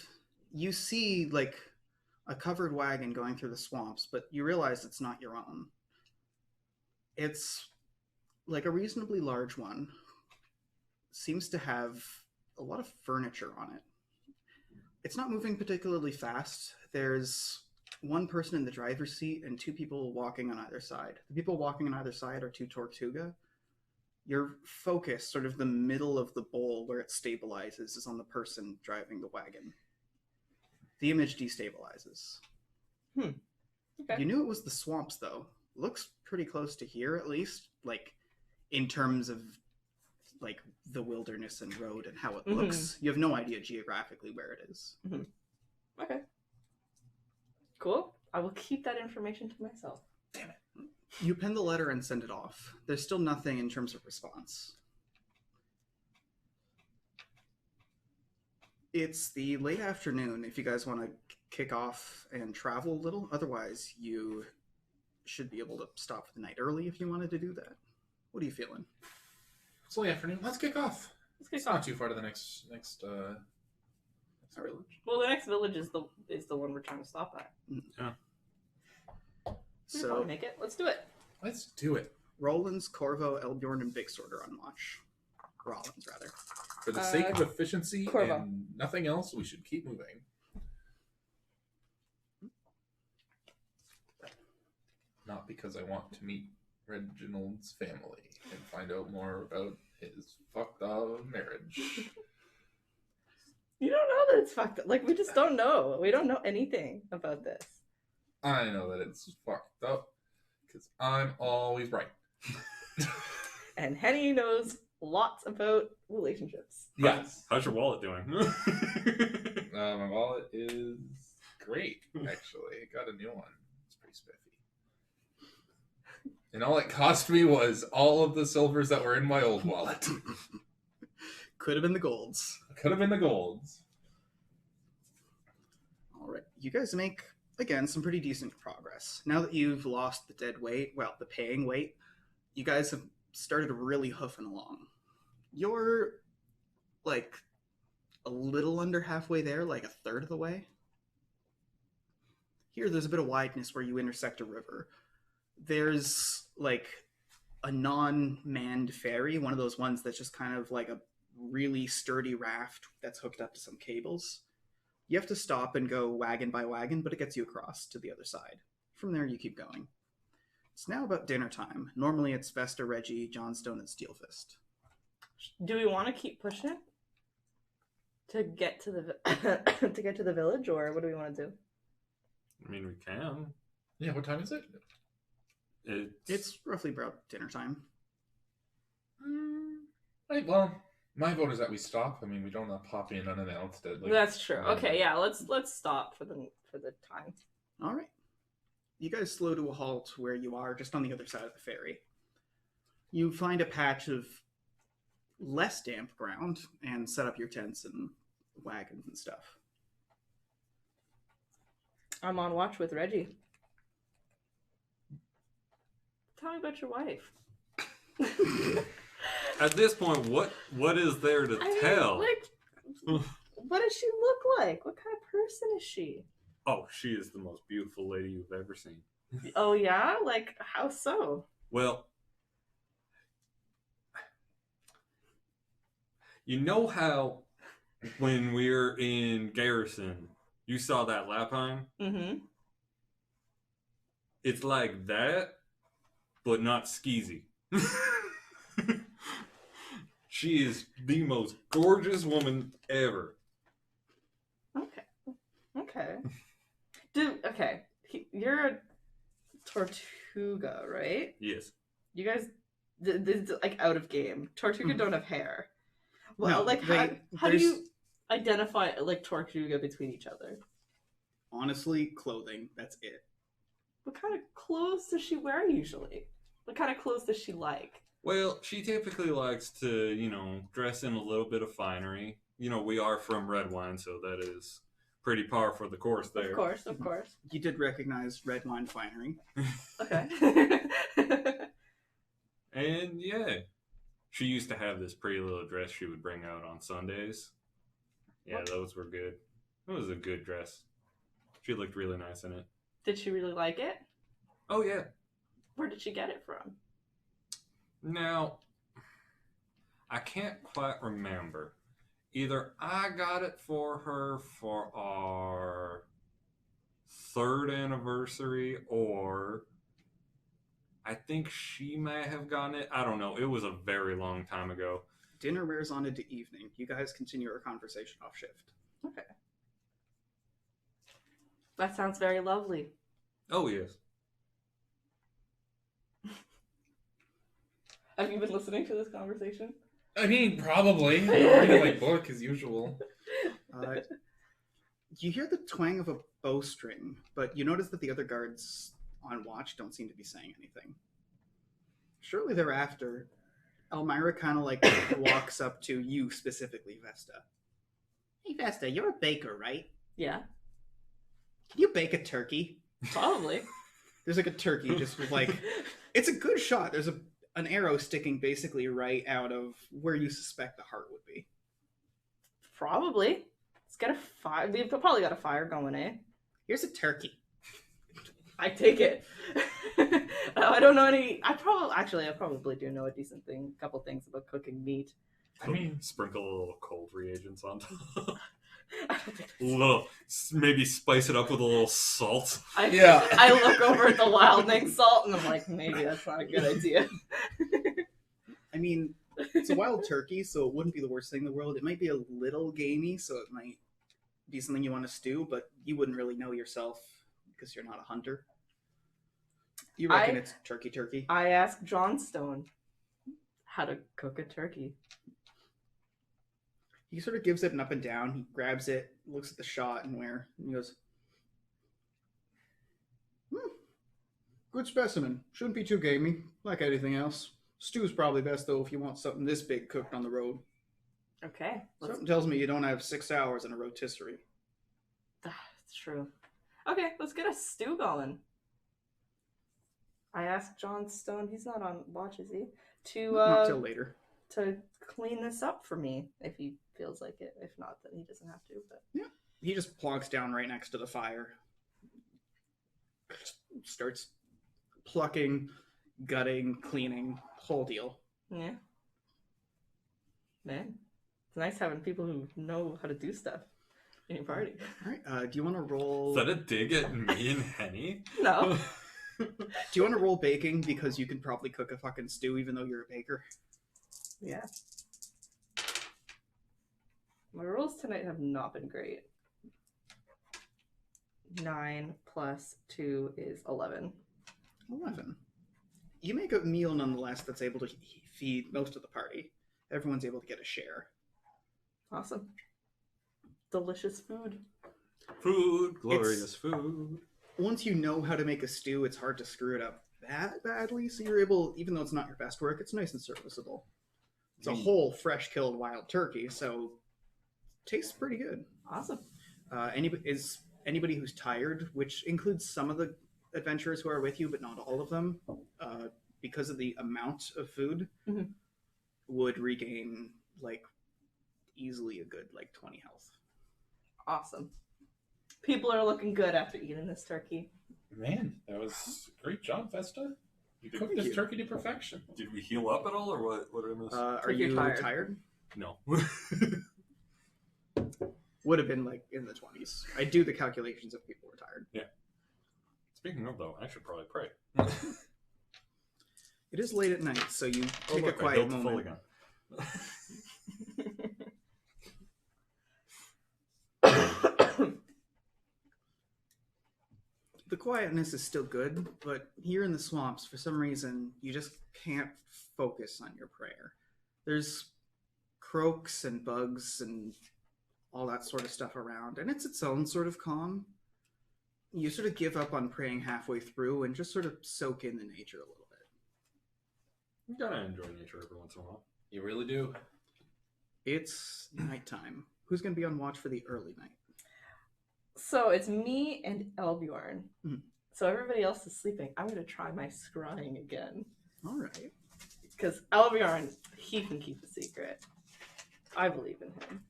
You see, like, a covered wagon going through the swamps, but you realize it's not your own. It's like a reasonably large one. Seems to have a lot of furniture on it. It's not moving particularly fast. There's one person in the driver's seat and 2 people walking on either side. The people walking on either side are 2 Tortuga. Your focus, sort of the middle of the bowl where it stabilizes, is on the person driving the wagon. The image destabilizes. Okay. You knew it was the swamps, though. Looks pretty close to here, at least, like, in terms of, like, the wilderness and road and how it looks. You have no idea geographically where it is. Okay. Cool. I will keep that information to myself. Damn it. You pen the letter and send it off. There's still nothing in terms of response. It's the late afternoon if you guys want to kick off and travel a little. Otherwise, you should be able to stop for the night early if you wanted to do that. What are you feeling? It's late afternoon. Let's kick off. It's Not too far to the next village. Well, the next village is the one we're trying to stop at. Yeah. We'll probably make it. Let's do it. Let's do it. Rollins, Corvo, Elbjorn, and Big Sword are on watch. Rollins, rather. For the sake of efficiency Corvo. and nothing else, we should keep moving. Not because I want to meet Reginald's family and find out more about his fucked up marriage. You don't know that it's fucked up. Like, we just don't know. We don't know anything about this. I know that it's fucked up because I'm always right. And Henny knows lots about relationships. Yes. How's your wallet doing? My wallet is great, actually. I got a new one. It's pretty spiffy. And all it cost me was all of the silvers that were in my old wallet. Could have been the golds. Could have been the golds. All right. You guys make, again, some pretty decent progress. Now that you've lost the dead weight, well, the paying weight, you guys have started really hoofing along. You're, like, a little under halfway there, like a third of the way. Here, there's a bit of wideness where you intersect a river. There's, like, a non-manned ferry, one of those ones that's just kind of like a really sturdy raft that's hooked up to some cables. You have to stop and go wagon by wagon, but it gets you across to the other side. From there, you keep going. It's now about dinner time. Normally, it's Vesta, Reggie, Johnstone, and Steelfist. Do we want to keep pushing it to get to the to get to the village, or what do we want to do? I mean, we can. Yeah, what time is it? It's roughly about dinner time. Right, well, my vote is that we stop. I mean, we don't pop in unannounced. That's true. Okay, yeah, let's stop for the time. All right. You guys slow to a halt where you are, just on the other side of the ferry. You find a patch of less damp ground and set up your tents and wagons and stuff. I'm on watch with Reggie. Tell me about your wife. At this point, what is there to tell? What does she look like? What kind of person is she? Oh, she is the most beautiful lady you've ever seen. Oh yeah? Like, how so? Well, You know how when we're in Garrison, you saw that Lapine? Mm-hmm. It's like that, but not skeezy. She is the most gorgeous woman ever. Okay. Okay. You're a Tortuga, right? Yes. You guys, like out of game. Tortuga don't have hair. Well, No, like how do you identify like Tortuga between each other? Honestly, clothing. That's it. What kind of clothes does she wear usually? What kind of clothes does she like? Well, she typically likes to, dress in a little bit of finery. We are from Redwine, so that is pretty par for the course there. Of course. You did recognize red wine finery. Okay. And yeah, she used to have this pretty little dress she would bring out on Sundays. Yeah, those were good. It was a good dress. She looked really nice in it. Did she really like it? Oh, yeah. Where did she get it from? Now, I can't quite remember. Either I got it for her for our 3rd anniversary, or I think she may have gotten it. I don't know. It was a very long time ago. Dinner wears on into evening. You guys continue your conversation off shift. Okay. That sounds very lovely. Oh, yes. Have you been listening to this conversation? I mean, probably. I'm reading my book as usual. You hear the twang of a bowstring, but you notice that the other guards on watch don't seem to be saying anything. Shortly thereafter, Elmira kind of like walks up to you specifically, Vesta. Hey, Vesta, you're a baker, right? Yeah, Can you bake a turkey? probably. There's like a turkey just with like, it's a good shot. There's an arrow sticking basically right out of where you suspect the heart would be. Probably. Let's get a fire. We've probably got a fire going, eh? Here's a turkey. I take it. I don't know any. I probably do know a couple things about cooking meat. I mean, Sprinkle a little cold reagents on top. I don't think Maybe spice it up with a little salt. I look over at the wildling salt and I'm like, maybe that's not a good idea. I mean, it's a wild turkey, so it wouldn't be the worst thing in the world. It might be a little gamey, so it might be something you want to stew, but you wouldn't really know yourself because you're not a hunter. You reckon it's turkey? I asked Johnstone how to cook a turkey. He sort of gives it an up and down. He grabs it, looks at the shot and he goes, good specimen. Shouldn't be too gamey, like anything else. Stew's probably best, though, if you want something this big cooked on the road. Okay. Something tells me you don't have 6 hours in a rotisserie. That's true. Okay, let's get a stew going. I asked Johnstone, he's not on watch, is he? Not till later. To clean this up for me if he feels like it. If not, then he doesn't have to. But Yeah. He just plonks down right next to the fire. Starts plucking, gutting, cleaning, whole deal. yeah, man, it's nice having people who know how to do stuff in your party. All right. Do you want to roll? Is that a dig at me and Henny? No, Do you want to roll baking because you can probably cook a fucking stew even though you're a baker? yeah. My rolls tonight have not been great. 9 plus 2 is 11. 11. You make a meal nonetheless that's able to feed most of the party. Everyone's able to get a share. Awesome. Delicious food. Food, glorious food. Once you know how to make a stew, it's hard to screw it up that badly. So you're able, even though it's not your best work, it's nice and serviceable. It's a whole fresh killed wild turkey, so it tastes pretty good. Awesome. Anybody who's tired, which includes some of the adventurers who are with you, but not all of them, because of the amount of food, would regain easily a good 20 health. Awesome. People are looking good after eating this turkey. Man, that was a great job, Vesta. You cooked this turkey to perfection. Did we heal up at all, or what? What did I miss? Are Like you're you tired. tired? No. Would have been like in the 20s. I do the calculations if people were tired. Yeah. Speaking of though, I should probably pray. It is late at night, so you take a look, I quiet built a fully moment. gun. The quietness is still good, but here in the swamps, for some reason, you just can't focus on your prayer. There's croaks and bugs and all that sort of stuff around, and it's its own sort of calm. You sort of give up on praying halfway through and just sort of soak in the nature a little bit. You gotta enjoy nature every once in a while. You really do. It's nighttime. Who's going to be on watch for the early night? So it's me and Elbjorn. Mhm. So everybody else is sleeping. I'm going to try my scrying again. All right. Because Elbjorn, he can keep a secret. I believe in him.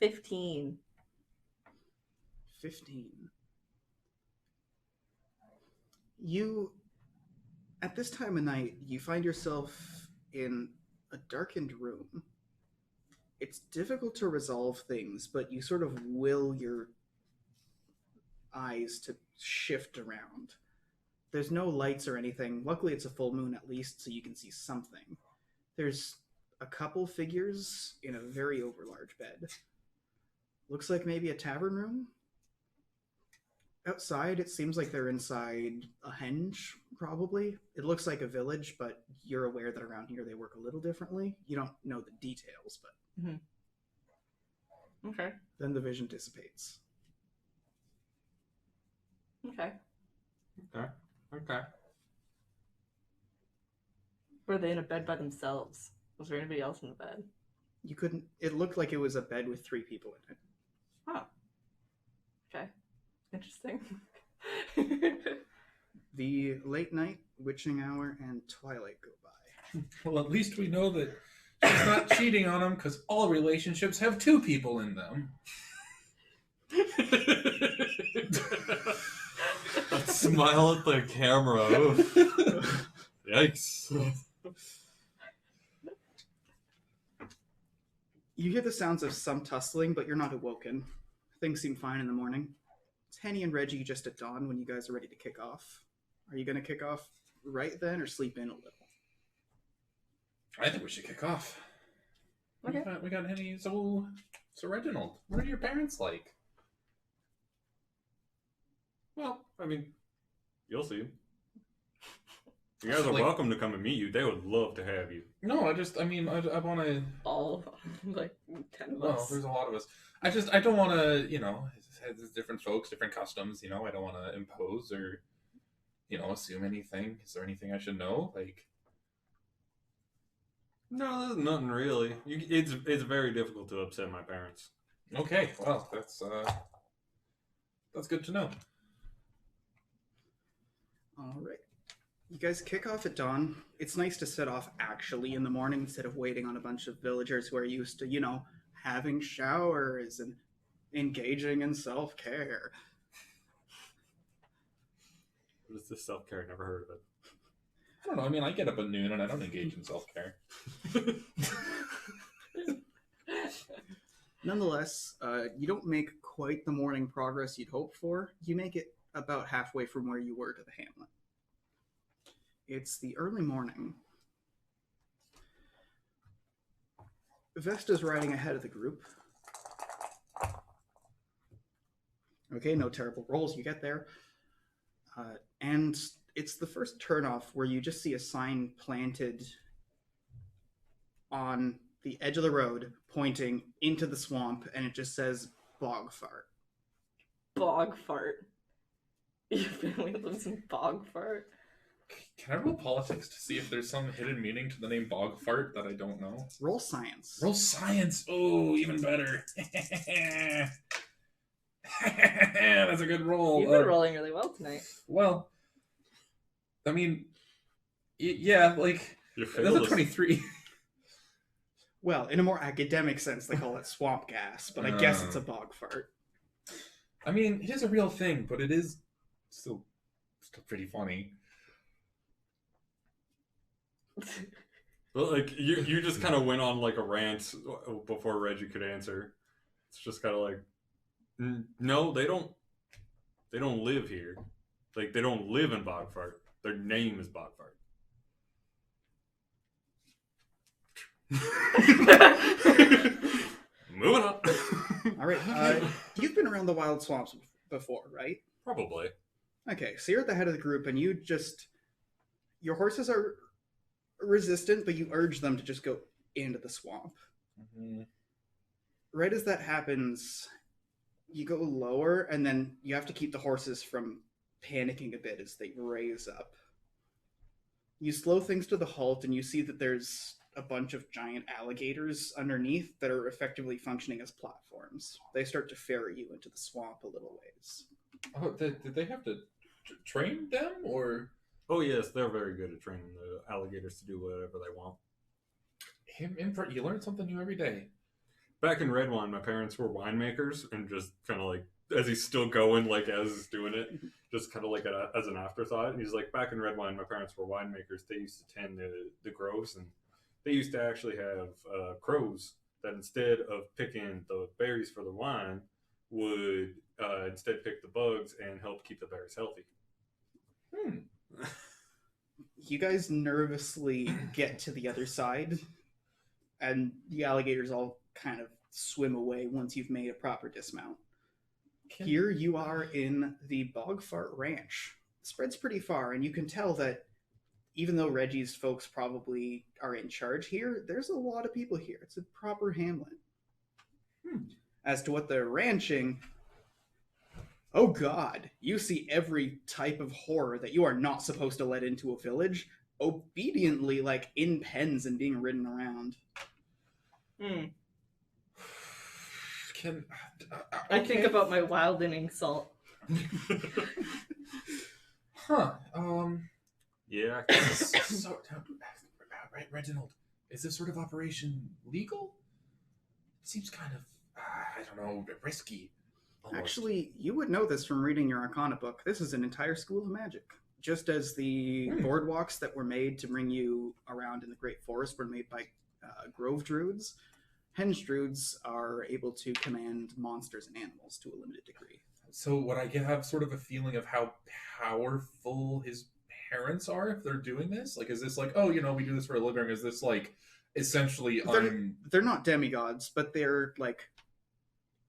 $15. 15. You, at this time of night, you find yourself in a darkened room. It's difficult to resolve things, but you sort of will your eyes to shift around. There's no lights or anything. Luckily, it's a full moon at least, so you can see something. There's a couple figures in a very overlarge bed. Looks like maybe a tavern room. Outside, it seems like they're inside a henge, probably. It looks like a village, but you're aware that around here they work a little differently. You don't know the details, but Okay. then the vision dissipates. Okay. Okay. Were they in a bed by themselves? Was there anybody else in the bed? You couldn't. It looked like it was a bed with 3 people in it. Oh. Okay. Interesting. The late night, witching hour, and twilight go by. Well, at least we know that she's not cheating on him because all relationships have 2 people in them. That smile at the camera. Oof. Yikes. You hear the sounds of some tussling, but you're not awoken. Things seem fine in the morning. It's Henny and Reggie just at dawn when you guys are ready to kick off. Are you going to kick off right then or sleep in a little? I think we should kick off. Okay. We got any. So Reginald, what are your parents like? Well, I mean, you'll see. You guys are Like- welcome to come and meet you. They would love to have you. No, I want to. All like 10 of Well, us. there's a lot of us. I don't want to, there's different folks, different customs, I don't want to impose or, assume anything. Is there anything I should know? Like, No, there's nothing really. It's very difficult to upset my parents. okay, well, that's good to know. All right. You guys kick off at dawn. It's nice to set off actually in the morning instead of waiting on a bunch of villagers who are used to, having showers and engaging in self-care. What is this self-care? Never heard of it. I don't know. I mean, I get up at noon and I don't engage in self-care. Nonetheless, you don't make quite the morning progress you'd hoped for. You make it about halfway from where you were to the hamlet. It's the early morning. Vesta's riding ahead of the group. Okay, no terrible rolls. You get there. And it's the first turnoff where you just see a sign planted on the edge of the road pointing into the swamp, and it just says Bog Fart. Bog fart. Your family lives in Bog fart. Can I roll politics to see if there's some hidden meaning to the name Bog Fart that I don't know? Roll science. Roll science. Oh, even better. That's a good roll. You've been rolling really well tonight. Well, I mean, yeah, like, Your that's field a is- 23. Well, in a more academic sense, they call it swamp gas, but I guess it's a bog fart. I mean, it is a real thing, but it is still still pretty funny. But like you just kind of went on like a rant before Reggie could answer. It's just kind of like, no, they don't live here. Like they don't live in Bogfart. Their name is Bogfart. Moving on. All right. You've been around the Wild Swamps before, right? Probably. Okay, so you're at the head of the group, and your horses are resistant, but you urge them to just go into the swamp. Mm-hmm. Right as that happens, you go lower, and then you have to keep the horses from panicking a bit as they raise up. You slow things to the halt, and you see that there's a bunch of giant alligators underneath that are effectively functioning as platforms. They start to ferry you into the swamp a little ways. Oh, did they have to train them, or? Oh yes, they're very good at training the alligators to do whatever they want. You learn something new every day. Back in Redwine, my parents were winemakers, and just kind of like, as he's still going, like as he's doing it, just kind of like as an afterthought. And he's like, back in Redwine, my parents were winemakers. They used to tend the groves, and they used to actually have crows that instead of picking the berries for the wine, would instead pick the bugs and help keep the berries healthy. You guys nervously get to the other side, and the alligators all kind of swim away once you've made a proper dismount. Here you are in the Bogfart Ranch. It spreads pretty far, and you can tell that even though Reggie's folks probably are in charge here, there's a lot of people here. It's a proper hamlet. As to what they're ranching, oh god, you see every type of horror that you are not supposed to let into a village, obediently, like, in pens and being ridden around. I think about my wildening salt. Yeah. So, Reginald, is this sort of operation legal? It seems kind of, I don't know, risky. Almost. Actually, you would know this from reading your Arcana book. This is an entire school of magic. Just as the boardwalks that were made to bring you around in the Great Forest were made by Grove Druids, Henge Druids are able to command monsters and animals to a limited degree. So would I have sort of a feeling of how powerful his parents are if they're doing this? Like, is this like, oh, we do this for a living? Is this like, essentially, they're not demigods, but they're like,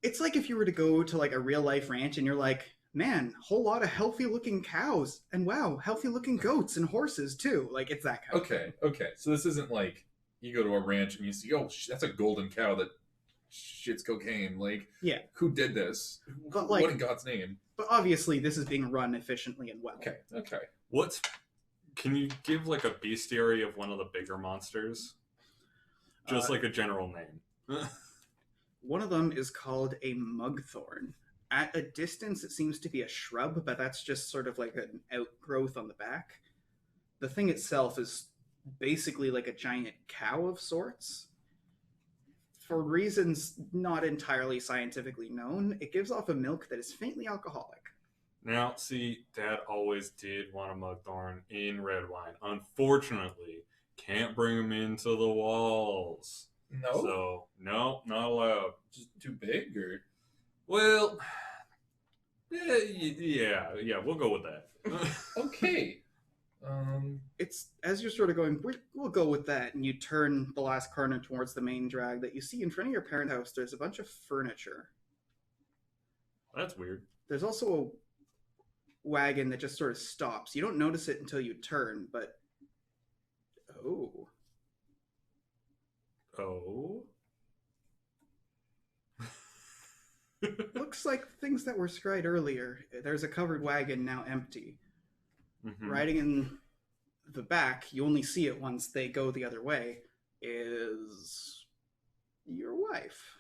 it's like if you were to go to like a real life ranch and you're like, man, whole lot of healthy looking cows, and wow, healthy looking goats and horses too. Like, it's that kind of thing. Okay. So this isn't like you go to a ranch and you see, oh, that's a golden cow that shits cocaine. Like, yeah, who did this? But like, what in God's name? But obviously, this is being run efficiently and well. Okay. Can you give like a bestiary of one of the bigger monsters? Just like a general name. One of them is called a mugthorn. At a distance, it seems to be a shrub, but that's just sort of like an outgrowth on the back. The thing itself is basically like a giant cow of sorts. For reasons not entirely scientifically known, it gives off a milk that is faintly alcoholic. Now, see, Dad always did want a mugthorn in Redwine. Unfortunately, can't bring him into the walls. No? So, no, not allowed. Just too big, or? Well, yeah, we'll go with that. Okay. It's, as you're sort of going, we'll go with that, and you turn the last corner towards the main drag that you see in front of your parent house. There's a bunch of furniture. That's weird. There's also a wagon that just sort of stops. You don't notice it until you turn, but oh. Looks like things that were scryed earlier. There's a covered wagon now empty. Mm-hmm. Riding in the back, you only see it once they go the other way, is your wife.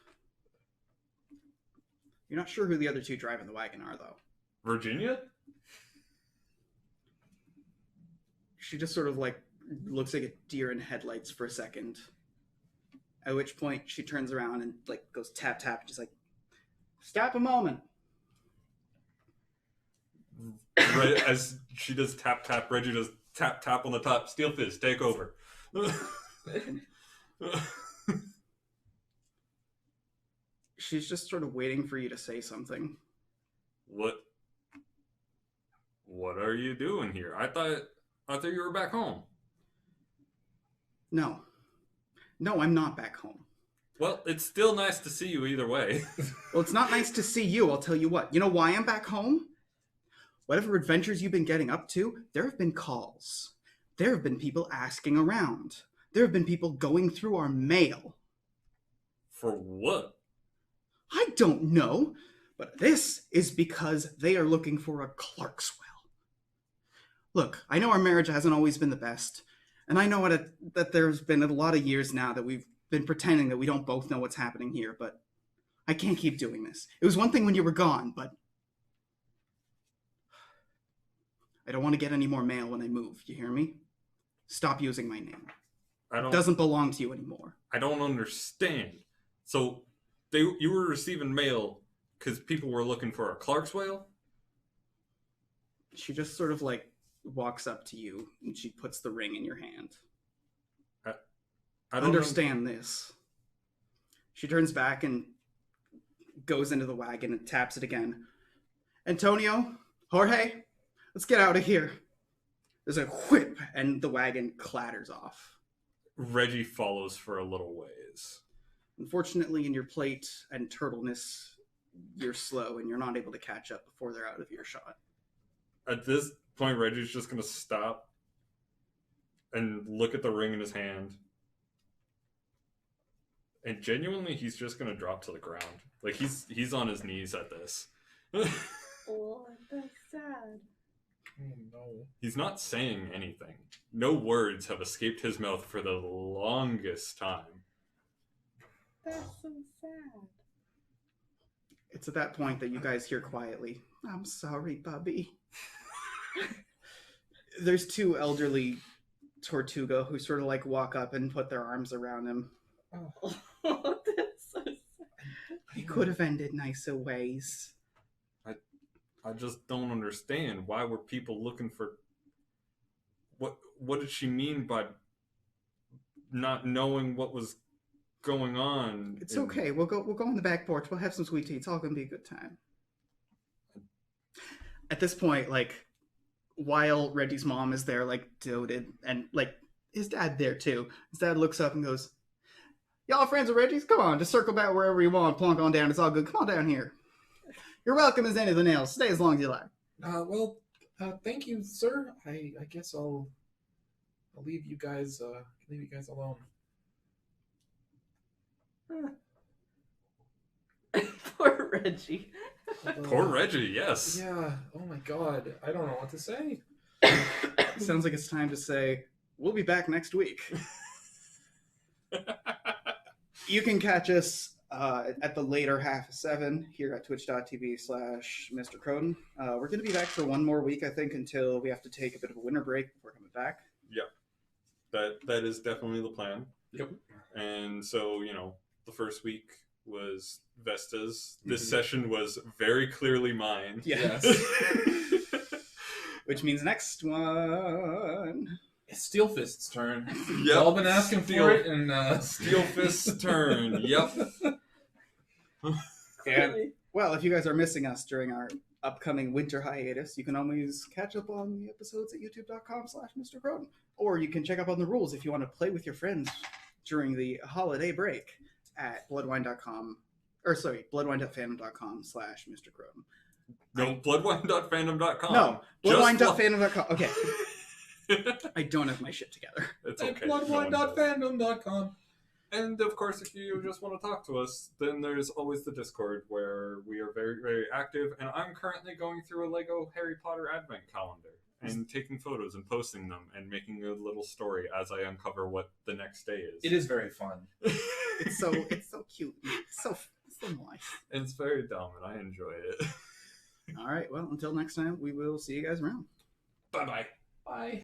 You're not sure who the other two driving the wagon are, though. Virginia? She just sort of like looks like a deer in headlights for a second. At which point she turns around and like goes tap tap, just like, stop a moment. as she does tap tap, Reggie does tap tap on the top. Steel Fist, take over. She's just sort of waiting for you to say something. What are you doing here? I thought you were back home. No, I'm not back home. Well, it's still nice to see you either way. Well, it's not nice to see you, I'll tell you what. You know why I'm back home? Whatever adventures you've been getting up to, there have been calls. There have been people asking around. There have been people going through our mail. For what? I don't know, but this is because they are looking for a Clarkswell. Look, I know our marriage hasn't always been the best, and I know that there's been a lot of years now that we've been pretending that we don't both know what's happening here, but I can't keep doing this. It was one thing when you were gone, but I don't want to get any more mail when I move, you hear me? Stop using my name. It doesn't belong to you anymore. I don't understand. So you were receiving mail because people were looking for a Clarkswell? She just sort of walks up to you and she puts the ring in your hand. I don't understand this. She turns back and goes into the wagon and taps it again. Antonio, Jorge, let's get out of here. There's a whip and the wagon clatters off. Reggie follows for a little ways. Unfortunately, in your plate and turtleness, you're slow and you're not able to catch up before they're out of earshot. At this point, Reggie's just going to stop and look at the ring in his hand. And genuinely, he's just going to drop to the ground. Like, he's on his knees at this. Oh, that's sad. Oh, no. He's not saying anything. No words have escaped his mouth for the longest time. That's so sad. It's at that point that you guys hear quietly, "I'm sorry, Bubby." There's two elderly Tortuga who sort of walk up and put their arms around him. Oh, that's so sad. It could have ended nicer ways. I just don't understand. Why were people looking for... What did she mean by not knowing what was going on? It's okay. We'll go on the back porch. We'll have some sweet tea. It's all gonna be a good time. At this point, while Reggie's mom is there, doted, and his dad there too. His dad looks up and goes, "Y'all friends of Reggie's? Come on, just circle back wherever you want. Plunk on down. It's all good. Come on down here. You're welcome as anything else. Stay as long as you like." Thank you, sir. I guess I'll leave you guys alone. Poor Reggie. Poor Reggie, yes. Yeah. Oh my God. I don't know what to say. Sounds like it's time to say, we'll be back next week. You can catch us at the later half of 7 here at twitch.tv/Mr. Croden. We're going to be back for one more week, I think, until we have to take a bit of a winter break before coming back. Yep. That is definitely the plan. Yep. And so, the first week was Vesta's. This session was very clearly mine. Yes. Which means next one... It's Steel Fist's turn. Yep. We've all been asking for it, and Steel Fist's turn. Yep. And, well, if you guys are missing us during our upcoming winter hiatus, you can always catch up on the episodes at youtube.com/Mr. Croden. Or you can check up on the rules if you want to play with your friends during the holiday break at bloodwine.com, bloodwine.fandom.com/Mr. Croden. No, bloodwine.fandom.com. No, bloodwine.fandom.com. Okay. I don't have my shit together. It's okay. Bloodwine.fandom.com. And of course, if you just want to talk to us, then there's always the Discord where we are very, very active. And I'm currently going through a Lego Harry Potter Advent calendar and taking photos and posting them and making a little story as I uncover what the next day is. It is very fun. It's so cute. It's so nice. And it's very dumb, and I enjoy it. All right. Well, until next time, we will see you guys around. Bye-bye. Bye.